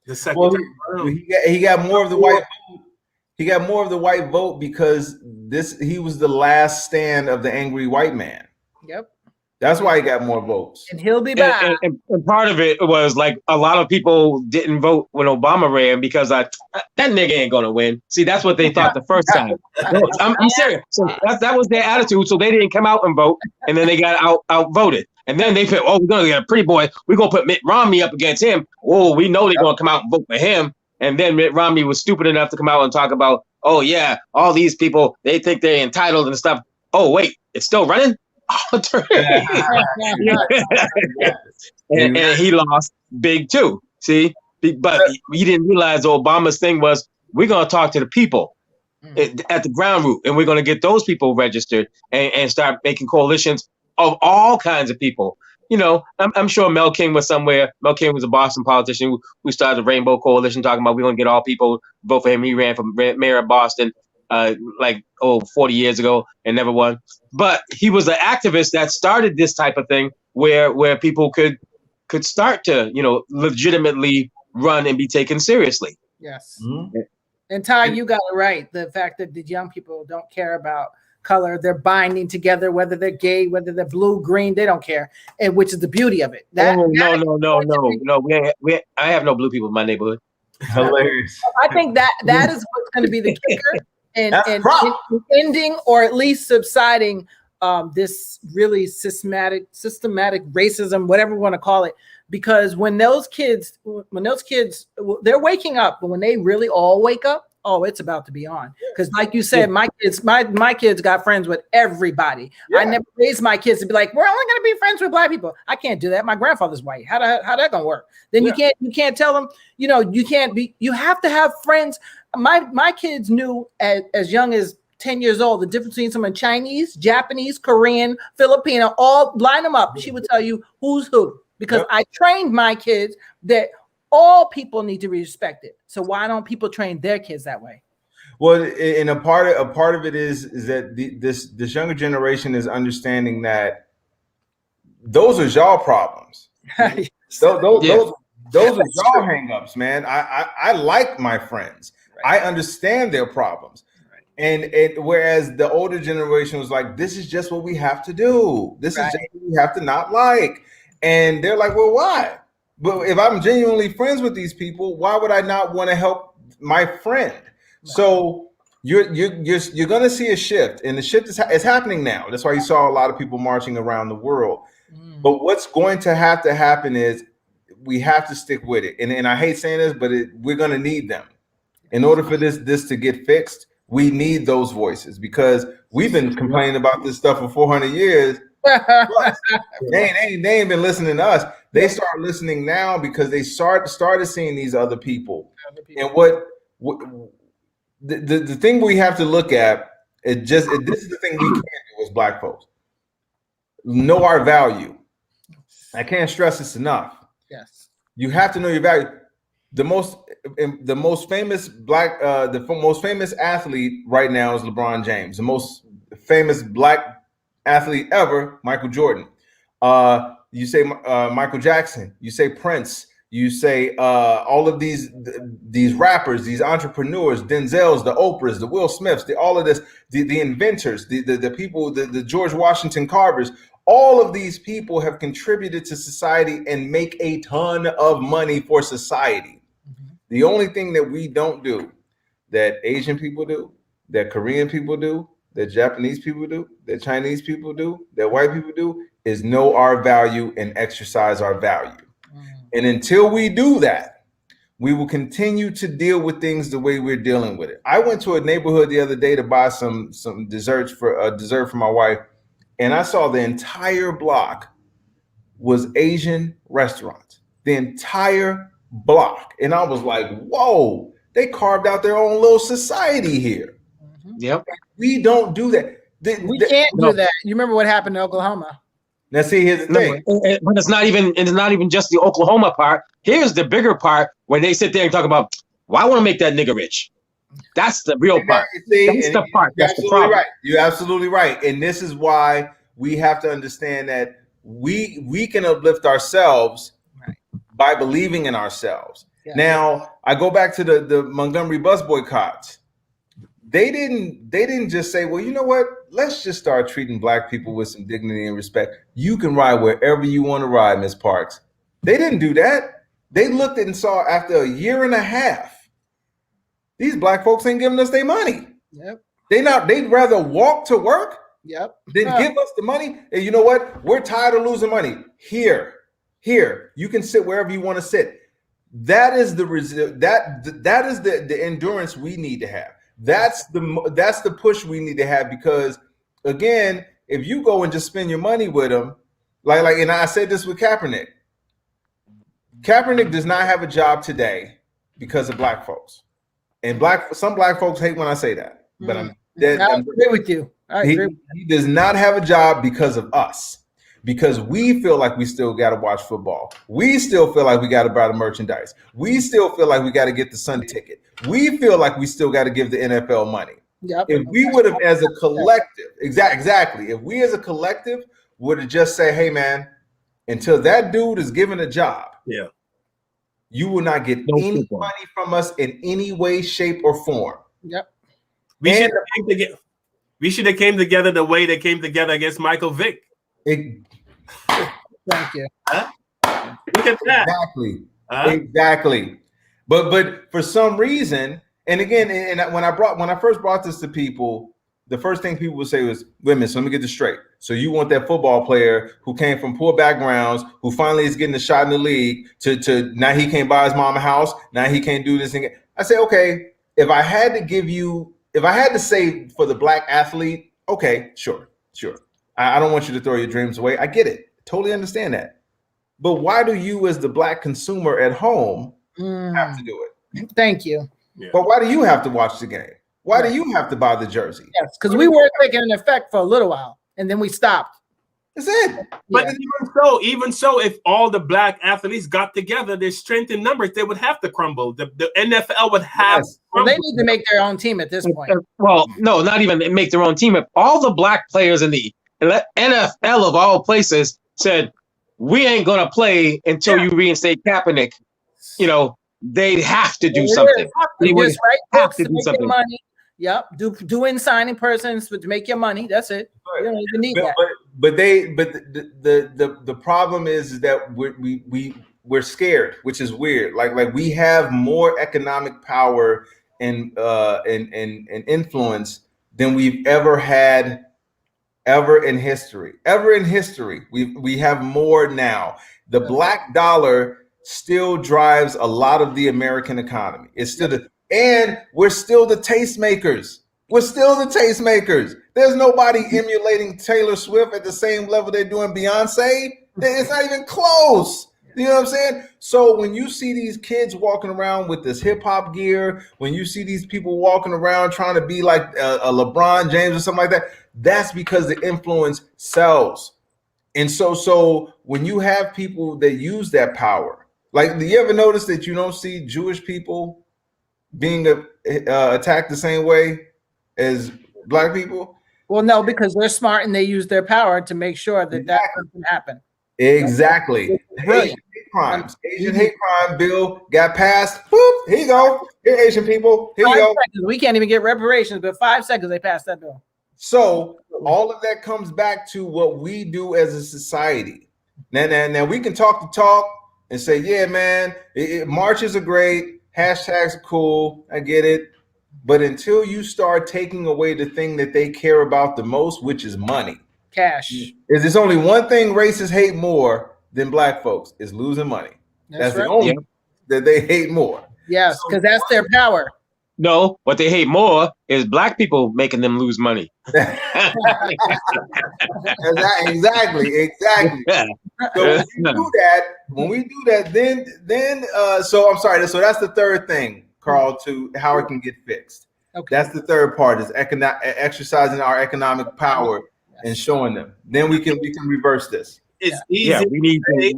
The second time around. He got more of the white vote. He got more of the white vote because he was the last stand of the angry white man. Yep. That's why he got more votes. And he'll be back. And part of it was like a lot of people didn't vote when Obama ran because that nigga ain't gonna win. See, that's what they thought the first time. I'm serious. So that was their attitude. So they didn't come out and vote, and then they got outvoted. And then they said, "Oh, we're gonna get a pretty boy. We're gonna put Mitt Romney up against him. Oh, we know they're gonna come out and vote for him." And then Mitt Romney was stupid enough to come out and talk about, "Oh yeah, all these people they think they're entitled and stuff." Oh wait, it's still running. and he lost big too. See, but he didn't realize Obama's thing was we're going to talk to the people at the ground root, and we're going to get those people registered and start making coalitions of all kinds of people. You know, I'm sure Mel King was somewhere. Mel King was a Boston politician who started a Rainbow Coalition talking about we're going to get all people vote for him. He ran for mayor of Boston 40 years ago and never won. But he was an activist that started this type of thing where people could start to, you know, legitimately run and be taken seriously. Yes. Mm-hmm. And Ty, you got it right. The fact that the young people don't care about color, they're binding together, whether they're gay, whether they're blue, green, they don't care, and which is the beauty of it. No. I have no blue people in my neighborhood. Hilarious. I think that is what's going to be the kicker. And ending or at least subsiding this really systematic racism, whatever you want to call it, because when those kids they're waking up, but when they really all wake up, oh, it's about to be on. Because like you said, my kids got friends with everybody. Yeah. I never raised my kids to be like, we're only gonna be friends with black people. I can't do that. My grandfather's white. How that gonna work? Then you can't tell them, you know, you have to have friends. My kids knew as young as 10 years old the difference between someone Chinese, Japanese, Korean, Filipino, all line them up. She would tell you who's who, because I trained my kids that all people need to be respected. So why don't people train their kids that way? Well, and a part of it is that this younger generation is understanding that those are y'all problems. Those are y'all hangups, man. I like my friends. Right. I understand their problems. Right. And whereas the older generation was like, this is just what we have to do. This is just what we have to not like. And they're like, well, why? But if I'm genuinely friends with these people, why would I not want to help my friend? Right. So you're going to see a shift, and the shift is happening now. That's why you saw a lot of people marching around the world. But what's going to happen is we have to stick with it. And I hate saying this, but we're going to need them. In order for this to get fixed, we need those voices, because we've been complaining about this stuff for 400 years. They ain't been listening to us. They start listening now because they started seeing these other people. And what the thing we have to look at this is the thing we can't do as Black folks. Know our value. I can't stress this enough. Yes, you have to know your value. The most famous the most famous athlete right now is LeBron James. The most famous Black athlete ever, Michael Jordan. You say Michael Jackson. You say Prince. You say all of these rappers, these entrepreneurs, Denzels, the Oprahs, the Will Smiths, all of this, the inventors, the people, the George Washington Carvers. All of these people have contributed to society and make a ton of money for society. Mm-hmm. The only thing that we don't do, that Asian people do, that Korean people do, that Japanese people do, that Chinese people do, that white people do, is know our value and exercise our value. Mm-hmm. And until we do that, we will continue to deal with things the way we're dealing with it. I went to a neighborhood the other day to buy some desserts for dessert for my wife. And I saw the entire block was Asian restaurants, the entire block. And I was like, whoa, they carved out their own little society here. Mm-hmm. Yep. We don't do that. We can't do that. You remember what happened in Oklahoma? Now see, here's the thing. But it's not even just the Oklahoma part. Here's the bigger part when they sit there and talk about, well, I want to make that nigga rich. That's the real part. That's the part. That's the problem. Right. You're absolutely right. And this is why we have to understand that we can uplift ourselves by believing in ourselves. Yeah. Now, I go back to the Montgomery bus boycotts. They didn't just say, well, you know what? Let's just start treating black people with some dignity and respect. You can ride wherever you want to ride, Ms. Parks. They didn't do that. They looked and saw after a year and a half, these black folks ain't giving us their money. Yep. They'd rather walk to work Yep. than give us the money. And you know what? We're tired of losing money. Here, you can sit wherever you want to sit. That is the that is the endurance we need to have. That's the push we need to have, because again, if you go and just spend your money with them, like and I said this with Kaepernick. Kaepernick does not have a job today because of black folks. And some black folks hate when I say that. But I agree with you. He does not have a job because of us. Because we feel like we still got to watch football. We still feel like we got to buy the merchandise. We still feel like we got to get the Sunday ticket. We feel like we still got to give the NFL money. Yep. If we would have, as a collective, exactly. If we as a collective would have just say, hey, man, until that dude is given a job, you will not get any money from us in any way, shape, or form. Yep. We should have came together the way they came together against Michael Vick. Thank you. Huh? Look at that. Exactly. But for some reason, and again, and when I first brought this to people, the first thing people would say was, wait a minute, so let me get this straight. So you want that football player who came from poor backgrounds, who finally is getting a shot in the league, to now he can't buy his mom a house, now he can't do this thing. I say, okay, if I had to say for the black athlete, okay, sure. I don't want you to throw your dreams away. I get it. Totally understand that. But why do you, as the black consumer at home, have to do it? Thank you. Yeah. But why do you have to watch the game? Why do you have to buy the jersey? Yes, because we were taking an effect for a little while, and then we stopped. That's it. But even so, if all the black athletes got together, their strength in numbers, they would have to crumble. The NFL would have. Well, they need to make their own team at this point. Well, no, not even make their own team. If all the black players in the NFL of all places said, we ain't going to play until you reinstate Kaepernick, they'd have to do something. They would have to do something. Money. Yep. Do signing persons to make your money. That's it. You don't even need that. But the problem is that we're scared, which is weird. Like we have more economic power and influence than we've ever had in history. We have more now. The black dollar still drives a lot of the American economy. It's still and we're still the tastemakers. There's nobody emulating Taylor Swift at the same level they're doing Beyonce. It's not even close. You know what I'm saying? So when you see these kids walking around with this hip hop gear, when you see these people walking around trying to be like a LeBron James or something like that, that's because the influence sells. And so when you have people that use that power, like, do you ever notice that you don't see Jewish people being attacked the same way as black people? Well, no, because they're smart and they use their power to make sure that that doesn't happen. Exactly. Asian hate crime bill got passed. Boop, here you go. Here, Asian people. Here you go. We can't even get reparations, but 5 seconds they passed that bill. So all of that comes back to what we do as a society. Now we can talk the talk and say, yeah, man, marches are great. Hashtags are cool. I get it. But until you start taking away the thing that they care about the most, which is money. Cash. There's only one thing racists hate more than black folks is losing money. That's right. The only that they hate more. Yes, because that's their power. No, what they hate more is black people making them lose money. Exactly. So when we do that, then so I'm sorry. So that's the third thing, Carl, to how it can get fixed. Okay. That's the third part, is exercising our economic power and showing them. Then we can reverse this. It's easy. Yeah,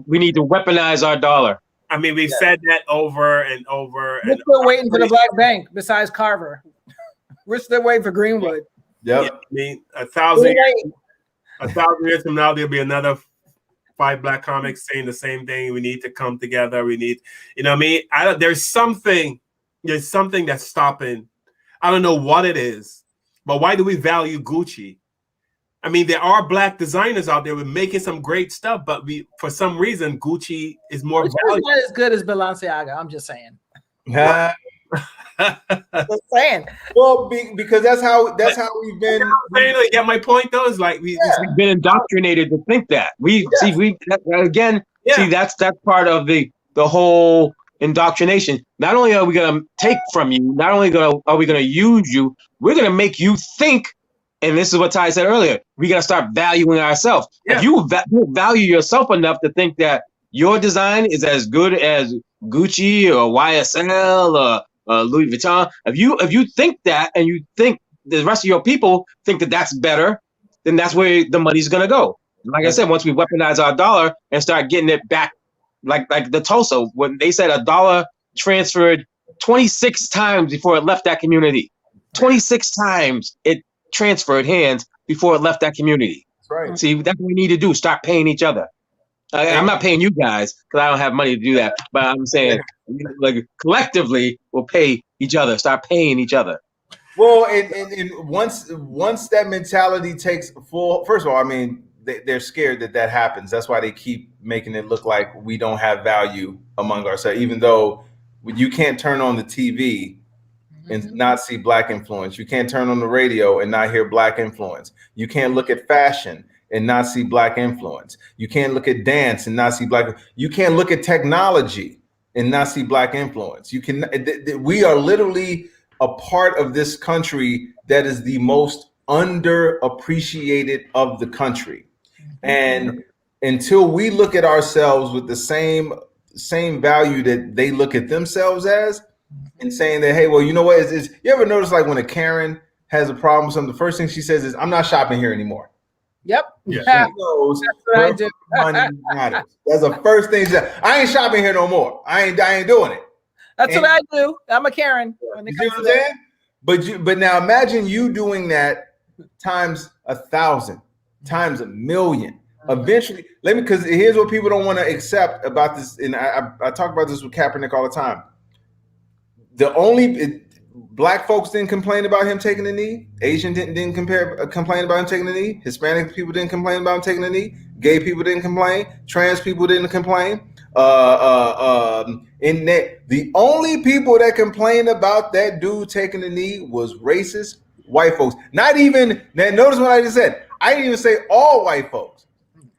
we need to weaponize our dollar. I mean, we've said that over and over. We're still waiting for the black bank. Besides Carver, we're still waiting for Greenwood. Yep. Yeah, I mean, 1,000 years from now, there'll be another Five Black Comics saying the same thing. We need to come together. We need, you know what I mean? There's something that's stopping. I don't know what it is, but why do we value Gucci? I mean, there are Black designers out there with making some great stuff, but for some reason, Gucci is more valuable. Not as good as Balenciaga. I'm just saying. Just saying. Well, because that's how we've been. You get my point, though. Is like we've been indoctrinated to think that. See that's part of the whole indoctrination. Not only are we going to take from you, not only are we going to use you, we're going to make you think. And this is what Ty said earlier. We got to start valuing ourselves. Yeah. If you value yourself enough to think that your design is as good as Gucci or YSL or Louis Vuitton, if you think that, and you think the rest of your people think that that's better, then that's where the money's going to go. Like I said, once we weaponize our dollar and start getting it back, like the Tulsa, when they said a dollar transferred 26 times before it left that community. 26 times it transferred hands before it left that community. That's right. See, that's what we need to do. Start paying each other. I'm not paying you guys because I don't have money to do that. But I'm saying, like, collectively, we'll pay each other. Start paying each other. Well, and once that mentality takes full, first of all, I mean, they're scared that happens. That's why they keep making it look like we don't have value among ourselves, even though you can't turn on the TV and not see Black influence. You can't turn on the radio and not hear Black influence. You can't look at fashion and not see Black influence. You can't look at dance and not see Black. You can't look at technology and not see Black influence. You can. We are literally a part of this country that is the most underappreciated of the country. And until we look at ourselves with the same value that they look at themselves as, and saying that, hey, well, you know what? Is you ever notice, like, when a Karen has a problem with something, the first thing she says is, I'm not shopping here anymore. Yep. Yeah. She knows I do. money matters. That's the first thing she said. I ain't shopping here no more. I ain't doing it. That's what I do. I'm a Karen. You see what I'm saying? But now imagine you doing that times 1,000, times 1,000,000. Eventually, because here's what people don't want to accept about this, and I talk about this with Kaepernick all the time. Black folks didn't complain about him taking the knee. Asian didn't complain about him taking the knee. Hispanic people didn't complain about him taking the knee. Gay people didn't complain. Trans people didn't complain. The only people that complained about that dude taking the knee was racist white folks. Not even, now notice what I just said. I didn't even say all white folks.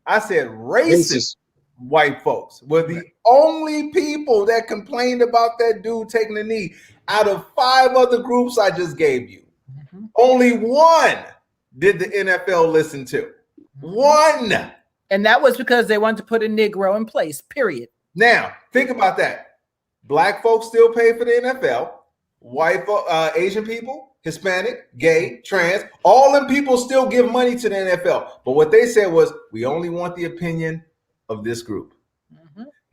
I said racist white folks were the only people that complained about that dude taking the knee. Out of 5 other groups I just gave you, only one did the NFL listen to. One. And that was because they wanted to put a Negro in place, period. Now, think about that. Black folks still pay for the NFL. White Asian people, Hispanic, gay, trans, all them people still give money to the NFL. But what they said was, we only want the opinion of this group.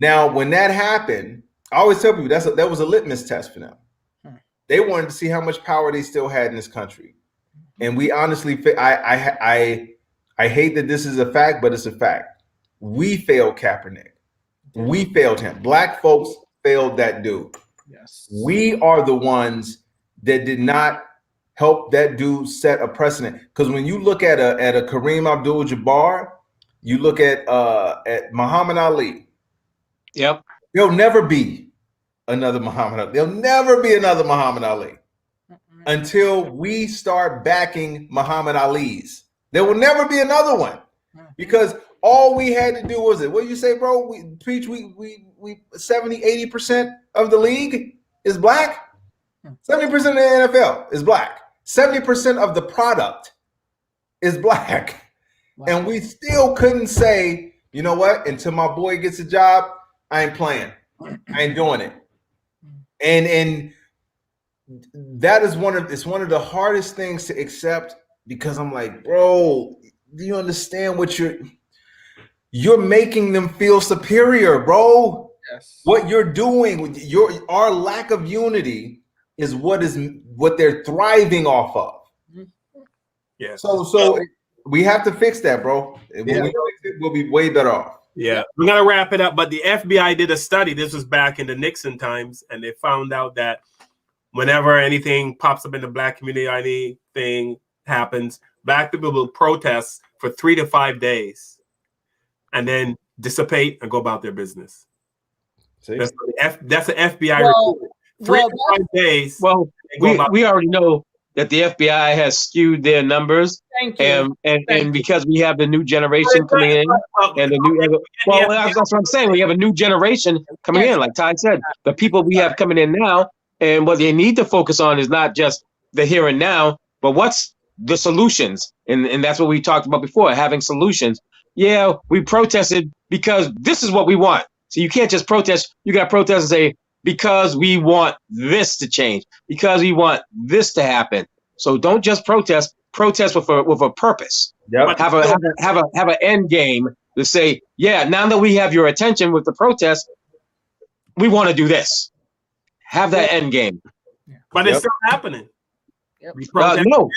Now, when that happened, I always tell people that was a litmus test for them. They wanted to see how much power they still had in this country. And we honestly, I hate that this is a fact, but it's a fact. We failed Kaepernick. We failed him. Black folks failed that dude. Yes. We are the ones that did not help that dude set a precedent. Because when you look at a Kareem Abdul-Jabbar, you look at Muhammad Ali. Yep. There'll never be another Muhammad Ali. There'll never be another Muhammad Ali until we start backing Muhammad Ali's. There will never be another one, because all we had to do was it. What do you say, bro? We 70-80% of the league is black. 70% of the NFL is black. 70% of the product is black. Wow. And we still couldn't say, you know what? Until my boy gets a job, I ain't playing. I ain't doing it. And that is one of the hardest things to accept, because I'm like, bro, do you understand what you're making them feel superior, bro? Yes. What you're doing, our lack of unity is what they're thriving off of. Yeah. So we have to fix that, bro. When we fix it, we'll be way better off. Yeah, we're gonna wrap it up. But the FBI did a study. This was back in the Nixon times, and they found out that whenever anything pops up in the black community, anything happens, black people will protest for 3 to 5 days, and then dissipate and go about their business. That's an FBI report. 3 to 5 days. Well, we already know that the FBI has skewed their numbers. Thank you. And because we have the new generation coming in, and the new that's what I'm saying. We have a new generation coming in, like Ty said. The people we have coming in now, and what they need to focus on is not just the here and now, but what's the solutions. And that's what we talked about before, having solutions. Yeah, we protested because this is what we want. So you can't just protest. You got to protest and say, because we want this to change, because we want this to happen. So don't just protest. Protest with a purpose. Yep. Have an end game to say, yeah, now that we have your attention with the protest, we want to do this. Have that end game. But it's still happening. No,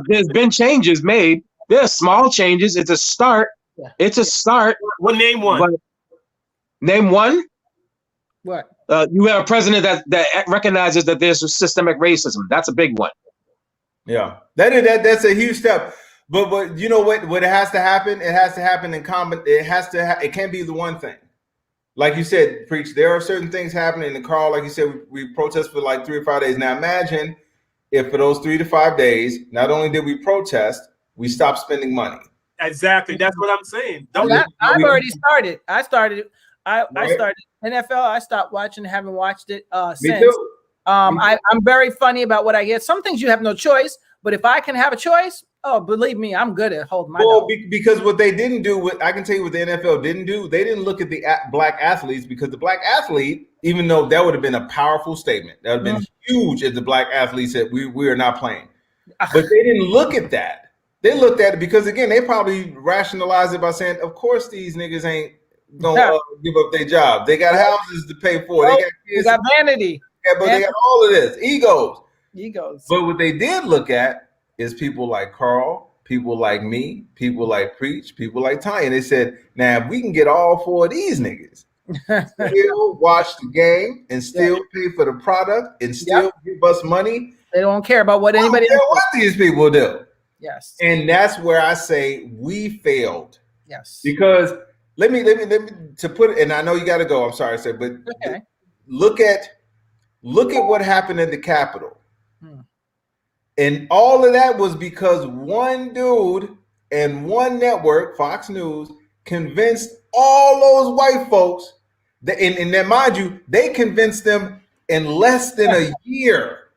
there's been changes made. There are small changes. It's a start. It's a start. Well, name one. Name one. What? You have a president that recognizes that there's systemic racism. That's a big one. Yeah, that's a huge step. But you know what has to happen? It has to happen in common. It can't be the one thing. Like you said, Preach, there are certain things happening in Carl. Like you said, we protest for like 3 or 5 days. Now imagine if for those 3 to 5 days, not only did we protest, we stopped spending money. Exactly. That's what I'm saying. I've already started. I started NFL. I stopped watching, haven't watched it since. Me too. I'm very funny about what I get. Some things you have no choice, but if I can have a choice, oh, believe me, I'm good at holding my dog. Because what they didn't do, I can tell you what the NFL didn't do, they didn't look at the black athletes, because the black athlete, even though that would have been a powerful statement, that would have been huge if the black athlete said we are not playing. But they didn't look at that. They looked at it because, again, they probably rationalized it by saying, of course these niggas ain't gonna give up their job. They got houses to pay for. They got kids. They got vanity. Yeah, but they got all of this. Egos. But what they did look at is people like Carl, people like me, people like Preach, people like Ty. And they said, now, if we can get all 4 of these niggas, still watch the game and still pay for the product and still give us money. They don't care about what anybody else. What these people do. Yes. And that's where I say we failed. Yes. Because let me to put it, and I know you got to go. I'm sorry, sir, but look at what happened at the Capitol. And all of that was because one dude and one network, Fox News, convinced all those white folks that, and that, mind you, they convinced them in less than a year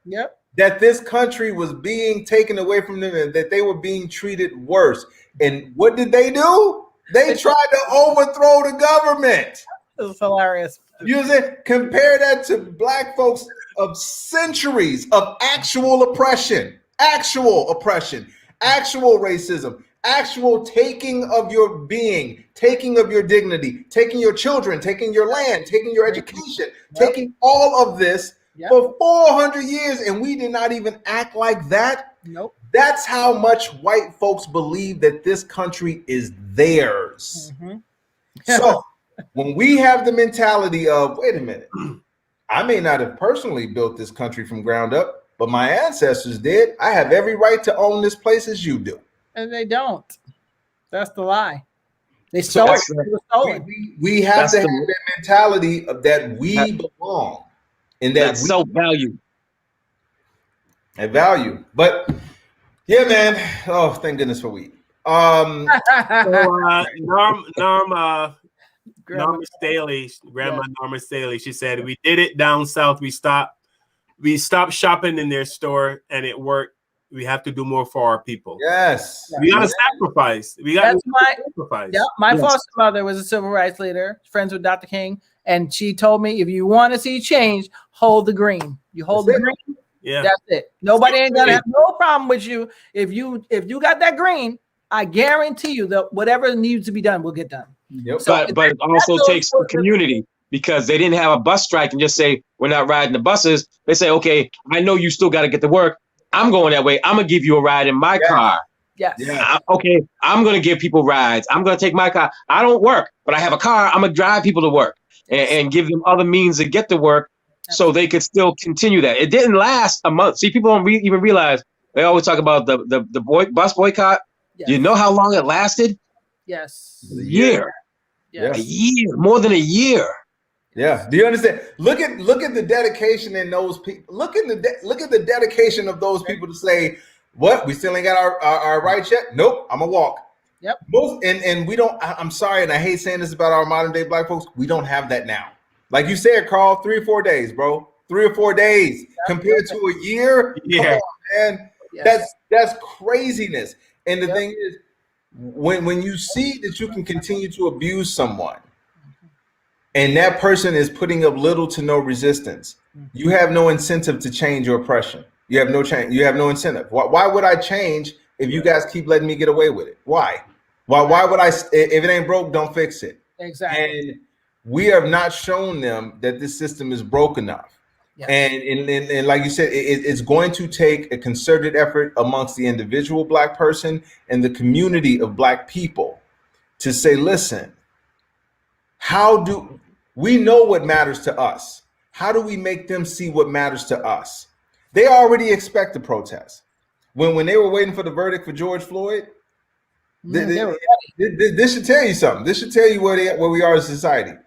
that this country was being taken away from them and that they were being treated worse. And what did they do? They tried to overthrow the government. It was hilarious. You know, compare that to black folks of centuries of actual oppression, actual racism, actual taking of your being, taking of your dignity, taking your children, taking your land, taking your education, taking all of this for 400 years, and we did not even act like that. Nope. That's how much white folks believe that this country is theirs. So when we have the mentality of, wait a minute, I may not have personally built this country from ground up, but my ancestors did. I have every right to own this place as you do. And they don't. That's the lie. They stole it. It was stolen. We have to have that mentality of that we belong. And that self-value. And value. But yeah, man. Oh, thank goodness for weed. Norma Staley, Grandma Norma Staley, she said, we did it down south. We stopped shopping in their store and it worked. We have to do more for our people. Yes. We got to sacrifice. Sacrifice. Yeah, my foster mother was a civil rights leader, friends with Dr. King. And she told me, if you want to see change, hold the green. You hold the green. Yeah. That's it. Nobody ain't gonna have no problem with you. If you got that green, I guarantee you that whatever needs to be done will get done. Yep. So but it also takes a community, because they didn't have a bus strike and just say, we're not riding the buses. They say, okay, I know you still got to get to work. I'm going that way. I'm going to give you a ride in my car. Yes. Okay, I'm going to give people rides. I'm going to take my car. I don't work, but I have a car. I'm going to drive people to work and give them other means to get to work so they could still continue that. It didn't last a month. See, people don't even realize. They always talk about the bus boycott. Yes. Do you know how long it lasted? Yes. A year. Yes. A year. More than a year. Yeah. Do you understand? Look at the dedication in those people. Look at the dedication of those people to say, "What? We still ain't got our rights yet? Nope. I'm gonna walk." Yep. And we don't. I'm sorry, and I hate saying this about our modern day black folks. We don't have that now. Like you said, Carl, 3 or 4 days, bro. 3 or 4 days compared to a year. Yeah. Come on, man. Yes. That's craziness. And the thing is, when you see that you can continue to abuse someone, and that person is putting up little to no resistance, you have no incentive to change your oppression. You have no change. You have no incentive. Why would I change if you guys keep letting me get away with it? Why would I? If it ain't broke, don't fix it. Exactly. And we have not shown them that this system is broke enough. Yes. And like you said, it's going to take a concerted effort amongst the individual black person and the community of black people to say, listen, how do we know what matters to us? How do we make them see what matters to us? They already expect the protest. When they were waiting for the verdict for George Floyd, this should tell you something. This should tell you where we are as a society.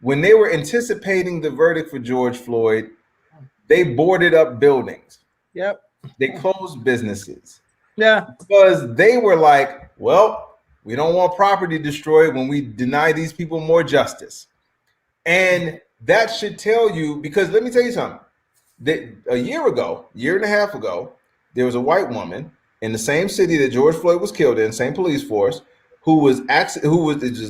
When they were anticipating the verdict for George Floyd, they boarded up buildings. Yep. They closed businesses. Yeah. Because they were like, well, we don't want property destroyed when we deny these people more justice. And that should tell you, because let me tell you something. A year and a half ago, there was a white woman in the same city that George Floyd was killed in, same police force, who was a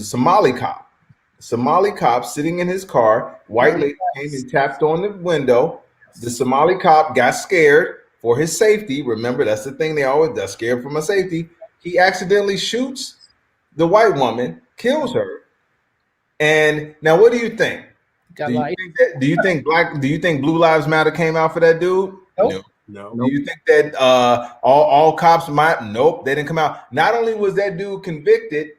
Somali cop. Somali cop sitting in his car, white lady came and tapped on the window. The Somali cop got scared for his safety. Remember, that's the thing they're scared for my safety. He accidentally shoots the white woman, kills her. And now what do you think? Do you think Blue Lives Matter came out for that dude? Nope. No. Do you think that all cops might? Nope, they didn't come out. Not only was that dude convicted,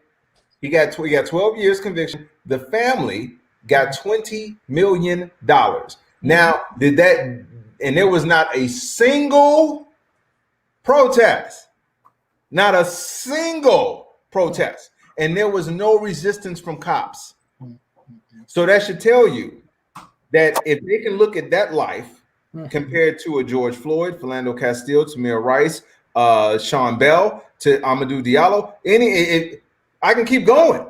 he got 12 years conviction. The family got $20 million. Now, and there was not a single protest. Not a single protest. And there was no resistance from cops. So that should tell you that if they can look at that life compared to a George Floyd, Philando Castile, Tamir Rice, Sean Bell, to Amadou Diallo, I can keep going.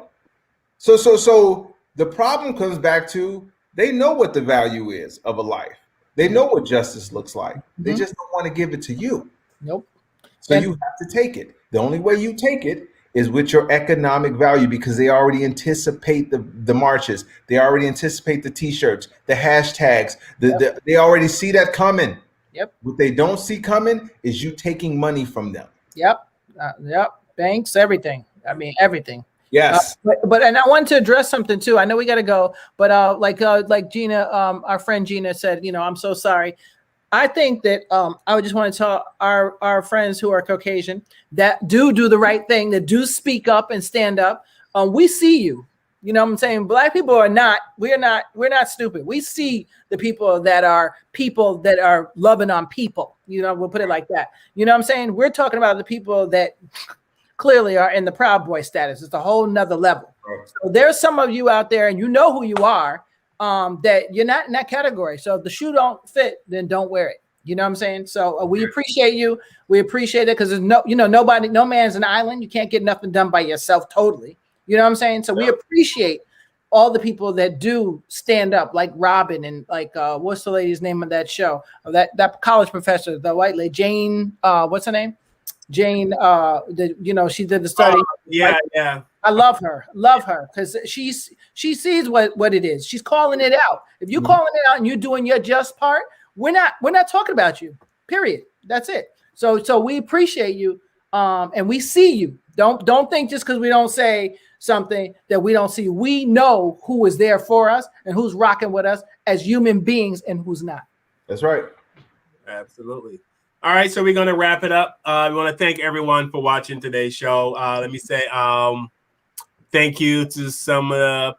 So the problem comes back to they know what the value is of a life. They know what justice looks like. They just don't want to give it to you. Nope. So you have to take it. The only way you take it is with your economic value, because they already anticipate the marches. They already anticipate the T-shirts, the hashtags. They already see that coming. Yep. What they don't see coming is you taking money from them. Yep. Yep. Banks, everything. I mean, everything. Yes. But and I wanted to address something too. I know we got to go, but like Gina, our friend Gina said, I'm so sorry. I think that I would just want to tell our friends who are Caucasian that do the right thing, that do speak up and stand up. We see you. You know what I'm saying? Black people we're not stupid. We see the people that are loving on people. We'll put it like that. You know what I'm saying? We're talking about the people that clearly are in the Proud Boy status. It's a whole nother level. So there's some of you out there, and you know who you are, that you're not in that category. So if the shoe don't fit, then don't wear it. You know what I'm saying? So we appreciate you. We appreciate it because there's no man's an island. You can't get nothing done by yourself totally. You know what I'm saying? So we appreciate all the people that do stand up, like Robin and like what's the lady's name of that show? That college professor, the white lady, Jane. What's her name? Jane. She did the study. Yeah. I love her because she sees what it is. She's calling it out. If you're calling it out and you're doing your just part, we're not talking about you. Period. That's it. So we appreciate you, and we see you. Don't think just because we don't say something that we don't see. We know who is there for us and who's rocking with us as human beings and who's not. That's right. Absolutely. All right, so we're gonna wrap it up. We want to thank everyone for watching today's show. Let me say thank you to some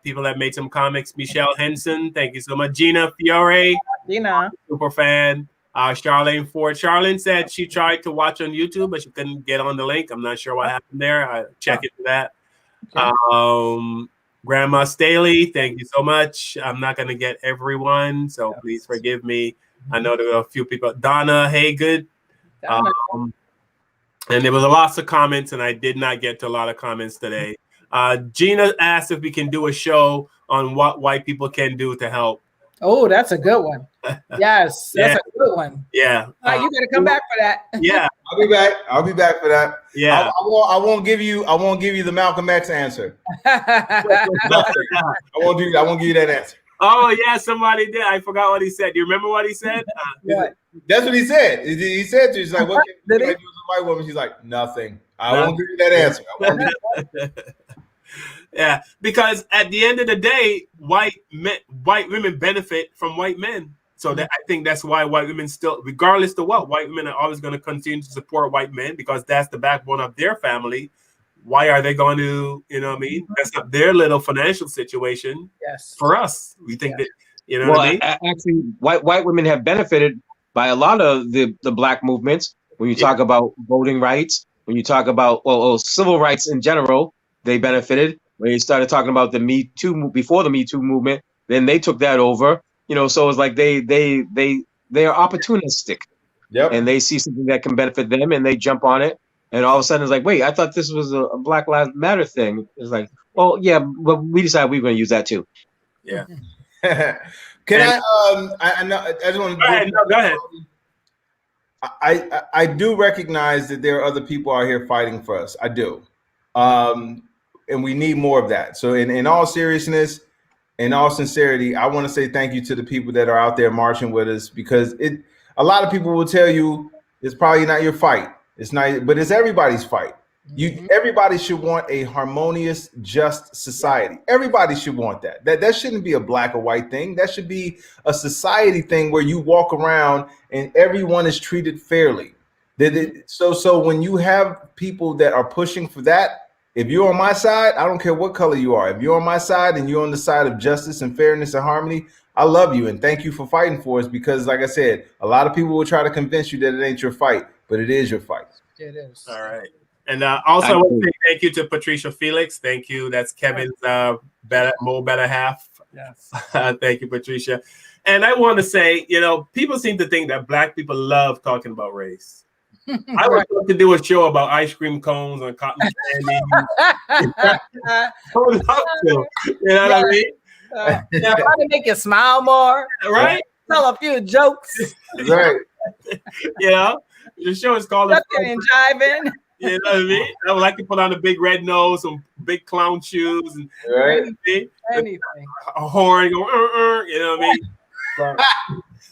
people that made some comments. Michelle Henson, thank you so much. Gina Fiore, Gina, super fan. Charlene Ford. Charlene said she tried to watch on YouTube, but she couldn't get on the link. I'm not sure what happened there. I check into that. Grandma Staley, thank you so much. I'm not gonna get everyone, so please forgive me. I know there were a few people. Donna Haygood. And there was lots of comments, and I did not get to a lot of comments today. Gina asked if we can do a show on what white people can do to help. Oh, that's a good one. Yes, that's a good one. Yeah. You better come back for that. Yeah. I'll be back. I'll be back for that. Yeah. I won't give you the Malcolm X answer. I won't give you that answer. Oh yeah, somebody did. I forgot what he said. Do you remember what he said? That's what he said. He said to, he's like, what can you do as a white woman? She's like, nothing. I won't give you that answer. I won't give you that. Yeah, because at the end of the day, white women benefit from white men. So that, I think that's why white women still, regardless of what, white women are always going to continue to support white men because that's the backbone of their family. Why are they going to, you know what I mean? That's not their little financial situation. Yes. For us, we think that, you know what I mean? Actually, white women have benefited by a lot of the black movements. When you talk about voting rights, when you talk about civil rights in general, they benefited. When you started talking about the Me Too, before the Me Too movement, then they took that over. You know, so it's like they are opportunistic. Yep. And they see something that can benefit them, and they jump on it. And all of a sudden, it's like, wait, I thought this was a Black Lives Matter thing. It's like, well, yeah, but we decided we were going to use that too. Yeah. Can I know. I just want to go ahead. I do recognize that there are other people out here fighting for us. I do. And we need more of that. So in all seriousness, in all sincerity, I want to say thank you to the people that are out there marching with us, because a lot of people will tell you it's probably not your fight. It's not, but it's everybody's fight. Everybody should want a harmonious, just society. Everybody should want that. That shouldn't be a black or white thing. That should be a society thing where you walk around and everyone is treated fairly. So when you have people that are pushing for that, if you're on my side, I don't care what color you are. If you're on my side and you're on the side of justice and fairness and harmony, I love you and thank you for fighting for us, because like I said, a lot of people will try to convince you that it ain't your fight, but it is your fight. It is. All right. And also I want to say thank you to Patricia Felix. Thank you. That's Kevin's better half. Yes. Thank you, Patricia. And I want to say, you know, people seem to think that black people love talking about race. I would love to do a show about ice cream cones and cotton candy. I would love to. You know what I mean? Try to make you smile more. Right? Tell a few jokes. Right. You know? The show is called and jiving. You know what I mean? I would like to put on a big red nose, some big clown shoes, and anything. A horn, go, you know what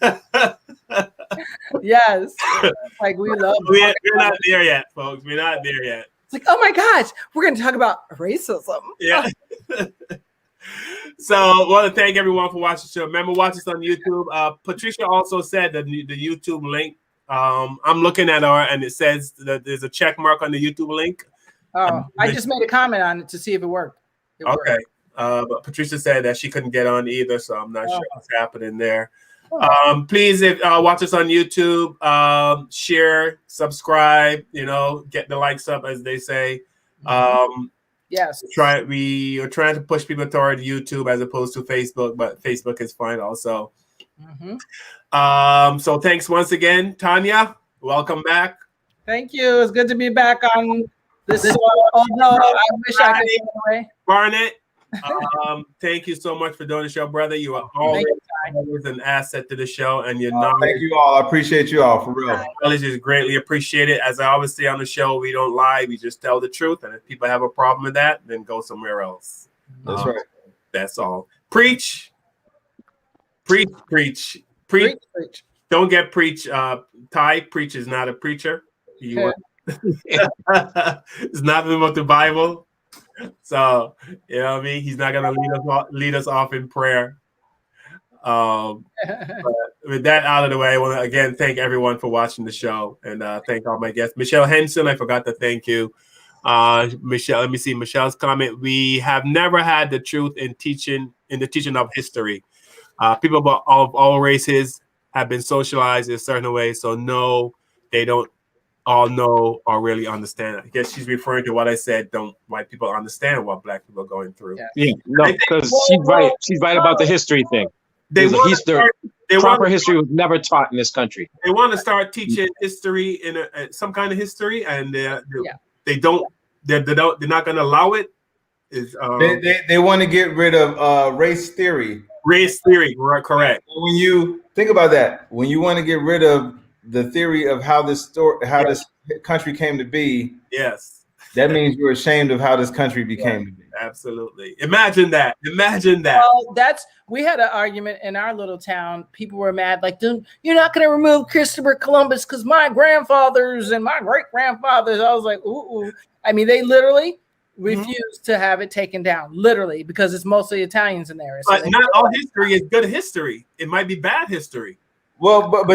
I mean? Yes. Like we love we're not there yet, folks. We're not there yet. It's like, oh my gosh, we're going to talk about racism. Yeah. So I want to thank everyone for watching the show. Remember, watch us on YouTube. Patricia also said that the YouTube link, I'm looking at her and it says that there's a check mark on the YouTube link. Oh, I just made a comment on it to see if it worked. Okay. But Patricia said that she couldn't get on either, so I'm not sure what's happening there. Please, if watch us on YouTube, share, subscribe, you know, get the likes up, as they say. Yes. We are trying to push people toward YouTube as opposed to Facebook, but Facebook is fine also. So thanks once again, Tanya. Welcome back. Thank you. It's good to be back on this. Although I wish I could get away. Barnett, thank you so much for doing the show, brother. You are always an asset to the show, and you're not. Thank you all. I appreciate you all, for real. Knowledge is greatly appreciated. As I always say on the show, we don't lie, we just tell the truth. And if people have a problem with that, then go somewhere else. That's right. That's all. Preach. Don't get preach. Ty Preach is not a preacher. It's nothing about the Bible. So, you know what I mean? He's not going to lead us off in prayer. With that out of the way, I want to again thank everyone for watching the show and thank all my guests. Michelle Henson, I forgot to thank you. Michelle, let me see Michelle's comment. We have never had the truth in the teaching of history. People of all races have been socialized in a certain way, so no, they don't all know or really understand. I guess she's referring to what I said. Don't white people understand what black people are going through? Yeah, no, because she's right. She's right about the history thing. Proper history was never taught in this country. They want to start teaching history in some kind of history, and they're not going to allow it. They want to get rid of race theory. Race theory, correct. When you think about that, when you want to get rid of the theory of how this country came to be, yes, that means you're ashamed of how this country became to be. Absolutely. Imagine that. Imagine that. Well, we had an argument in our little town. People were mad, like, dude, you're not going to remove Christopher Columbus because my grandfathers and my great grandfathers. I was like, ooh. I mean, they literally refused to have it taken down, literally, because it's mostly Italians in there. But not all history is good history. It might be bad history. Well, but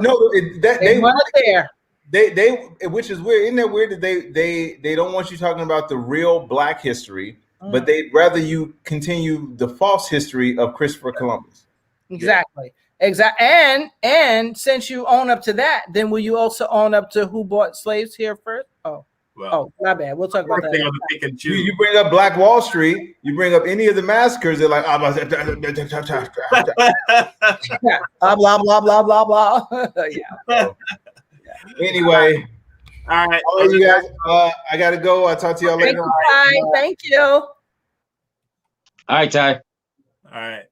no, they want it there. They which is weird. Isn't that weird that they don't want you talking about the real black history, but they'd rather you continue the false history of Christopher Columbus. Exactly. And since you own up to that, then will you also own up to who bought slaves here first? Oh, my bad. We'll talk about that. You bring up Black Wall Street, you bring up any of the massacres, they're like, blah, blah, blah, blah, blah. Yeah. Anyway. All right. All you guys, I got to go. I'll talk to y'all later. Thank you. All right, Ty. All right.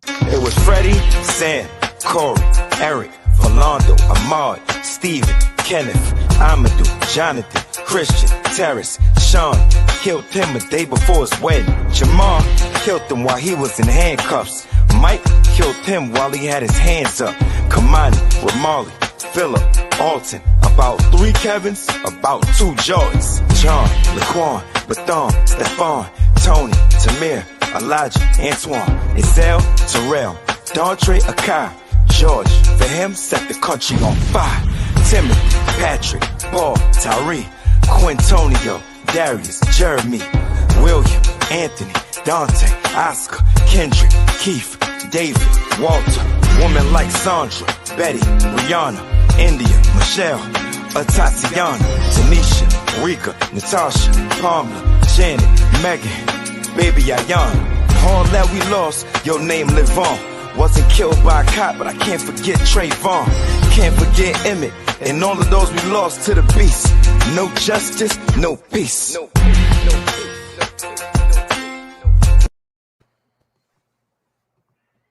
It was Freddie, Sam, Corey, Eric, Philando, Ahmad, Steven, Kenneth, Amadou, Jonathan, Christian, Terrace, Sean. Killed him a day before his wedding. Jamal killed him while he was in handcuffs. Mike killed him while he had his hands up. Kamani, Ramali, Phillip, Alton. About 3 Kevins, about 2 Jordans. John, Laquan, Bathon, Stephon, Tony, Tamir, Elijah, Antoine, Isel, Terrell, Dontre, Akai, George. For him, set the country on fire. Timothy, Patrick, Paul, Tyree, Quintonio, Darius, Jeremy, William, Anthony, Dante, Oscar, Kendrick, Keith, David, Walter, women like Sandra, Betty, Rihanna, India, Michelle, Tatiana, Tanisha, Rika, Natasha, Pamela, Janet, Megan, baby Ayana. All that we lost, your name live on. Wasn't killed by a cop, but I can't forget Trayvon. Can't forget Emmett, and all of those we lost to the beast. No justice, no peace.